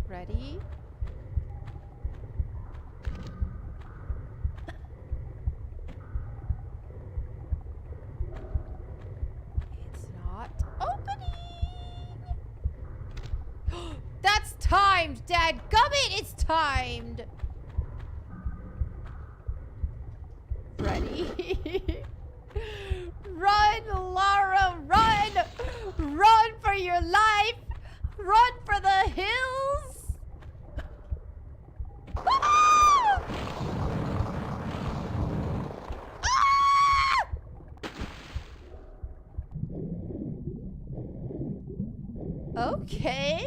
Ready? It's not opening. That's timed, dadgummit, it's timed. Ready? Run, Lara, run! Run for your life! Run for the hills! Ah! Ah! Okay.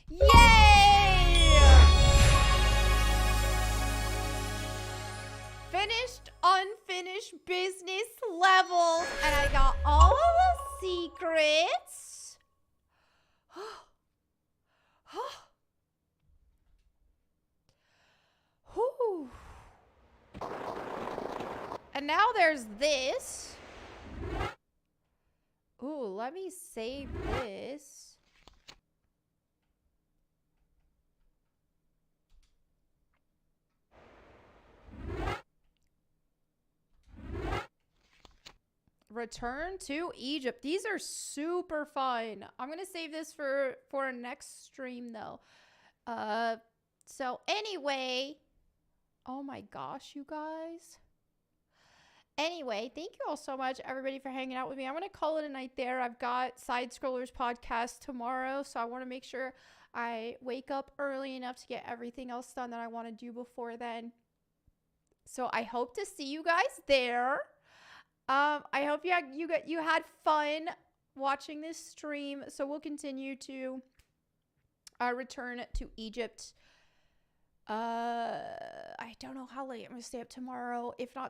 Yay! Finished unfinished business levels, and I got all the secrets. Whew. And now there's this. Ooh, let me save this. Return to Egypt. These are super fun. I'm gonna save this for a next stream though. So anyway, oh my gosh, you guys. Anyway, thank you all so much, everybody, for hanging out with me. I'm gonna call it a night there. I've got Side Scrollers podcast tomorrow, so I want to make sure I wake up early enough to get everything else done that I want to do before then. So I hope to see you guys there. I hope you had fun watching this stream. So we'll continue to return to Egypt. I don't know how late I'm gonna stay up tomorrow. If not